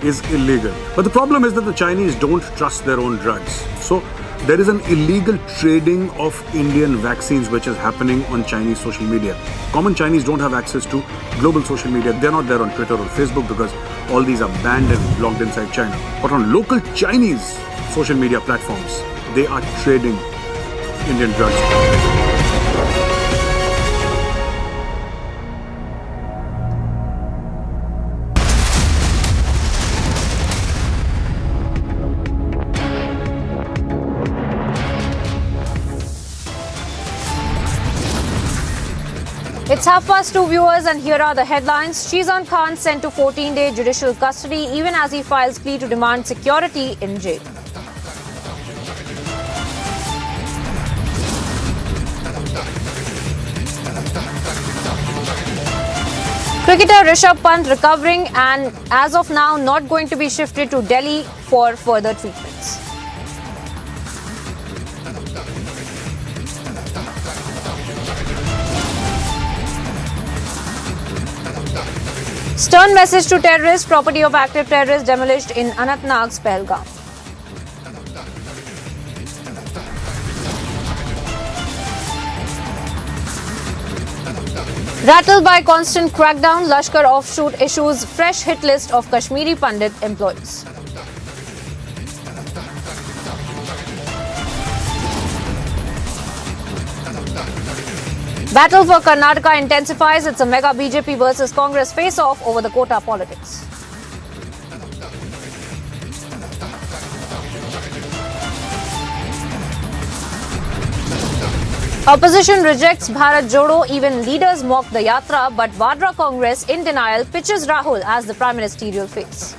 is illegal. But the problem is that the Chinese don't trust their own drugs. So there is an illegal trading of Indian vaccines which is happening on Chinese social media. Common Chinese don't have access to global social media. They're not there on Twitter or Facebook because all these are banned and blocked inside China. But on local Chinese social media platforms, they are trading Indian drugs. It's 2:30 viewers, and here are the headlines. Sheezan Khan sent to 14-day judicial custody even as he files plea to demand security in jail. Cricketer Rishabh Pant recovering and as of now not going to be shifted to Delhi for further treatments. Stern message to terrorists, property of active terrorists demolished in Anantnag's Pahalgam. Rattled by constant crackdown, Lashkar offshoot issues fresh hit list of Kashmiri Pandit employees. Battle for Karnataka intensifies. It's a mega BJP versus Congress face-off over the quota politics. Opposition rejects Bharat Jodo. Even leaders mock the Yatra, but Vadra Congress, in denial, pitches Rahul as the prime ministerial face.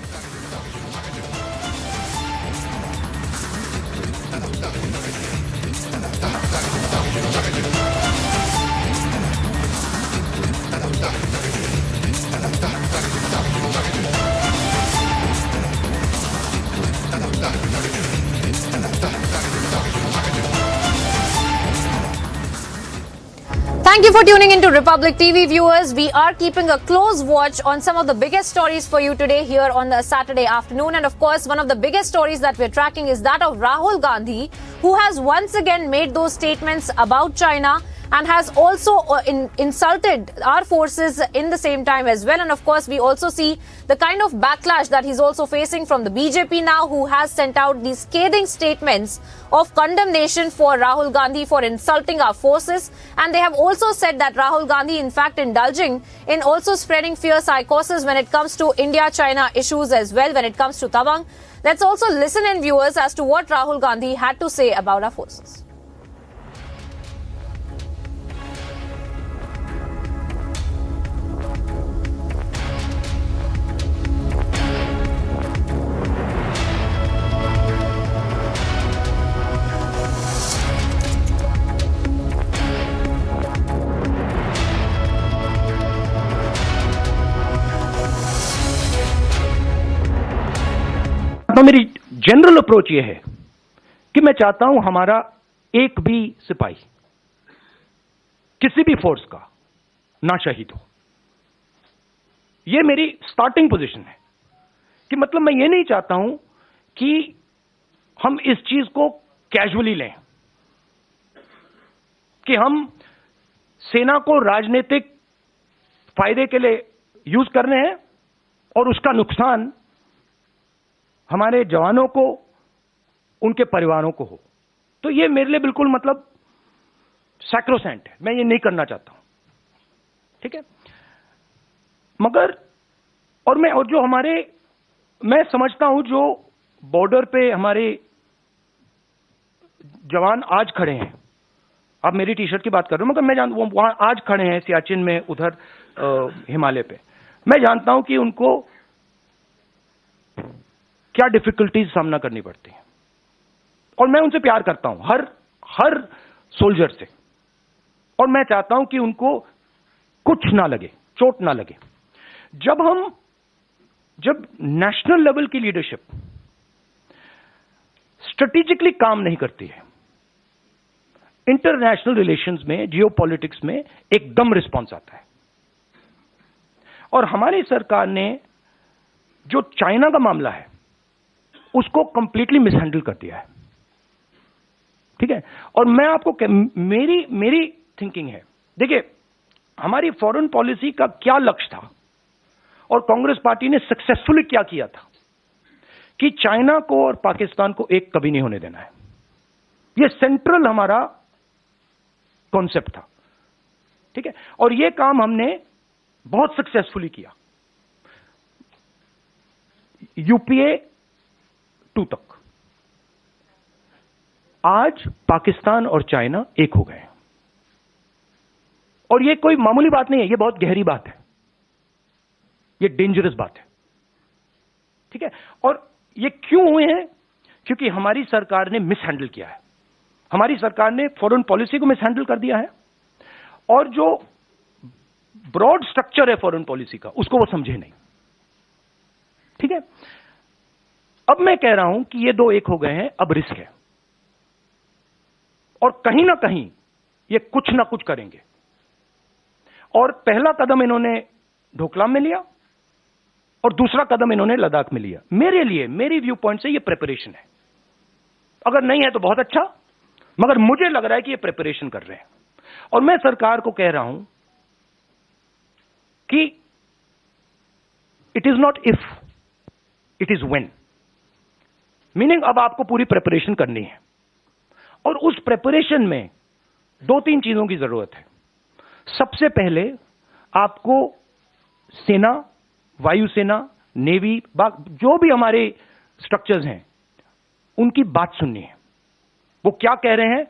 Thank you for tuning into Republic TV, viewers. We are keeping a close watch on some of the biggest stories for you today here on the Saturday afternoon. And of course, one of the biggest stories that we're tracking is that of Rahul Gandhi, who has once again made those statements about China and has also insulted our forces in the same time as well. And of course, we also see the kind of backlash that he's also facing from the BJP now, who has sent out these scathing statements of condemnation for Rahul Gandhi for insulting our forces. And they have also said that Rahul Gandhi, in fact, indulging in also spreading fear psychosis when it comes to India-China issues as well, when it comes to Tawang. Let's also listen in, viewers, as to what Rahul Gandhi had to say about our forces. तो मेरी general approach ये है कि मैं चाहता हूं हमारा एक भी सिपाही किसी भी फोर्स का ना शहीद हो। ये मेरी स्टार्टिंग पोजीशन है कि मतलब मैं ये नहीं चाहता हूं कि हम इस चीज को कैजुअली लें, कि हम सेना को राजनीतिक फायदे के लिए यूज कर रहे हैं और उसका नुकसान हमारे जवानों को, उनके परिवारों को हो। तो ये मेरे लिए बिल्कुल मतलब सैक्रोसेंट है, मैं ये नहीं करना चाहता हूं, ठीक है। मगर और जो हमारे, मैं समझता हूं जो बॉर्डर पे हमारे जवान आज खड़े हैं, आप मेरी टी शर्ट की बात कर रहे हो, मगर मैं जानता हूं वहां आज खड़े हैं सियाचिन में, उधर हिमालय पे, मैं जानता हूं कि उनको क्या डिफिकल्टीज सामना करनी पड़ती है और मैं उनसे प्यार करता हूं, हर सोल्जर से, और मैं चाहता हूं कि उनको कुछ ना लगे, चोट ना लगे। जब नेशनल लेवल की लीडरशिप स्ट्रेटेजिकली काम नहीं करती है, इंटरनेशनल रिलेशंस में, जियोपॉलिटिक्स में एकदम रिस्पॉन्स आता है। और हमारी सरकार ने जो चाइना का मामला है उसको कंप्लीटली मिसहैंडल कर दिया है, ठीक है। और मैं आपको मेरी थिंकिंग है, देखिए हमारी फॉरेन पॉलिसी का क्या लक्ष्य था और कांग्रेस पार्टी ने सक्सेसफुली क्या किया था कि चाइना को और पाकिस्तान को एक कभी नहीं होने देना है। यह सेंट्रल हमारा कॉन्सेप्ट था, ठीक है। और यह काम हमने बहुत सक्सेसफुली किया, यूपीए 2 तक। आज पाकिस्तान और चाइना एक हो गए। और ये कोई मामूली बात नहीं है, ये बहुत गहरी बात है, ये डेंजरस बात है, ठीक है। और ये क्यों हुए हैं? क्योंकि हमारी सरकार ने मिसहैंडल किया है, हमारी सरकार ने फॉरेन पॉलिसी को मिसहैंडल कर दिया है, और जो ब्रॉड स्ट्रक्चर है फॉरेन पॉलिसी का उसको वो समझे नहीं, ठीक है। अब मैं कह रहा हूं कि ये दो एक हो गए हैं, अब रिस्क है, और कहीं ना कहीं ये कुछ ना कुछ करेंगे। और पहला कदम इन्होंने ढोकलाम में लिया और दूसरा कदम इन्होंने लद्दाख में लिया। मेरे लिए, मेरी व्यू पॉइंट से ये प्रिपरेशन है, अगर नहीं है तो बहुत अच्छा, मगर मुझे लग रहा है कि ये प्रिपरेशन कर रहे हैं। और मैं सरकार को कह रहा हूं कि it is not if, it is when. Meaning अब आपको पूरी प्रिपरेशन करनी है, और उस प्रिपरेशन में दो तीन चीजों की जरूरत है। सबसे पहले आपको सेना, वायुसेना, नेवी, जो भी हमारे स्ट्रक्चर्स हैं उनकी बात सुननी है। वो क्या कह रहे हैं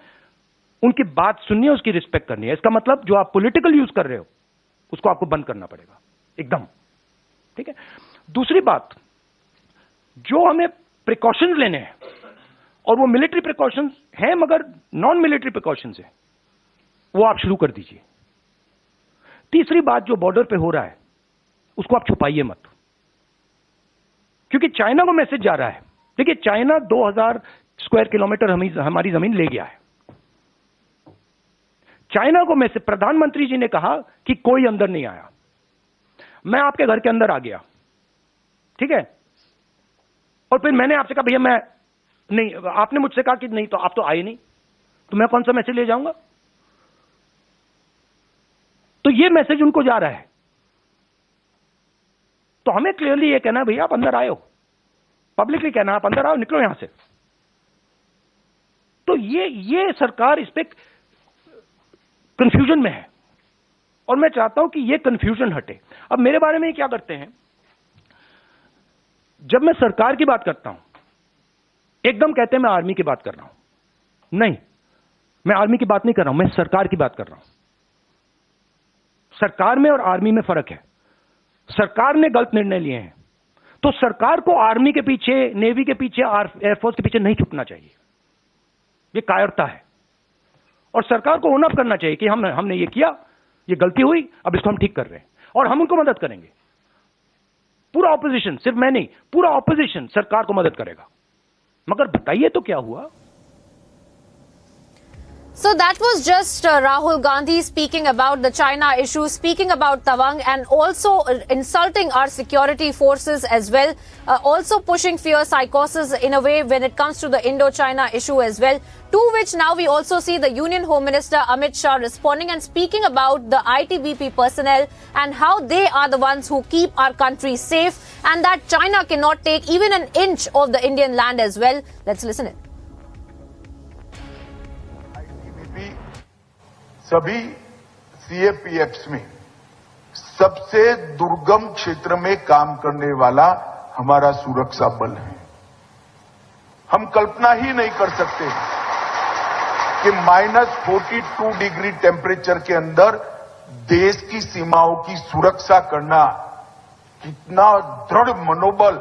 उनकी बात सुननी है, उसकी रिस्पेक्ट करनी है। इसका मतलब जो आप पॉलिटिकल यूज कर रहे हो उसको आपको बंद करना पड़ेगा एकदम, ठीक है। दूसरी बात, जो हमें प्रिकॉशंस लेने हैं, और वो मिलिट्री प्रिकॉशंस हैं मगर नॉन मिलिट्री प्रिकॉशंस है, वो आप शुरू कर दीजिए। तीसरी बात, जो बॉर्डर पे हो रहा है उसको आप छुपाइए मत, क्योंकि चाइना को मैसेज जा रहा है। देखिए, चाइना 2000 स्क्वायर किलोमीटर हमारी जमीन ले गया है। चाइना को मैसेज, प्रधानमंत्री जी ने कहा कि कोई अंदर नहीं आया, मैं आपके घर के अंदर आ गया, ठीक है। और फिर मैंने आपसे कहा भैया मैं नहीं, आपने मुझसे कहा कि नहीं, तो आप तो आए नहीं, तो मैं कौन सा मैसेज ले जाऊंगा? तो ये मैसेज उनको जा रहा है। तो हमें क्लियरली ये कहना है भैया आप अंदर आए हो, पब्लिकली कहना आप अंदर आओ, निकलो यहां से। तो ये सरकार इस पे कंफ्यूजन में है, और मैं चाहता हूं कि ये कंफ्यूजन हटे। अब मेरे बारे में क्या करते हैं, जब मैं सरकार की बात करता हूं एकदम कहते हैं मैं आर्मी की बात कर रहा हूं। नहीं, मैं आर्मी की बात नहीं कर रहा हूं, मैं सरकार की बात कर रहा हूं। सरकार में और आर्मी में फर्क है। सरकार ने गलत निर्णय लिए हैं तो सरकार को आर्मी के पीछे, नेवी के पीछे, एयरफोर्स के पीछे नहीं छुपना चाहिए, ये कायरता है। और सरकार को ओन अप करना चाहिए कि हमने ये किया, ये गलती हुई, अब इसको हम ठीक कर रहे हैं और हम उनको मदद करेंगे। पूरा ऑपोजिशन, सिर्फ मैं नहीं, पूरा ऑपोजिशन सरकार को मदद करेगा। मगर बताइए तो क्या हुआ? So that was just Rahul Gandhi speaking about the China issue, speaking about Tawang, and also insulting our security forces as well, also pushing fear psychosis in a way when it comes to the Indo-China issue as well, to which now we also see the Union Home Minister Amit Shah responding and speaking about the ITBP personnel and how they are the ones who keep our country safe, and that China cannot take even an inch of the Indian land as well. Let's listen it. सभी सीएपीएफ्स में सबसे दुर्गम क्षेत्र में काम करने वाला हमारा सुरक्षा बल है। हम कल्पना ही नहीं कर सकते कि -42 डिग्री टेम्परेचर के अंदर देश की सीमाओं की सुरक्षा करना कितना दृढ़ मनोबल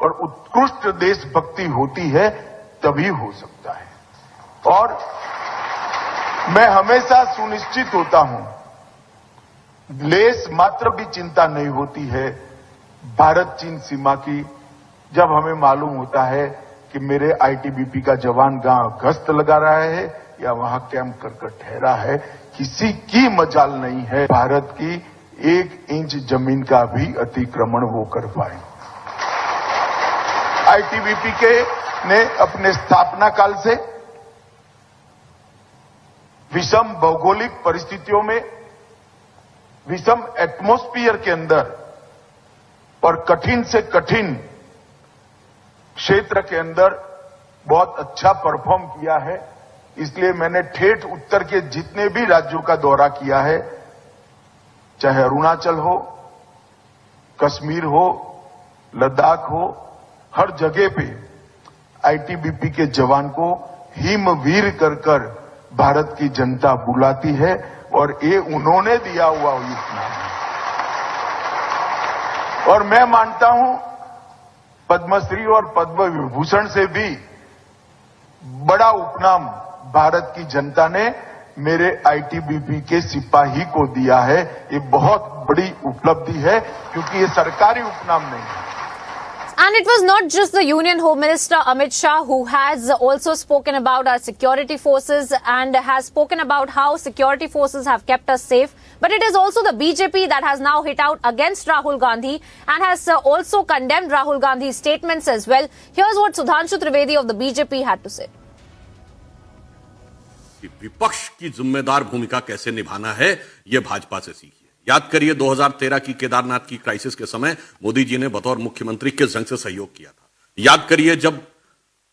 और उत्कृष्ट देशभक्ति होती है, तभी हो सकता है। और मैं हमेशा सुनिश्चित होता हूं, लेस मात्र भी चिंता नहीं होती है भारत चीन सीमा की, जब हमें मालूम होता है कि मेरे आईटीबीपी का जवान गांव गश्त लगा रहा है या वहां कैंप कर ठहरा है। किसी की मजाल नहीं है भारत की 1 इंच जमीन का भी अतिक्रमण वो कर पाए। आईटीबीपी ने अपने स्थापना काल से विषम भौगोलिक परिस्थितियों में, विषम एटमॉस्फेयर के अंदर और कठिन से कठिन क्षेत्र के अंदर बहुत अच्छा परफॉर्म किया है। इसलिए मैंने ठेठ उत्तर के जितने भी राज्यों का दौरा किया है, चाहे अरुणाचल हो, कश्मीर हो, लद्दाख हो, हर जगह पे आईटीबीपी के जवान को हिमवीर कर भारत की जनता बुलाती है। और ये उन्होंने दिया हुआ उपनाम है। और मैं मानता हूं पद्मश्री और पद्म विभूषण से भी बड़ा उपनाम भारत की जनता ने मेरे आईटीबीपी के सिपाही को दिया है। ये बहुत बड़ी उपलब्धि है क्योंकि ये सरकारी उपनाम नहीं है। And it was not just the Union Home Minister Amit Shah who has also spoken about our security forces and has spoken about how security forces have kept us safe. But it is also the BJP that has now hit out against Rahul Gandhi and has also condemned Rahul Gandhi's statements as well. Here's what Sudhanshu Trivedi of the BJP had to say. विपक्ष की जिम्मेदार भूमिका कैसे निभाना है, यह भाजपा से सीखिए। याद करिए 2013 की केदारनाथ की क्राइसिस के समय मोदी जी ने बतौर मुख्यमंत्री किस ढंग से सहयोग किया था। याद करिए जब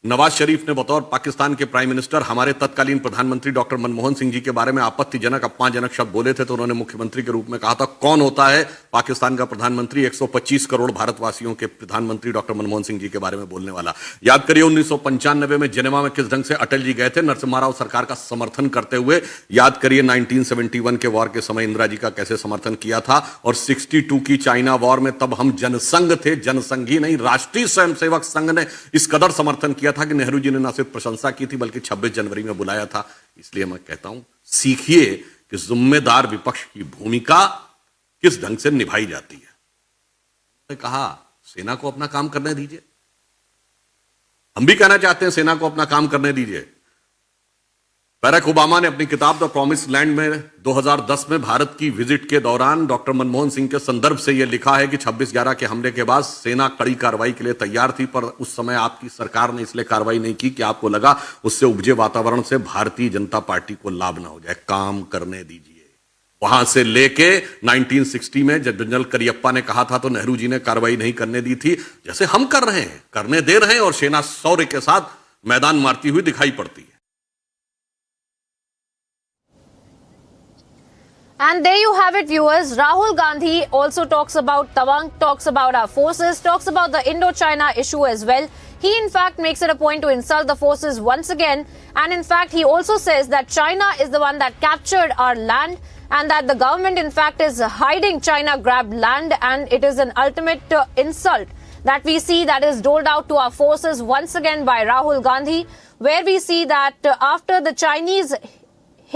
नवाज शरीफ ने बतौर पाकिस्तान के प्राइम मिनिस्टर हमारे तत्कालीन प्रधानमंत्री डॉक्टर मनमोहन सिंह जी के बारे में आपत्तिजनक अपमानजनक शब्द बोले थे, तो उन्होंने मुख्यमंत्री के रूप में कहा था कौन होता है पाकिस्तान का प्रधानमंत्री 125 करोड़ भारतवासियों के प्रधानमंत्री डॉक्टर मनमोहन सिंह जी के बारे में बोलने वाला। याद करिए 1995 में जेनेवा में किस ढंग से अटल जी गए थे नरसिम्हा राव सरकार का समर्थन करते हुए। याद करिए 1971 के वॉर के समय इंदिरा जी का कैसे समर्थन किया था। और 62 की चाइना वॉर में तब हम जनसंघ थे, जनसंघी नहीं, राष्ट्रीय स्वयंसेवक संघ ने इस कदर समर्थन किया था कि नेहरू जी ने ना सिर्फ प्रशंसा की थी बल्कि 26 जनवरी में बुलाया था। इसलिए मैं कहता हूं सीखिए कि जिम्मेदार विपक्ष की भूमिका किस ढंग से निभाई जाती है। मैंने कहा सेना को अपना काम करने दीजिए। हम भी कहना चाहते हैं सेना को अपना काम करने दीजिए। बैरक ओबामा ने अपनी किताब द प्रॉमिस लैंड में 2010 में भारत की विजिट के दौरान डॉक्टर मनमोहन सिंह के संदर्भ से यह लिखा है कि 26/11 के हमले के बाद सेना कड़ी कार्रवाई के लिए तैयार थी, पर उस समय आपकी सरकार ने इसलिए कार्रवाई नहीं की कि आपको लगा उससे उपजे वातावरण से भारतीय जनता पार्टी को लाभ ना हो जाए। काम करने दीजिए। वहां से लेके 1960 में जब जनरल करियप्पा ने कहा था तो नेहरू जी ने कार्रवाई नहीं करने दी थी, जैसे हम कर रहे हैं, करने दे रहे हैं और सेना शौर्य के साथ मैदान मारती हुई दिखाई पड़ती है। And there you have it, viewers. Rahul Gandhi also talks about Tawang, talks about our forces, talks about the Indo-China issue as well. He, in fact, makes it a point to insult the forces once again. And, in fact, he also says that China is the one that captured our land and that the government, in fact, is hiding China-grabbed land. And it is an ultimate insult that we see that is doled out to our forces once again by Rahul Gandhi, where we see that after the Chinese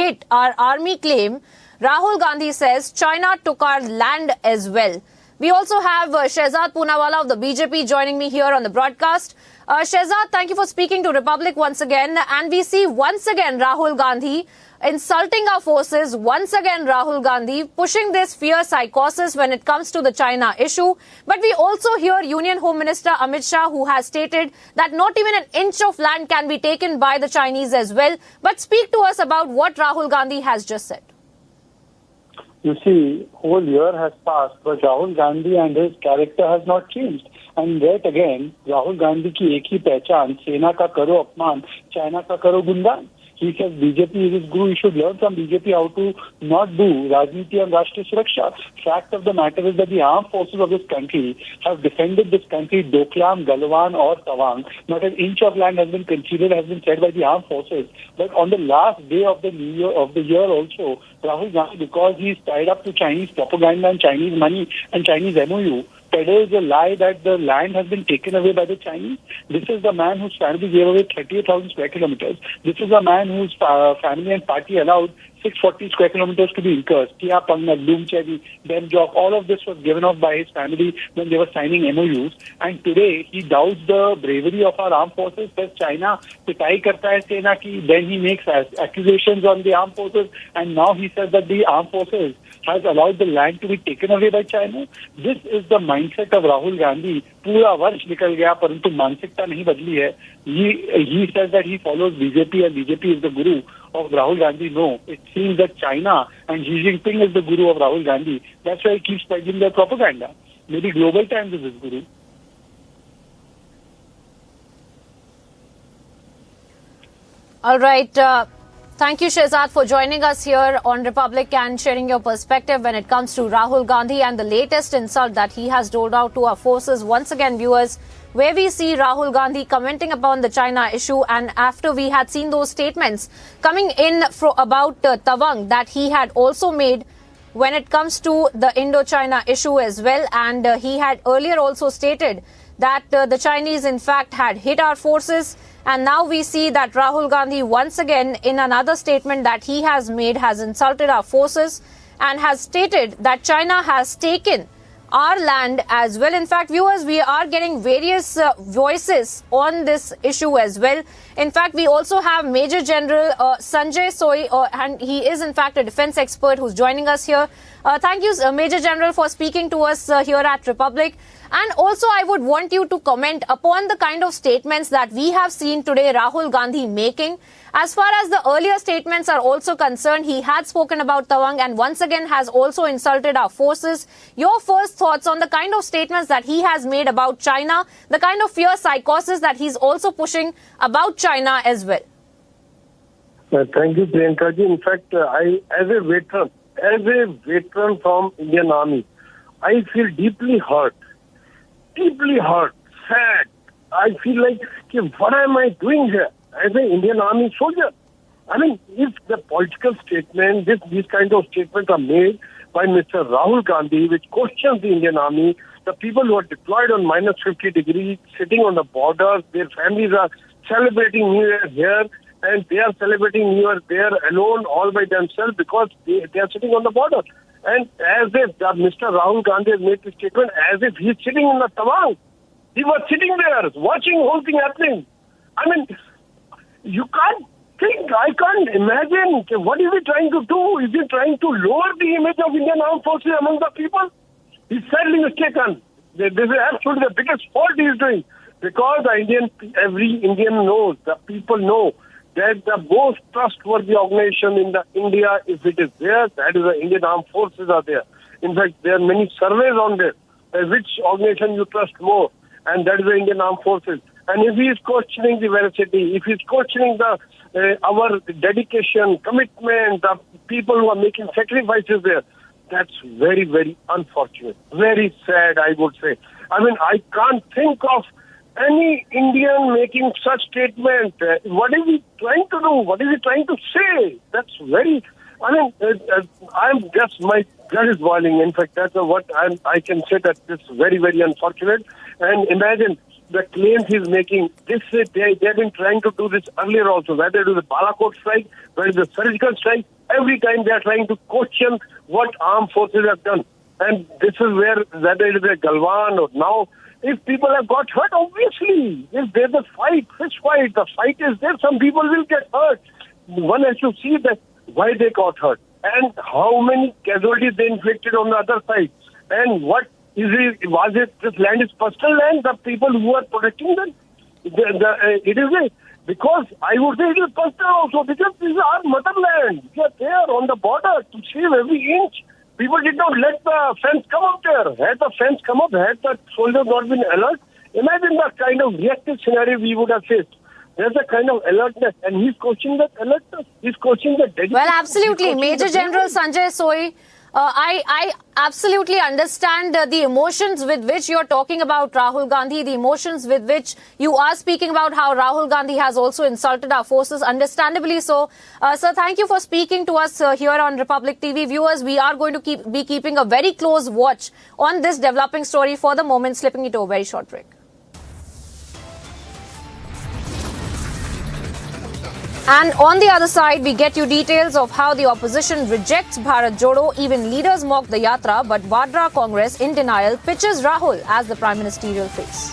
hit our army claim, Rahul Gandhi says China took our land as well. We also have Sheezan Poonawala of the BJP joining me here on the broadcast. Sheezan, thank you for speaking to Republic once again. And we see once again Rahul Gandhi insulting our forces. Once again Rahul Gandhi pushing this fear psychosis when it comes to the China issue. But we also hear Union Home Minister Amit Shah, who has stated that not even an inch of land can be taken by the Chinese as well. But speak to us about what Rahul Gandhi has just said. You see, whole year has passed, but Rahul Gandhi and his character has not changed. And yet again, Rahul Gandhi की एक ही पहचान, सेना का करो अपमान, China का करो गुणगान. He says BJP is his guru. He should learn from BJP how to not do Rajniti and Rashtriya Suraksha. Fact of the matter is that the armed forces of this country have defended this country, Doklam, Galwan or Tawang. Not an inch of land has been conceded, has been said by the armed forces. But on the last day of the year also, Rahul Gandhi, because he's tied up to Chinese propaganda and Chinese money and Chinese MOU, peddles a lie that the land has been taken away by the Chinese. This is the man whose family gave away 38,000 square kilometers. This is the man whose family and party allowed 640 square kilometers to be incurred. Tia Pangna, Bloomcherry, Demjock, all of this was given off by his family when they were signing MOUs. And today, he doubts the bravery of our armed forces. Says China pitai karta hai sena ki. Then he makes accusations on the armed forces. And now he says that the armed forces has allowed the land to be taken away by China. This is the mindset of Rahul Gandhi. पूरा वर्ष निकल गया परंतु मानसिकता नहीं बदली है. He says that he follows BJP and BJP is the guru of Rahul Gandhi. No, it seems that China and Xi Jinping is the guru of Rahul Gandhi. That's why he keeps peddling their propaganda. Maybe Global Times is his guru. All right. Thank you, Sheezan, for joining us here on Republic and sharing your perspective when it comes to Rahul Gandhi and the latest insult that he has doled out to our forces. Once again, viewers, where we see Rahul Gandhi commenting upon the China issue, and after we had seen those statements coming in about Tawang that he had also made when it comes to the Indo-China issue as well, and he had earlier also stated that the Chinese in fact had hit our forces, and now we see that Rahul Gandhi once again in another statement that he has made has insulted our forces and has stated that China has taken our land as well. In fact, viewers, we are getting various voices on this issue as well. In fact, we also have Major General Sanjay Soy, and he is in fact a defense expert who's joining us here. Thank you, Major General, for speaking to us here at Republic. And also, I would want you to comment upon the kind of statements that we have seen today Rahul Gandhi making. As far as the earlier statements are also concerned, he had spoken about Tawang and once again has also insulted our forces. Your first thoughts on the kind of statements that he has made about China, the kind of fear psychosis that he's also pushing about China as well. Thank you, Priyanka ji. In fact, as a veteran from Indian Army, I feel deeply hurt, sad. I feel like, what am I doing here as an Indian Army soldier? I mean, if the political statement, these kind of statements are made by Mr. Rahul Gandhi, which questions the Indian Army, the people who are deployed on minus 50 degrees, sitting on the borders, their families are celebrating New Year here, and they are celebrating New Year there alone, all by themselves, because they are sitting on the border. And as if Mr. Rahul Gandhi has made this statement, as if he's sitting in the Tawang. He was sitting there, watching the whole thing happening. I mean, you can't think, I can't imagine, what is he trying to do? Is he trying to lower the image of Indian armed forces among the people? He's sadly mistaken. This is absolutely the biggest fault he is doing. Because every Indian knows, the people know, that the most trustworthy organization in India, if it is there, that is the Indian Armed Forces are there. In fact, there are many surveys on this. Which organization you trust more? And that is the Indian Armed Forces. And if he is questioning the veracity, if he is questioning our dedication, commitment, the people who are making sacrifices there, that's very, very unfortunate. Very sad, I would say. I mean, I can't think of any Indian making such statement. What is he trying to do? What is he trying to say? That's very, I mean, I'm just, my blood is boiling. In fact, that's what I can say, that it's very, very unfortunate. And imagine the claims he's making. They've been trying to do this earlier also, whether it is the Balakot strike, whether it is the surgical strike. Every time they are trying to question what armed forces have done. And this is where, whether it is a Galwan or now, if people have got hurt, obviously, if there's a fight, fist fight, the fight is there, some people will get hurt. One has to see that why they got hurt and how many casualties they inflicted on the other side. And what is it, was it this land is personal land, the people who are protecting them? It is because I would say it is personal also, because this is our motherland. We are there on the border to save every inch. People did not let the fence come up there. Had the fence come up, had the soldiers not been alert, imagine the kind of reactive scenario we would have faced. There's a kind of alertness, and he's coaching that alertness. He's coaching the dedication. Well, absolutely. Major General Sanjay Soy, I absolutely understand the emotions with which you're talking about Rahul Gandhi, the emotions with which you are speaking about how Rahul Gandhi has also insulted our forces, understandably so. Sir, thank you for speaking to us here on Republic TV. Viewers, we are going to be keeping a very close watch on this developing story. For the moment, slipping it to a very short break. And on the other side, we get you details of how the opposition rejects Bharat Jodo. Even leaders mock the Yatra, but Vadra Congress, in denial, pitches Rahul as the prime ministerial face.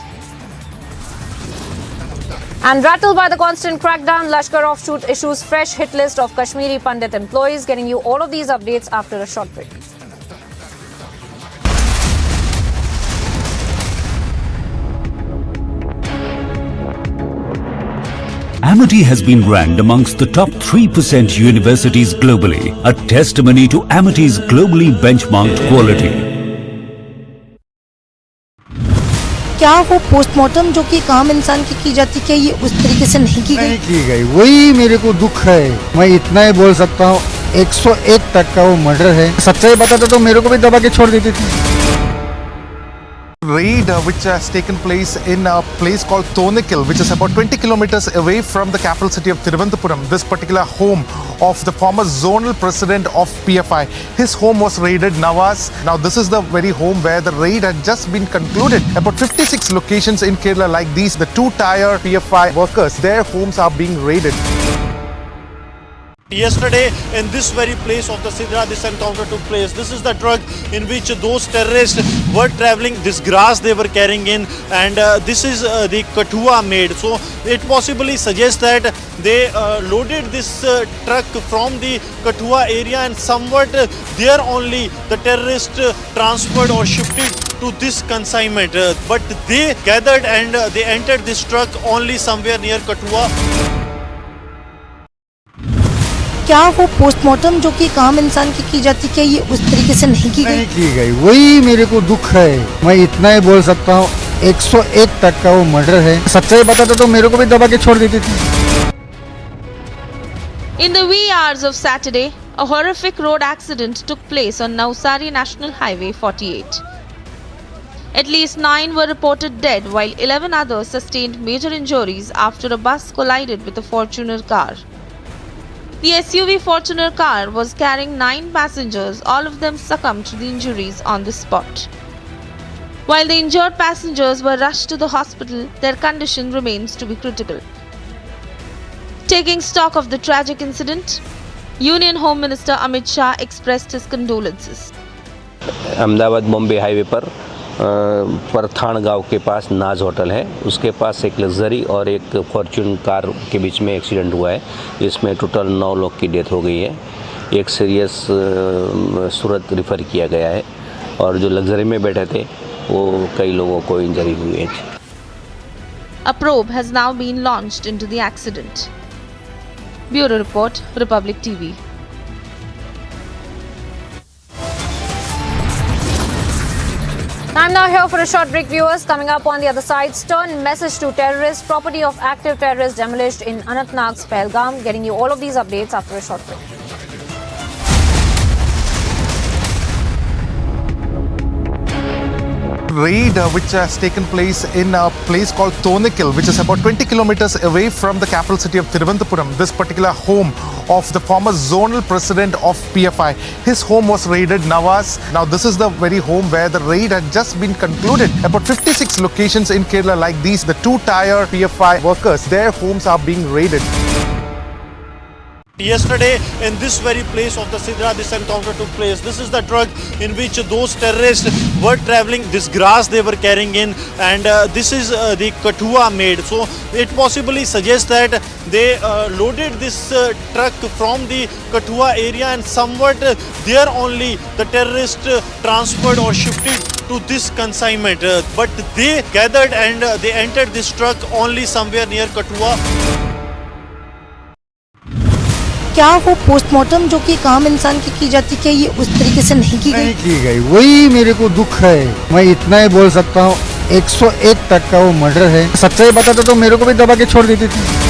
And rattled by the constant crackdown, Lashkar offshoot issues fresh hit list of Kashmiri Pandit employees. Getting you all of these updates after a short break. Amity has been ranked amongst the top 3% universities globally, a testimony to Amity's globally benchmarked quality. क्या वो postmortem जो कि काम इंसान की जाती है, ये उस तरीके से नहीं की गई? वही मेरे को दुख है। मैं इतना ही बोल सकता हूँ, 101 तक का वो मर्डर है। सच्चाई बताता तो मेरे को भी दबा के छोड़ देती थी। Raid which has taken place in a place called Thonikil, which is about 20 kilometers away from the capital city of Thiruvananthapuram. This particular home of the former zonal president of PFI. His home was raided, Nawaz. Now this is the very home where the raid had just been concluded. About 56 locations in Kerala like these, the two-tier PFI workers, their homes are being raided. Yesterday, in this very place of the Sidra, this encounter took place. This is the truck in which those terrorists were traveling, this grass they were carrying in, and this is the Kathua made. So it possibly suggests that they loaded this truck from the Kathua area, and somewhat there only the terrorists transferred or shifted to this consignment. But they gathered and they entered this truck only somewhere near Kathua. क्या वो postmortem जो कि काम इंसान की जाती क्या ये उस तरीके से नहीं की गई? नहीं की गई, वही मेरे को दुख है। मैं इतना ही बोल सकता हूँ, 101 तक का वो मर्डर है। सच्चाई बताता तो मेरे को भी दबा के छोड़ देती थी। In the wee hours of Saturday, a horrific road accident took place on Navsari National Highway 48. At least 9 were reported dead, while 11 others sustained major injuries after a bus collided with a Fortuner car. The SUV Fortuner car was carrying 9 passengers, all of them succumbed to the injuries on the spot. While the injured passengers were rushed to the hospital, their condition remains to be critical. Taking stock of the tragic incident, Union Home Minister Amit Shah expressed his condolences. Ahmedabad Bombay highway पर परथान गांव के पास नाज hotel है, उसके पास एक luxury और एक Fortune car के बीच में एक्सीडेंट हुआ है। इसमें टोटल 9 लोग की डेथ हो गई है। एक सीरियस सूरत रिफ़र किया गया है और जो लग्जरी में बैठे थे वो कई लोगों को इंजरी हुई है। A probe has now been launched into the accident. Bureau Report, Republic TV. Time now here for a short break, viewers. Coming up on the other side, stern message to terrorists, property of active terrorists demolished in Anantnag's Pahalgam. Getting you all of these updates after a short break. Raid which has taken place in a place called Thonikil, which is about 20 kilometers away from the capital city of Thiruvananthapuram. This particular home of the former zonal president of PFI. His home was raided, Nawaz. Now this is the very home where the raid had just been concluded. About 56 locations in Kerala like these, the two-tier PFI workers, their homes are being raided. Yesterday, in this very place of the Sidra, this encounter took place. This is the truck in which those terrorists were traveling, this grass they were carrying in, and this is the Kathua made. So it possibly suggests that they loaded this truck from the Kathua area, and somewhat there only the terrorists transferred or shifted to this consignment. But they gathered and they entered this truck only somewhere near Kathua. क्या वो postmortem जो कि काम इंसान की जाती क्या ये उस तरीके से नहीं की गई? नहीं की गई, वही मेरे को दुख है। मैं इतना ही बोल सकता हूँ, 101 तक का वो मर्डर है। सच्चाई बताता तो मेरे को भी दबा के छोड़ देती थी।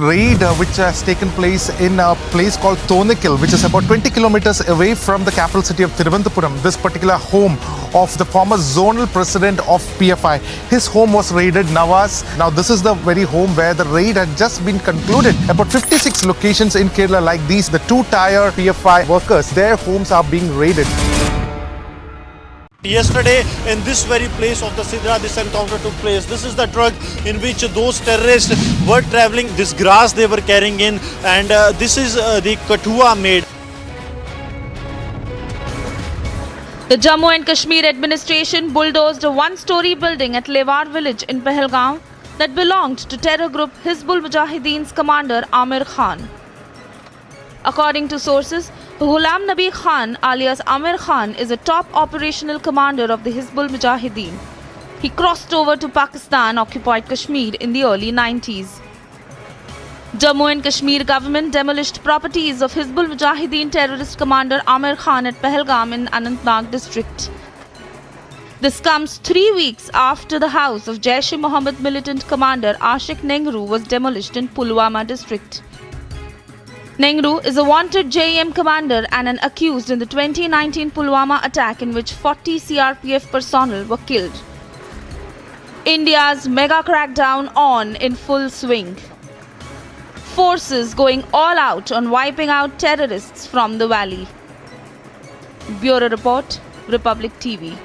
Raid which has taken place in a place called Thonikil, which is about 20 kilometers away from the capital city of Thiruvananthapuram. This particular home of the former zonal president of PFI. His home was raided, Nawaz. Now this is the very home where the raid had just been concluded. About 56 locations in Kerala like these, the two-tier PFI workers, their homes are being raided. Yesterday, in this very place of the Sidra, this encounter took place. This is the truck in which those terrorists were traveling, this grass they were carrying in, and this is the Kathua made. The Jammu and Kashmir administration bulldozed a one-story building at Lewar village in Pahalgam that belonged to terror group Hizbul Mujahideen's commander Amir Khan. According to sources, Ghulam Nabi Khan alias Amir Khan is a top operational commander of the Hizbul Mujahideen. He crossed over to Pakistan-occupied Kashmir in the early 90s. Jammu and Kashmir government demolished properties of Hizbul Mujahideen terrorist commander Amir Khan at Pahalgam in Anantnag district. This comes 3 weeks after the house of Jaish-e-Mohammed militant commander Ashik Nehru was demolished in Pulwama district. Nehru is a wanted JEM commander and an accused in the 2019 Pulwama attack in which 40 CRPF personnel were killed. India's mega crackdown on in full swing. Forces going all out on wiping out terrorists from the valley. Bureau Report, Republic TV.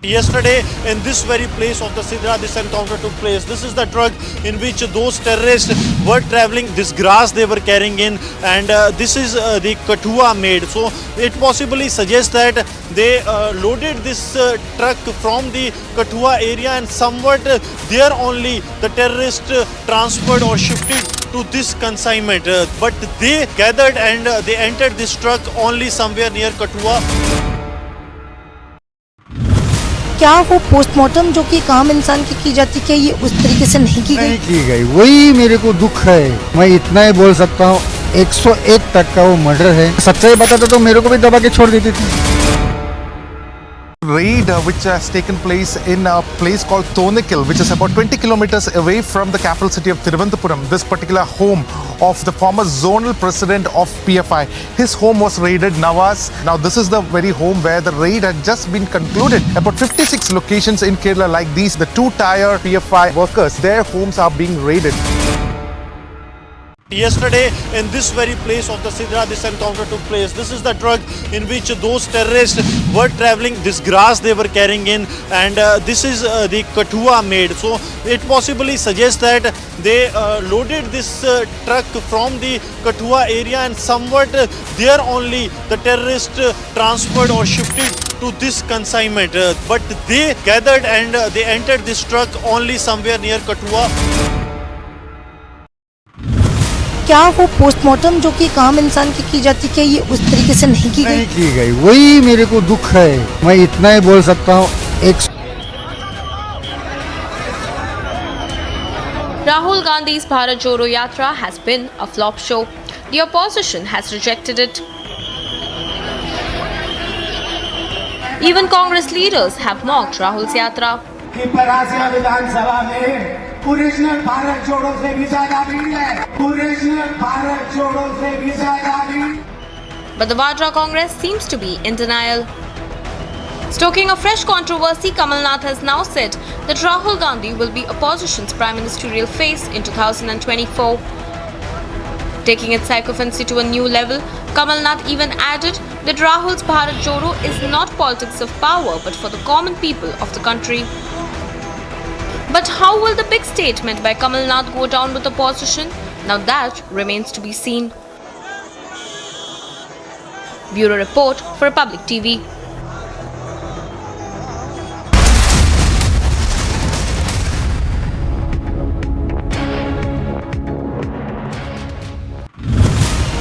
Yesterday, in this very place of the Sidra, this encounter took place. This is the truck in which those terrorists were traveling, this grass they were carrying in, and this is the Kathua made. So it possibly suggests that they loaded this truck from the Kathua area, and somewhat there only the terrorists transferred or shifted to this consignment. But they gathered and they entered this truck only somewhere near Kathua. क्या वो postmortem जो कि काम इंसान की जाती है ये उस तरीके से नहीं की गई? वही मेरे को दुख है। मैं इतना ही बोल सकता हूँ, 101 तक का वो मर्डर है। सच्चाई बताता तो मेरे को भी दबा के छोड़ देती थी। Raid which has taken place in a place called Tonikil, which is about 20 kilometers away from the capital city of Thiruvananthapuram. This particular home of the former zonal president of PFI. His home was raided, Nawaz. Now this is the very home where the raid had just been concluded. About 56 locations in Kerala like these, the two-tier PFI workers, their homes are being raided. Yesterday, in this very place of the Sidra, this encounter took place. This is the truck in which those terrorists were traveling, this grass they were carrying in, and this is the Kathua made. So it possibly suggests that they loaded this truck from the Kathua area, and somewhat there only the terrorists transferred or shifted to this consignment. But they gathered and they entered this truck only somewhere near Kathua. क्या वो postmortem जो कि काम इंसान की जाती है ये उस तरीके से नहीं की गई? वही मेरे को दुख है। मैं इतना ही बोल सकता हूँ। Rahul Gandhi's Bharat Jodo Yatra has been a flop show. The opposition has rejected it. Even Congress leaders have mocked Rahul's yatra. विधानसभा में ओरिजिनल भारत जोड़ो से भी ज्यादा भीड़ है। ओरिजिनल भारत जोड़ो से भी ज्यादा भीड़। But the Vadra Congress seems to be in denial. Stoking a fresh controversy, Kamal Nath has now said that Rahul Gandhi will be opposition's prime ministerial face in 2024. Taking its sycophancy to a new level, Kamal Nath even added that Rahul's Bharat Jodo is not politics of power but for the common people of the country. But how will the big statement by Kamal Nath go down with opposition? Now that remains to be seen. Bureau Report for Republic TV.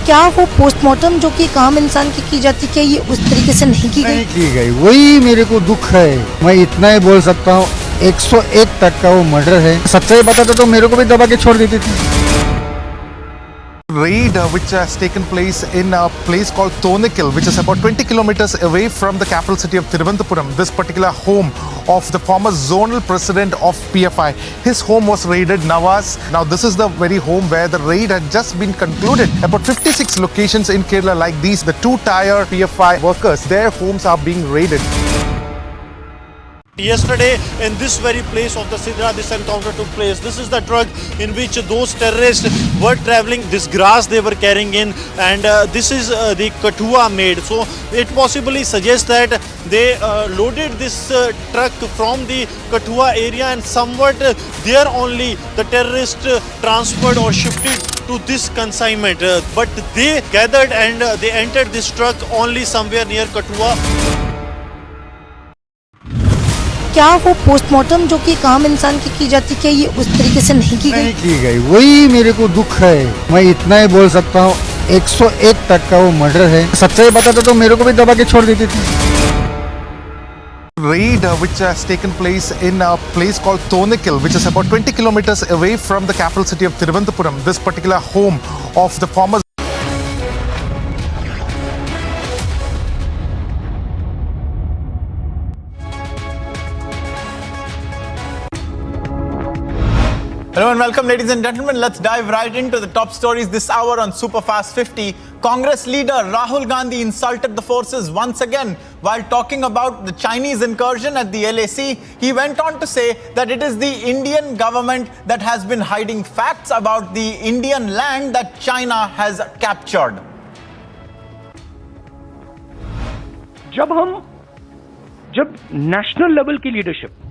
क्या वो postmortem जो कि काम इंसान की जाती है ये उस तरीके से नहीं की गई? वही मेरे को दुख है। मैं इतना ही बोल सकता हूँ, 101 तक का वो मर्डर है। सच्चाई बताता तो मेरे को भी दबा के छोड़ देती थी। Raid which has taken place in a place called Tonikil, which is about 20 kilometers away from the capital city of Thiruvananthapuram. This particular home of the former zonal president of PFI. His home was raided, Nawaz. Now this is the very home where the raid had just been concluded. About 56 locations in Kerala like these, the two-tier PFI workers, their homes are being raided. Yesterday, in this very place of the Sidra, this encounter took place. This is the truck in which those terrorists were traveling, this grass they were carrying in, and this is the Kathua made. So it possibly suggests that they loaded this truck from the Kathua area, and somewhat there only the terrorists transferred or shifted to this consignment. But they gathered and they entered this truck only somewhere near Kathua. क्या वो postmortem जो कि काम इंसान की जाती है ये उस तरीके से नहीं की गई? वही मेरे को दुख है। मैं इतना ही बोल सकता हूँ, 101 तक का वो मर्डर है। सच्चाई बताता तो मेरे को भी दबा के छोड़ देती थी। Raid which has taken place in a place called Tonikil, which is about 20 kilometers away from the capital city of Thiruvananthapuram. This particular home of the former Hello and welcome, ladies and gentlemen. Let's dive right into the top stories this hour on Superfast 50. Congress leader Rahul Gandhi insulted the forces once again while talking about the Chinese incursion at the LAC. He went on to say that it is the Indian government that has been hiding facts about the Indian land that China has captured. जब national level की leadership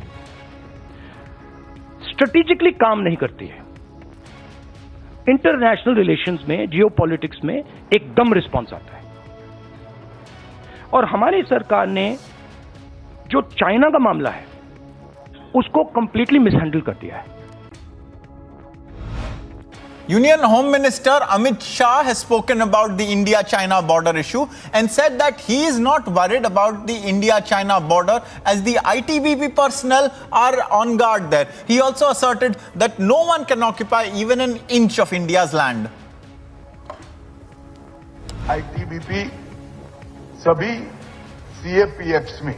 strategically काम नहीं करती है, international relations में, geopolitics में एकदम response आता है। और हमारी सरकार ने जो चाइना का मामला है उसको कंप्लीटली मिसहैंडल कर दिया है। Union Home Minister Amit Shah has spoken about the India-China border issue and said that he is not worried about the India-China border as the ITBP personnel are on guard there. He also asserted that no one can occupy even an inch of India's land. ITBP सभी CAPFs में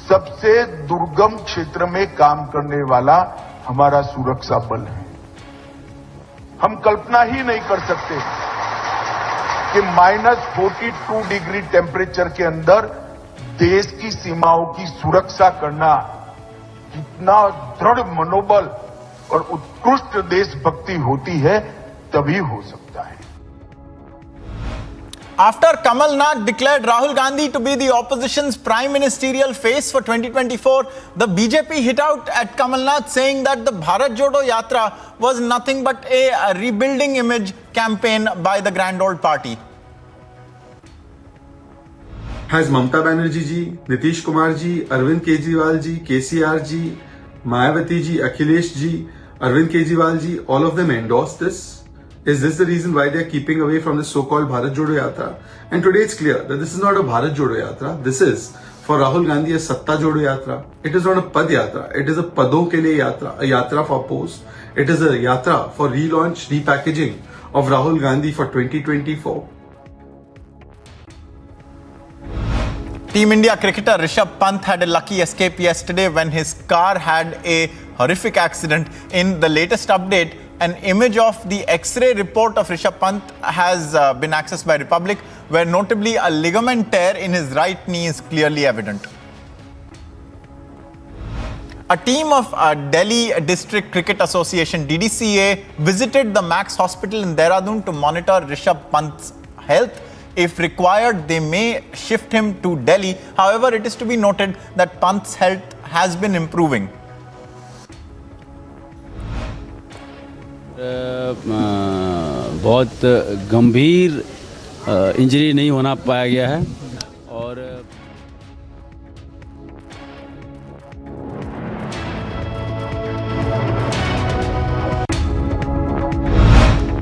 सबसे दुर्गम क्षेत्र में काम करने वाला हमारा सुरक्षा बल है। हम कल्पना ही नहीं कर सकते कि -42 डिग्री टेम्परेचर के अंदर देश की सीमाओं की सुरक्षा करना कितना दृढ़ मनोबल और उत्कृष्ट देशभक्ति होती है, तभी हो सकता है। After Kamal Nath declared Rahul Gandhi to be the opposition's prime ministerial face for 2024, the BJP hit out at Kamal Nath saying that the Bharat Jodo Yatra was nothing but a rebuilding image campaign by the grand old party. Has Mamata Banerjee ji, Nitish Kumar ji, Arvind Kejriwal ji, KCR ji, Mayawati ji, Akhilesh ji, Arvind Kejriwal ji, all of them endorsed this? Is this the reason why they are keeping away from the so-called Bharat Jodo Yatra? And today it's clear that this is not a Bharat Jodo Yatra. This is for Rahul Gandhi a Satta Jodo Yatra. It is not a Pad Yatra. It is a Padon ke liye Yatra, a Yatra for post. It is a Yatra for relaunch, repackaging of Rahul Gandhi for 2024. Team India cricketer Rishabh Pant had a lucky escape yesterday when his car had a horrific accident. In the latest update, an image of the X-ray report of Rishabh Pant has been accessed by Republic, where notably a ligament tear in his right knee is clearly evident. A team of Delhi District Cricket Association (DDCA) visited the Max Hospital in Dehradun to monitor Rishabh Pant's health. If required, they may shift him to Delhi. However, it is to be noted that Pant's health has been improving. बहुत गंभीर injury नहीं होना पाया गया है और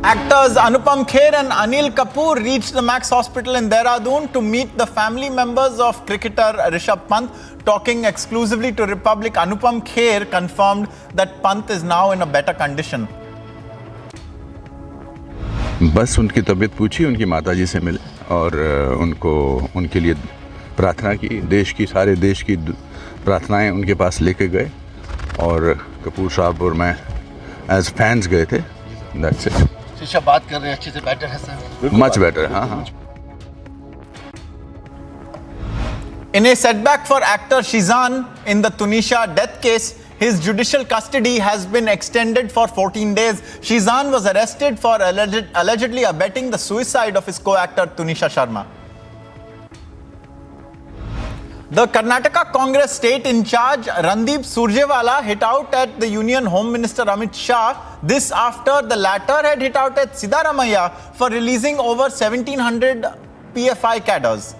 Actors Anupam Kher and Anil Kapoor reached the Max Hospital in Dehradun to meet the family members of cricketer Rishabh Pant. Talking exclusively to Republic, Anupam Kher confirmed that Pant is now in a better condition. बस उनकी तबीयत पूछी, उनकी माताजी से मिले और उनके लिए प्रार्थना की, देश की, सारे देश की प्रार्थनाएं उनके पास लेके गए और कपूर साहब और मैं एज फैंस गए थे। That's it. शीशा बात कर रहे हैं, अच्छे से बेटर है सर? मच बेटर, हाँ। In a setback for actor Sheezan in the Tunisha death case, his judicial custody has been extended for 14 days. Sheezan was arrested for allegedly abetting the suicide of his co-actor Tunisha Sharma. The Karnataka Congress state in charge, Randeep Surjewala, hit out at the Union Home Minister Amit Shah. This after the latter had hit out at Siddaramaiah for releasing over 1,700 PFI cadres.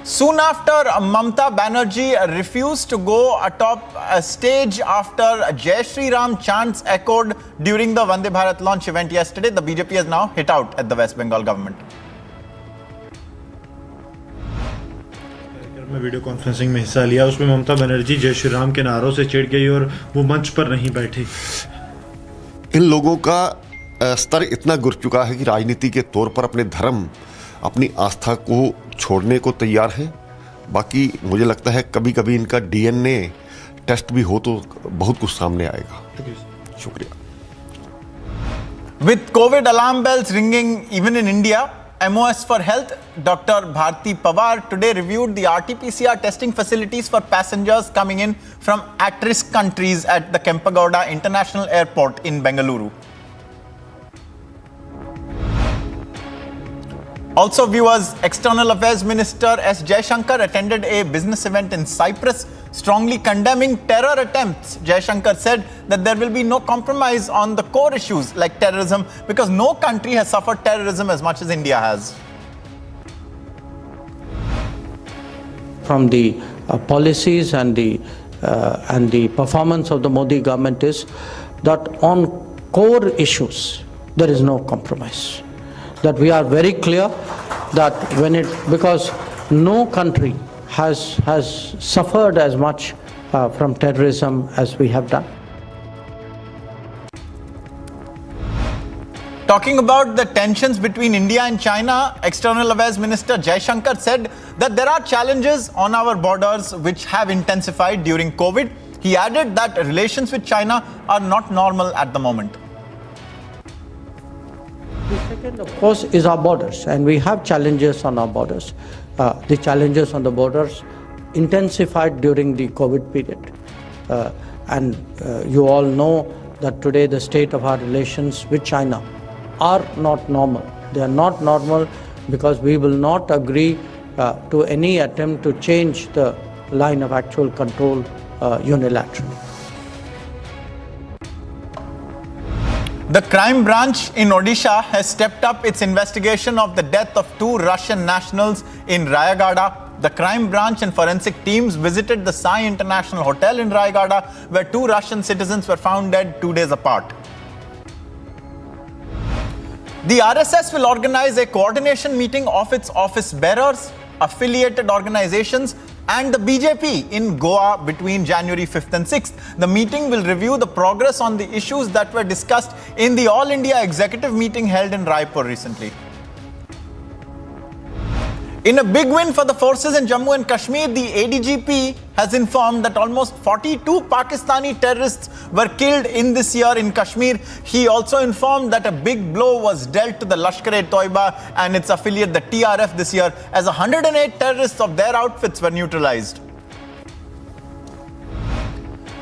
Soon after, Mamata Banerjee refused to go atop a stage after Jai Shri Ram chants echoed during the Vande Bharat launch event yesterday. The BJP has now hit out at the West Bengal government. में video conferencing में हिस्सा लिया, उसमें ममता बनर्जी जय श्री राम के नारों से चिढ़ गई और वो मंच पर नहीं बैठी। इन लोगों का स्तर इतना गिर चुका है कि राजनीति के तौर पर अपने धर्म, अपनी आस्था को छोड़ने को तैयार है। बाकी मुझे लगता है कभी कभी इनका डीएनए टेस्ट भी हो तो बहुत कुछ सामने आएगा। शुक्रिया। With COVID alarm bells ringing even in India, MOS for Health, Dr. Bharti Pawar today reviewed the RT-PCR testing facilities for passengers coming in from at-risk countries at the Kempegowda International Airport in Bengaluru. Also, viewers, External Affairs Minister S. Jaishankar attended a business event in Cyprus, strongly condemning terror attempts. Jaishankar said that there will be no compromise on the core issues like terrorism because no country has suffered terrorism as much as India has. From the policies and the performance of the Modi government is that on core issues there is no compromise. That we are very clear that because no country has suffered as much from terrorism as we have done. Talking about the tensions between India and China, External Affairs Minister Jaishankar said that there are challenges on our borders which have intensified during COVID. He added that relations with China are not normal at the moment. The second, of course, is our borders, and we have challenges on our borders. The challenges on the borders intensified during the COVID period. And you all know that today the state of our relations with China are not normal. They are not normal because we will not agree to any attempt to change the line of actual control unilaterally. The crime branch in Odisha has stepped up its investigation of the death of 2 Russian nationals in Rayagada. The crime branch and forensic teams visited the Sai International Hotel in Rayagada, where 2 Russian citizens were found dead 2 days apart. The RSS will organize a coordination meeting of its office bearers, affiliated organizations and the BJP in Goa between January 5th and 6th. The meeting will review the progress on the issues that were discussed in the All India Executive meeting held in Raipur recently. In a big win for the forces in Jammu and Kashmir, the ADGP has informed that almost 42 Pakistani terrorists were killed in this year in Kashmir. He also informed that a big blow was dealt to the Lashkar-e-Toiba and its affiliate, the TRF, this year, as 108 terrorists of their outfits were neutralized.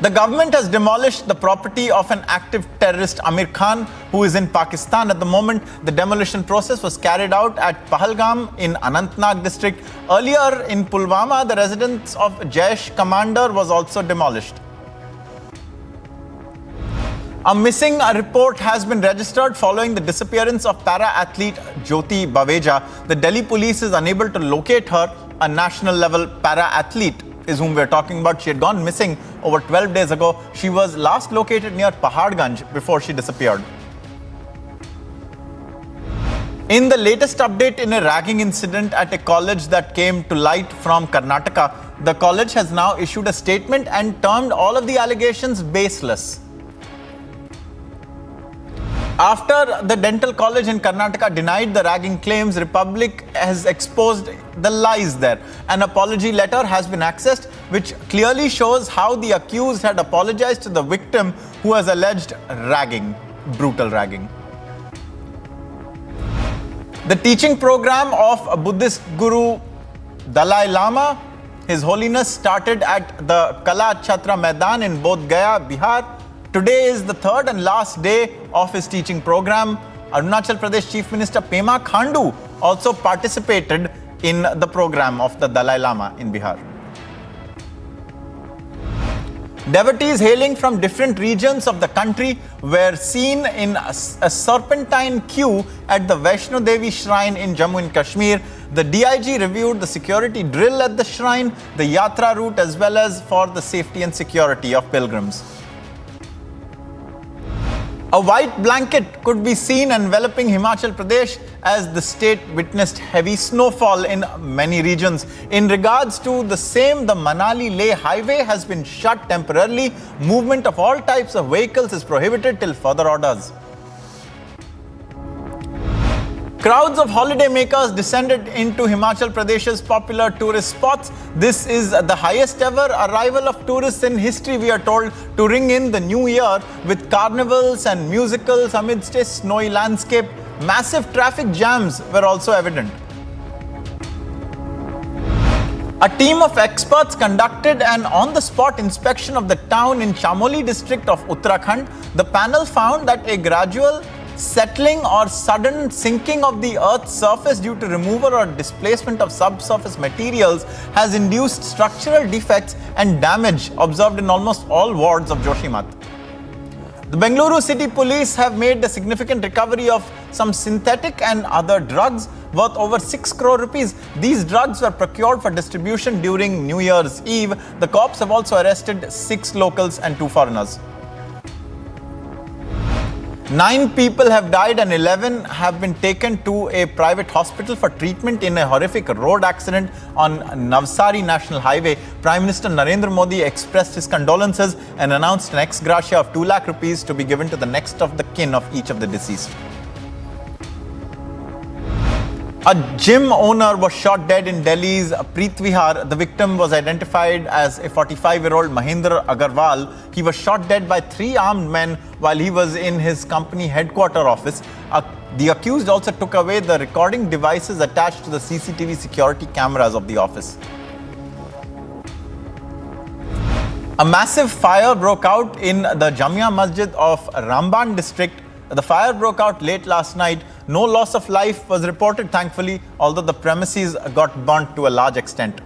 The government has demolished the property of an active terrorist, Amir Khan, who is in Pakistan at the moment. The demolition process was carried out at Pahalgam in Anantnag district. Earlier in Pulwama, the residence of Jaish commander was also demolished. A missing report has been registered following the disappearance of para-athlete Jyoti Baweja. The Delhi police is unable to locate her. A national-level para-athlete is whom we're talking about. She had gone missing over 12 days ago. She was last located near Paharganj before she disappeared. In the latest update in a ragging incident at a college that came to light from Karnataka, the college has now issued a statement and termed all of the allegations baseless. After the dental college in Karnataka denied the ragging claims, Republic has exposed the lies there. An apology letter has been accessed, which clearly shows how the accused had apologized to the victim who has alleged ragging, brutal ragging. The teaching program of Buddhist Guru Dalai Lama, His Holiness, started at the Kala Chhatra Maidan in Bodh Gaya, Bihar. Today is the 3rd and last day of his teaching program. Arunachal Pradesh Chief Minister Pema Khandu also participated in the program of the Dalai Lama in Bihar. Devotees hailing from different regions of the country were seen in a serpentine queue at the Vaishno Devi shrine in Jammu and Kashmir. The DIG reviewed the security drill at the shrine, the yatra route, as well as for the safety and security of pilgrims. A white blanket could be seen enveloping Himachal Pradesh as the state witnessed heavy snowfall in many regions. In regards to the same, the Manali-Leh highway has been shut temporarily. Movement of all types of vehicles is prohibited till further orders. Crowds of holidaymakers descended into Himachal Pradesh's popular tourist spots. This is the highest ever arrival of tourists in history, we are told, to ring in the new year with carnivals and musicals amidst a snowy landscape. Massive traffic jams were also evident. A team of experts conducted an on-the-spot inspection of the town in Chamoli district of Uttarakhand. The panel found that a gradual settling or sudden sinking of the earth's surface due to removal or displacement of subsurface materials has induced structural defects and damage observed in almost all wards of Joshimath. The Bengaluru City Police have made a significant recovery of some synthetic and other drugs worth over 6 crore rupees. These drugs were procured for distribution during New Year's Eve. The cops have also arrested 6 locals and 2 foreigners. 9 people have died and 11 have been taken to a private hospital for treatment in a horrific road accident on Navsari National Highway. Prime Minister Narendra Modi expressed his condolences and announced an ex gratia of 2 lakh rupees to be given to the next of the kin of each of the deceased. A gym owner was shot dead in Delhi's Preet Vihar. The victim was identified as a 45-year-old Mahendra Agarwal. He was shot dead by 3 armed men while he was in his company headquarter office. The accused also took away the recording devices attached to the CCTV security cameras of the office. A massive fire broke out in the Jamia Masjid of Ramban district. The fire broke out late last night. No loss of life was reported, thankfully, although the premises got burnt to a large extent.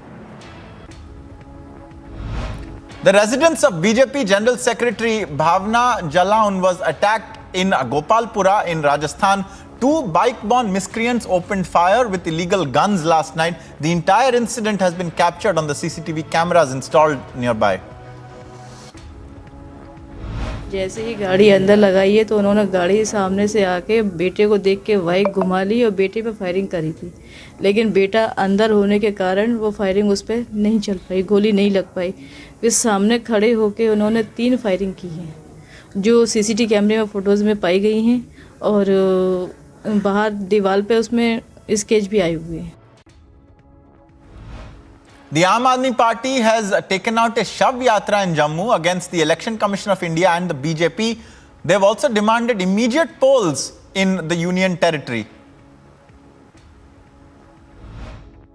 The residence of BJP General Secretary Bhavna Jalaun was attacked in Gopalpura in Rajasthan. 2 bike-borne miscreants opened fire with illegal guns last night. The entire incident has been captured on the CCTV cameras installed nearby. जैसे ही गाड़ी अंदर लगाई है तो उन्होंने गाड़ी सामने से आके बेटे को देख के बाइक घुमा ली और बेटे पे फायरिंग करी थी, लेकिन बेटा अंदर होने के कारण वो फायरिंग उस पर नहीं चल पाई, गोली नहीं लग पाई। फिर सामने खड़े होके उन्होंने 3 फायरिंग की हैं जो सीसीटीवी कैमरे में फ़ोटोज़ में पाई गई हैं और बाहर दीवार पे उसमें स्केच भी आए हुए हैं। The Aam Aadmi Party has taken out a Shav Yatra in Jammu against the Election Commission of India and the BJP. They have also demanded immediate polls in the Union Territory.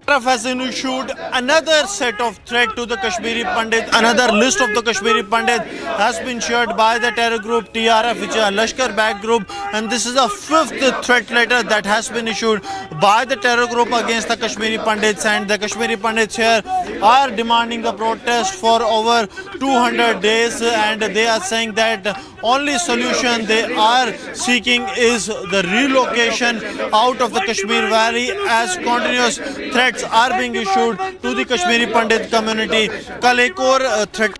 Has issued another set of threat to the Kashmiri Pandit. Another list of the Kashmiri Pandit has been shared by the terror group TRF, which is a Lashkar-backed group, and this is the 5th threat letter that has been issued by the terror group against the Kashmiri Pandits. And the Kashmiri Pandits here are demanding the protest for over 200 days, and they are saying that only solution they are seeking is the relocation out of the Kashmir Valley, as continuous threats are being issued to the Kashmiri Pandit community. Kal ek aur threat.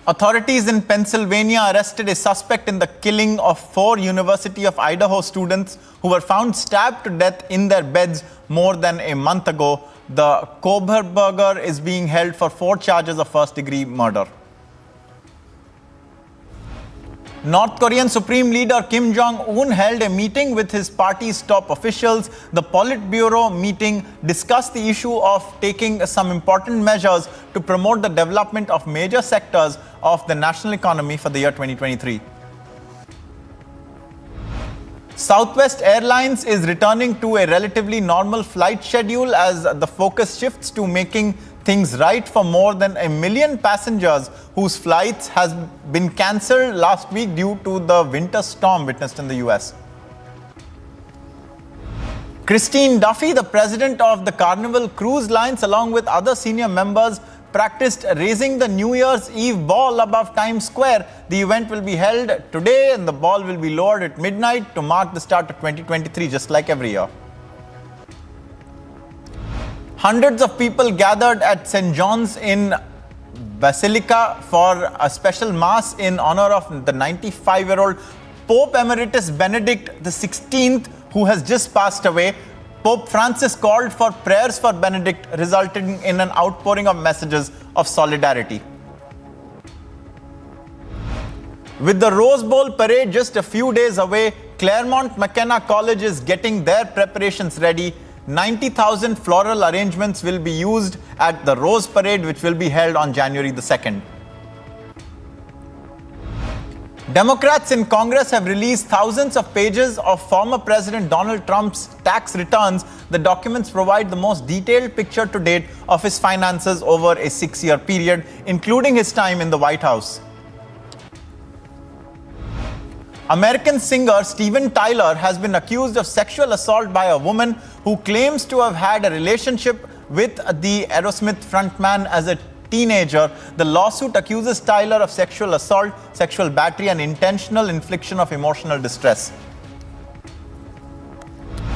Authorities in Pennsylvania arrested a suspect in the killing of 4 University of Idaho students who were found stabbed to death in their beds more than a month ago. The Koberberger is being held for 4 charges of first-degree murder. North Korean Supreme Leader Kim Jong-un held a meeting with his party's top officials. The Politburo meeting discussed the issue of taking some important measures to promote the development of major sectors of the national economy for the year 2023. Southwest Airlines is returning to a relatively normal flight schedule as the focus shifts to making things right for more than 1 million passengers whose flights has been cancelled last week due to the winter storm witnessed in the US. Christine Duffy, the president of the Carnival Cruise Lines, along with other senior members, practiced raising the New Year's Eve ball above Times Square. The event will be held today and the ball will be lowered at midnight to mark the start of 2023, just like every year. Hundreds of people gathered at St. John's in Basilica for a special mass in honor of the 95-year-old Pope Emeritus Benedict XVI, who has just passed away. Pope Francis called for prayers for Benedict, resulting in an outpouring of messages of solidarity. With the Rose Bowl parade just a few days away, Claremont McKenna College is getting their preparations ready. 90,000 floral arrangements will be used at the Rose Parade, which will be held on January the 2nd. Democrats in Congress have released thousands of pages of former President Donald Trump's tax returns. The documents provide the most detailed picture to date of his finances over a 6-year period, including his time in the White House. American singer Steven Tyler has been accused of sexual assault by a woman who claims to have had a relationship with the Aerosmith frontman as a teenager. The lawsuit accuses Tyler of sexual assault, sexual battery, and intentional infliction of emotional distress.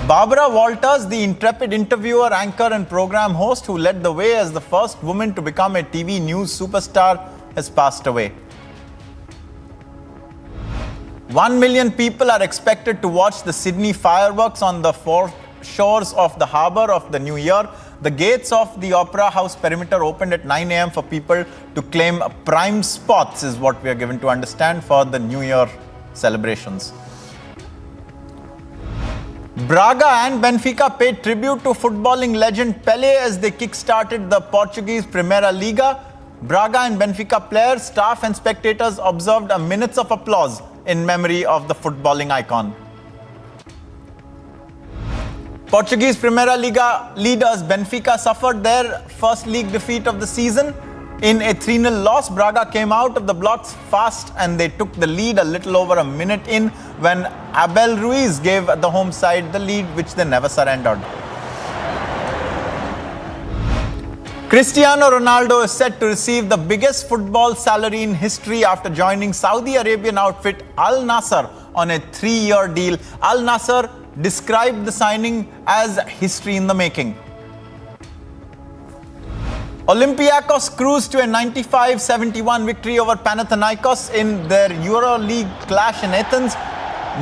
Barbara Walters, the intrepid interviewer, anchor, and program host who led the way as the first woman to become a TV news superstar, has passed away. 1 million people are expected to watch the Sydney fireworks on the four shores of the harbour of the new year. The gates of the Opera House perimeter opened at 9 a.m. for people to claim prime spots, is what we are given to understand, for the New Year celebrations. Braga and Benfica paid tribute to footballing legend Pelé as they kick-started the Portuguese Primeira Liga. Braga and Benfica players, staff and spectators observed a minutes of applause in memory of the footballing icon. Portuguese Primeira Liga leaders Benfica suffered their first league defeat of the season. In a 3-0 loss, Braga came out of the blocks fast and they took the lead a little over a minute in when Abel Ruiz gave the home side the lead, which they never surrendered. Cristiano Ronaldo is set to receive the biggest football salary in history after joining Saudi Arabian outfit Al Nassr on a 3-year deal. Al Nassr described the signing as history in the making. Olympiacos cruised to a 95-71 victory over Panathinaikos in their EuroLeague clash in Athens.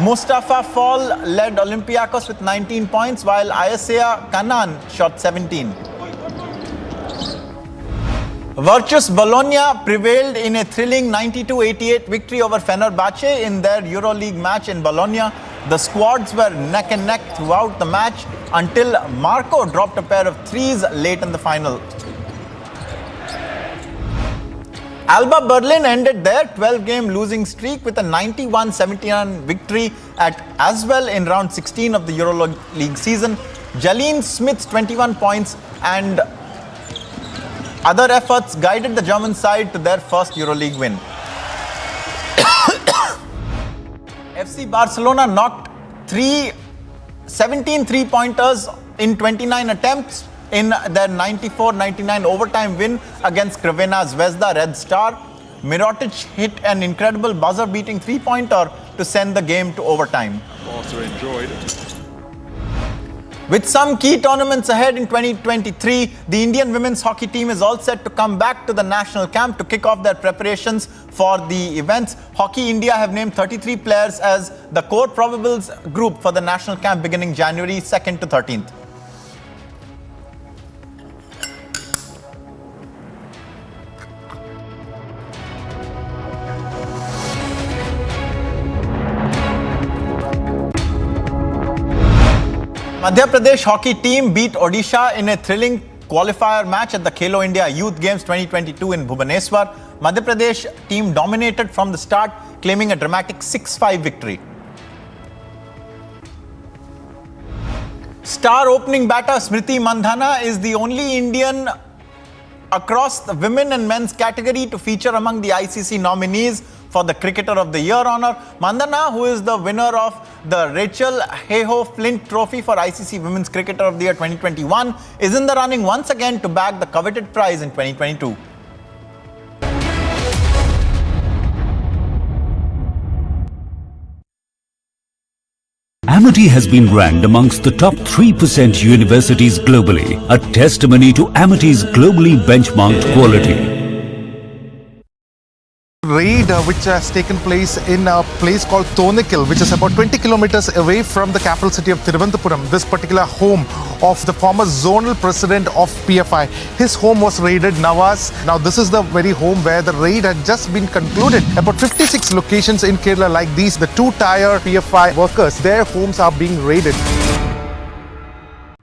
Mustafa Fall led Olympiacos with 19 points while Ayesea Kanan shot 17. Virtus Bologna prevailed in a thrilling 92-88 victory over Fenerbahce in their EuroLeague match in Bologna. The squads were neck and neck throughout the match until Marco dropped a pair of threes late in the final. Alba Berlin ended their 12-game losing streak with a 91-79 victory at Asvel in round 16 of the EuroLeague season. Jalene Smith's 21 points and other efforts guided the German side to their first EuroLeague win. FC Barcelona knocked 17 three-pointers in 29 attempts in their 94-99 overtime win against Crvena Zvezda Red Star. Mirotic hit an incredible buzzer-beating three-pointer to send the game to overtime. Also enjoyed. With some key tournaments ahead in 2023, the Indian women's hockey team is all set to come back to the national camp to kick off their preparations for the events. Hockey India have named 33 players as the core probables group for the national camp beginning January 2nd to 13th. Madhya Pradesh hockey team beat Odisha in a thrilling qualifier match at the Khelo India Youth Games 2022 in Bhubaneswar. Madhya Pradesh team dominated from the start, claiming a dramatic 6-5 victory. Star opening batter Smriti Mandhana is the only Indian across the women and men's category to feature among the ICC nominees for the Cricketer of the Year honour. Mandhana, who is the winner of the Rachel Hayhoe Flint Trophy for ICC Women's Cricketer of the Year 2021, is in the running once again to bag the coveted prize in 2022. Amity has been ranked amongst the top 3% universities globally, a testimony to Amity's globally benchmarked quality. Raid which has taken place in a place called Thonikil, which is about 20 kilometers away from the capital city of Thiruvananthapuram. This particular home of the former zonal president of PFI. His home was raided, Nawaz. Now this is the very home where the raid had just been concluded. About 56 locations in Kerala like these, the two-tier PFI workers, their homes are being raided.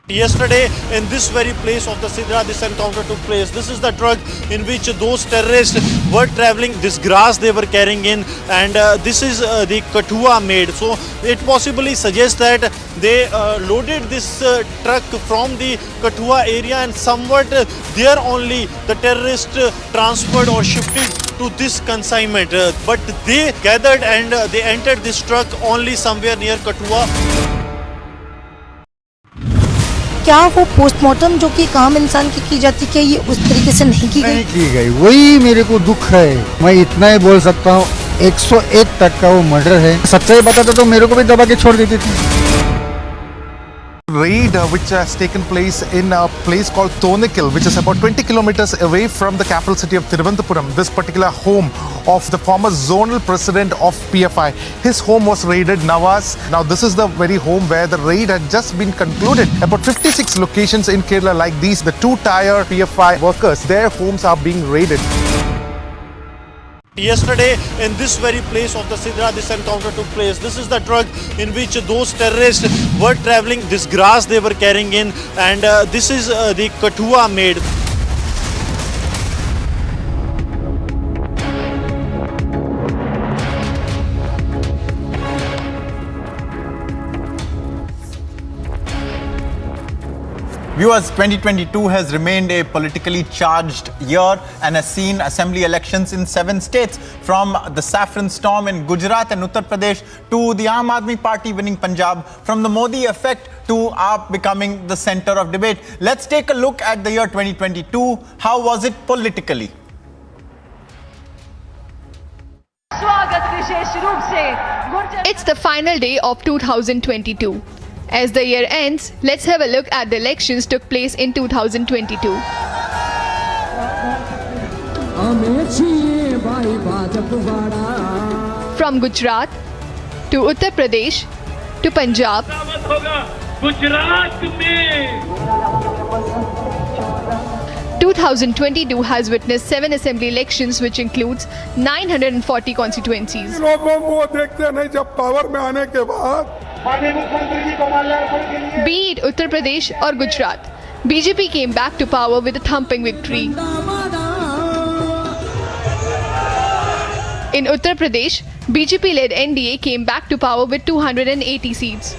Yesterday, in this very place of the Sidra, this encounter took place. This is the truck in which those terrorists were traveling. This grass they were carrying in, and this is the Kathua made. So it possibly suggests that they loaded this truck from the Kathua area, and somewhat there only the terrorists transferred or shifted to this consignment. But they gathered and they entered this truck only somewhere near Kathua. क्या वो postmortem जो कि काम इंसान की जाती क्या ये उस तरीके से नहीं की गई वही मेरे को दुख है। मैं इतना ही बोल सकता हूँ 101 तक का वो मर्डर है। सच्चाई बताता तो मेरे को भी दबा के छोड़ देती थी। Raid which has taken place in a place called Thonikil, which is about 20 kilometers away from the capital city of Thiruvananthapuram. This particular home of the former zonal president of PFI. His home was raided, Nawaz. Now this is the very home where the raid had just been concluded. About 56 locations in Kerala like these, the two-tier PFI workers, their homes are being raided. Yesterday, in this very place of the Sidra, this encounter took place. This is the truck in which those terrorists were traveling. This grass they were carrying in, and this is the Kathua made. Viewers, 2022 has remained a politically charged year and has seen assembly elections in 7 states, from the saffron storm in Gujarat and Uttar Pradesh to the Aam Aadmi Party winning Punjab, from the Modi effect to AAP becoming the center of debate. Let's take a look at the year 2022. How was it politically? It's the final day of 2022. As the year ends, let's have a look at the elections took place in 2022. From Gujarat to Uttar Pradesh to Punjab, 2022 has witnessed 7 assembly elections, which includes 940 constituencies. Be it Uttar Pradesh or Gujarat, BJP came back to power with a thumping victory. In Uttar Pradesh, BJP-led NDA came back to power with 280 seats.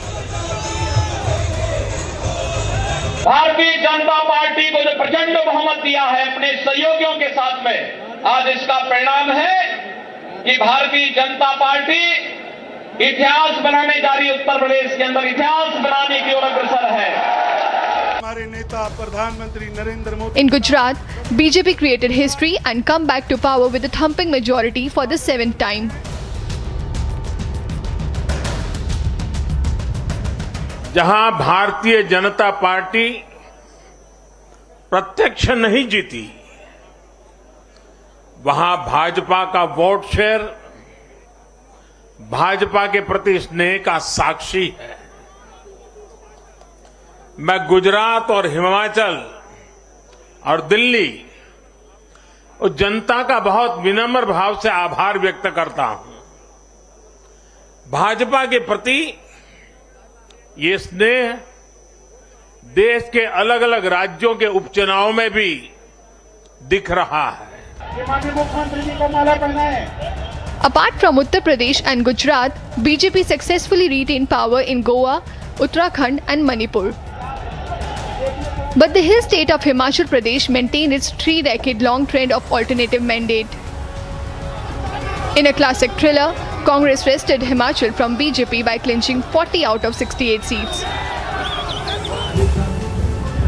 Bharatiya Janata party को जो प्रचंड बहुमत दिया है अपने सहयोगियों के साथ में, आज इसका परिणाम है कि भारतीय जनता पार्टी इतिहास बनाने जा रही, उत्तर प्रदेश के अंदर इतिहास बनाने की ओर अग्रसर है। हमारे नेता प्रधानमंत्री Narendra Modi. In Gujarat, BJP created history and come back to power with a thumping majority for the 7th time. जहां भारतीय जनता पार्टी प्रत्यक्ष नहीं जीती, वहां भाजपा का वोट शेयर भाजपा के प्रति स्नेह का साक्षी है। मैं गुजरात और हिमाचल और दिल्ली और जनता का बहुत विनम्र भाव से आभार व्यक्त करता हूं। भाजपा के प्रति ये स्नेह देश के अलग अलग राज्यों के उपचुनाव में भी दिख रहा है। मुख्यमंत्री जी को माला पहनाएं। Apart from Uttar Pradesh and Gujarat, BJP successfully retained power in Goa, Uttarakhand and Manipur. But the hill state of Himachal Pradesh maintained its 3-decade-long trend of alternative mandate. In a classic thriller, Congress wrested Himachal from BJP by clinching 40 out of 68 seats.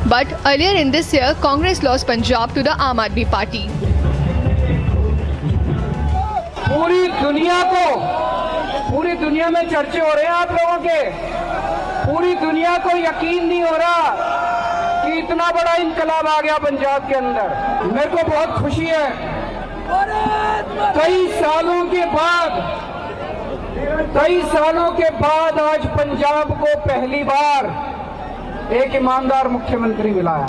But earlier in this year, Congress lost Punjab to the Aam Aadmi Party. पूरी दुनिया में चर्चे हो रहे हैं आप लोगों के। पूरी दुनिया को यकीन नहीं हो रहा कि इतना बड़ा इनकलाब आ गया पंजाब के अंदर। मेरे को बहुत खुशी है 23 सालों के बाद आज पंजाब को पहली बार एक ईमानदार मुख्यमंत्री मिला है.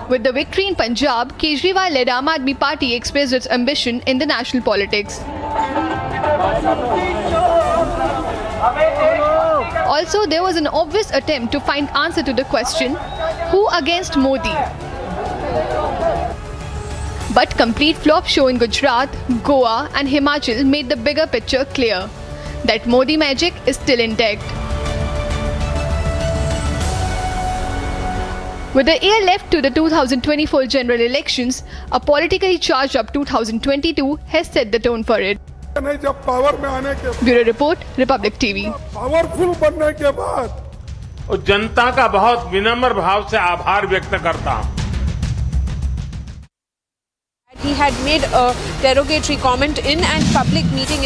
With the victory in Punjab, Kejriwal-led Aam Aadmi Party expressed its ambition in the national politics. Also, there was an obvious attempt to find answer to the question, who against Modi? But complete flop show in Gujarat, Goa and Himachal made the bigger picture clear, that Modi magic is still intact. With a year left to the 2024 general elections, a politically charged up 2022 has set the tone for it. Bureau Report, Republic TV. Powerful बनने के बाद और जनता का बहुत विनम्र भाव से आभार व्यक्त करता हूं. He had made a derogatory comment in a public meeting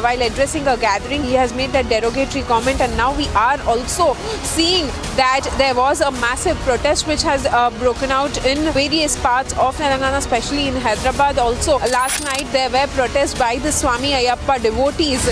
while addressing a gathering. He has made that derogatory comment, and now we are also seeing that there was a massive protest which has broken out in various parts of Telangana, especially in Hyderabad. Also, last night there were protests by the Swami Ayyappa devotees.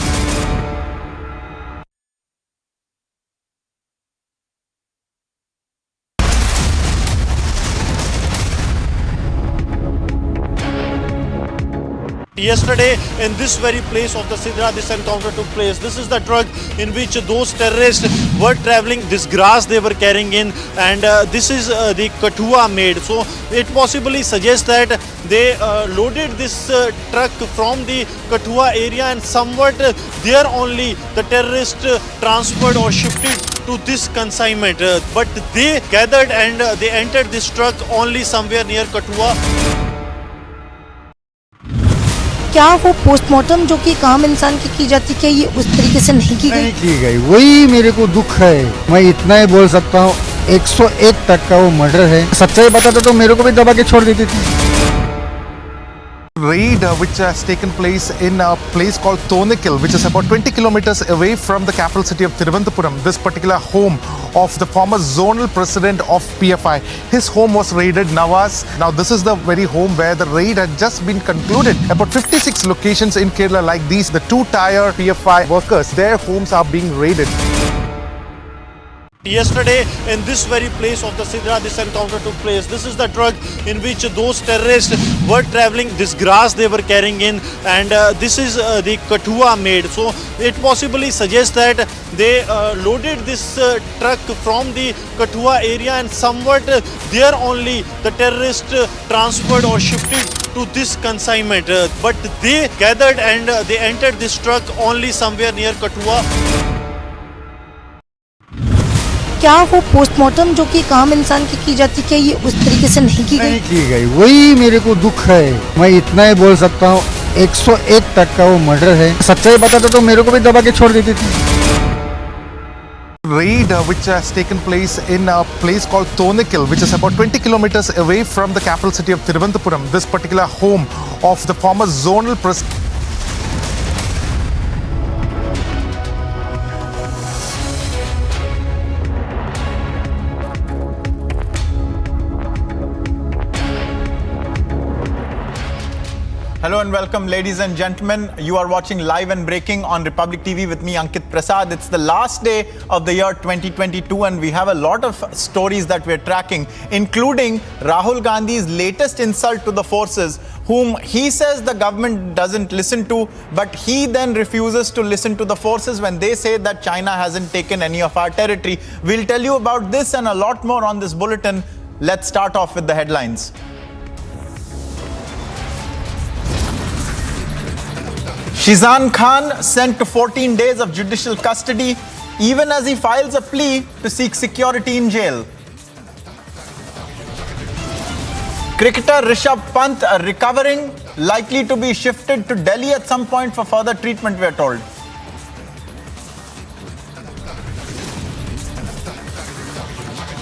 Yesterday, in this very place of the Sidra, this encounter took place. This is the truck in which those terrorists were traveling. This grass they were carrying in, and this is the Kathua made. So it possibly suggests that they loaded this truck from the Kathua area, and somewhat there only the terrorists transferred or shifted to this consignment. But they gathered and they entered this truck only somewhere near Kathua. क्या वो postmortem जो कि एक आम इंसान की जाती है, ये उस तरीके से नहीं की गई? वही मेरे को दुख है. मैं इतना ही बोल सकता हूँ, 101 तक का वो मर्डर है. सच्चाई बताता तो मेरे को भी दबा के छोड़ देती थी. Raid which has taken place in a place called Thonakil, which is about 20 kilometers away from the capital city of Thiruvananthapuram. This particular home of the former zonal president of PFI. His home was raided, Nawaz. Now this is the very home where the raid had just been concluded. About 56 locations in Kerala like these, the two-tier PFI workers, their homes are being raided. Yesterday, in this very place of the Sidra, this encounter took place. This is the truck in which those terrorists were traveling. This grass they were carrying in, and this is the Kathua made. So it possibly suggests that they loaded this truck from the Kathua area, and somewhat there only the terrorists transferred or shifted to this consignment. But they gathered and they entered this truck only somewhere near Kathua. क्या वो postmortem जो कि एक आम इंसान की जाती है, ये उस तरीके से नहीं की गई? वही मेरे को दुख है. मैं इतना ही बोल सकता हूँ, 101 तक का वो मर्डर है. सच्चाई बताता तो मेरे को भी दबा के छोड़ देती थी. Raid which has taken place in a place called Thonakil, which is about 20 kilometers away from the capital city of Thiruvananthapuram. This particular home of the former zonal president. Hello and welcome, ladies and gentlemen. You are watching Live and Breaking on Republic TV with me, Ankit Prasad. It's the last day of the year 2022 and we have a lot of stories that we're tracking, including Rahul Gandhi's latest insult to the forces, whom he says the government doesn't listen to, but he then refuses to listen to the forces when they say that China hasn't taken any of our territory. We'll tell you about this and a lot more on this bulletin. Let's start off with the headlines. Sheezan Khan sent to 14 days of judicial custody, even as he files a plea to seek security in jail. Cricketer Rishabh Pant recovering, likely to be shifted to Delhi at some point for further treatment, we are told.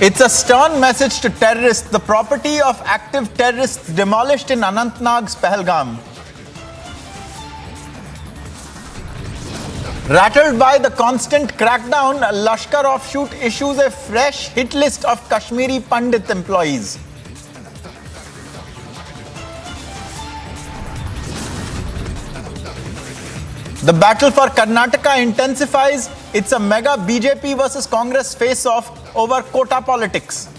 It's a stern message to terrorists. The property of active terrorists demolished in Anantnag's Pahalgam. Rattled by the constant crackdown, Lashkar offshoot issues a fresh hit list of Kashmiri Pandit employees. The battle for Karnataka intensifies. It's a mega BJP versus Congress face-off over quota politics.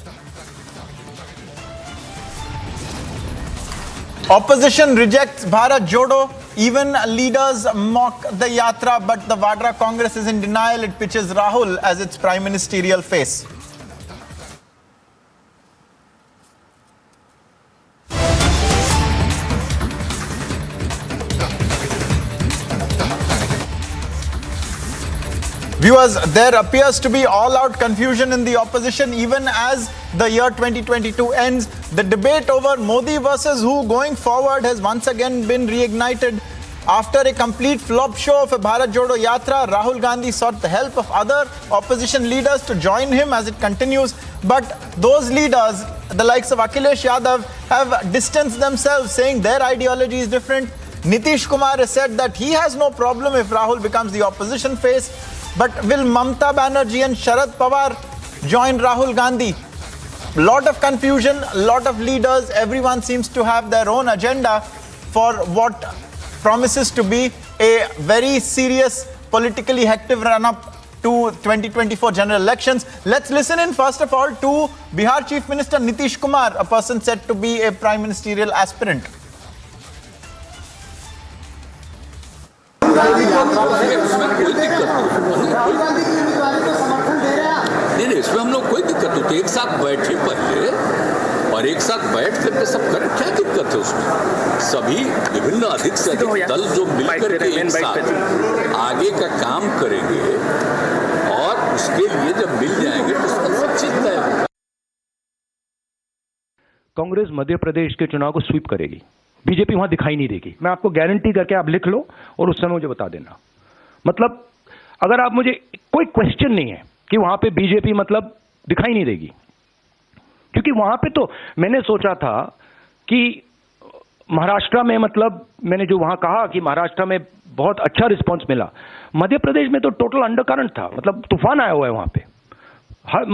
Opposition rejects Bharat Jodo. Even leaders mock the Yatra, but the Vadra Congress is in denial. It pitches Rahul as its prime ministerial face. Viewers, there appears to be all-out confusion in the opposition even as the year 2022 ends. The debate over Modi versus who going forward has once again been reignited. After a complete flop show of a Bharat Jodo Yatra, Rahul Gandhi sought the help of other opposition leaders to join him as it continues. But those leaders, the likes of Akhilesh Yadav, have distanced themselves, saying their ideology is different. Nitish Kumar has said that he has no problem if Rahul becomes the opposition face. But will Mamta Banerjee and Sharad Pawar join Rahul Gandhi? Lot of confusion, lot of leaders. Everyone seems to have their own agenda for what promises to be a very serious, politically hectic run-up to 2024 general elections. Let's listen in first of all to Bihar Chief Minister Nitish Kumar, a person said to be a prime ministerial aspirant. नहीं, इसमें हम लोग कोई दिक्कत नहीं, तो एक साथ बैठे पहले और एक साथ बैठ करके सब करें, क्या दिक्कत है उसमें? सभी विभिन्न अधिक से अधिक दल जो मिलकर के एक साथ आगे का काम करेंगे और उसके लिए जब मिल जाएंगे तो सब चीज तय होगा। कांग्रेस मध्य प्रदेश के चुनाव को स्वीप करेगी, बीजेपी वहां दिखाई नहीं देगी। मैं आपको गारंटी करके आप लिख लो और उस समय मुझे बता देना। मतलब अगर आप मुझे कोई क्वेश्चन नहीं है कि वहां पे बीजेपी मतलब दिखाई नहीं देगी, क्योंकि वहां पे तो मैंने सोचा था कि महाराष्ट्र में मतलब मैंने जो वहां कहा कि महाराष्ट्र में बहुत अच्छा रिस्पांस मिला, मध्य प्रदेश में तो टोटल अंडरकरंट था, मतलब तूफान आया हुआ है वहां पे।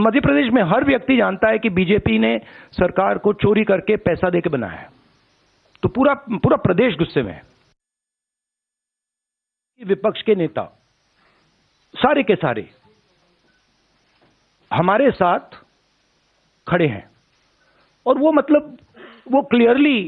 मध्य प्रदेश में हर व्यक्ति जानता है कि बीजेपी ने सरकार को चोरी करके पैसा देके बनाया है, तो पूरा प्रदेश गुस्से में है। विपक्ष के नेता सारे के सारे हमारे साथ खड़े हैं और वो मतलब वो क्लियरली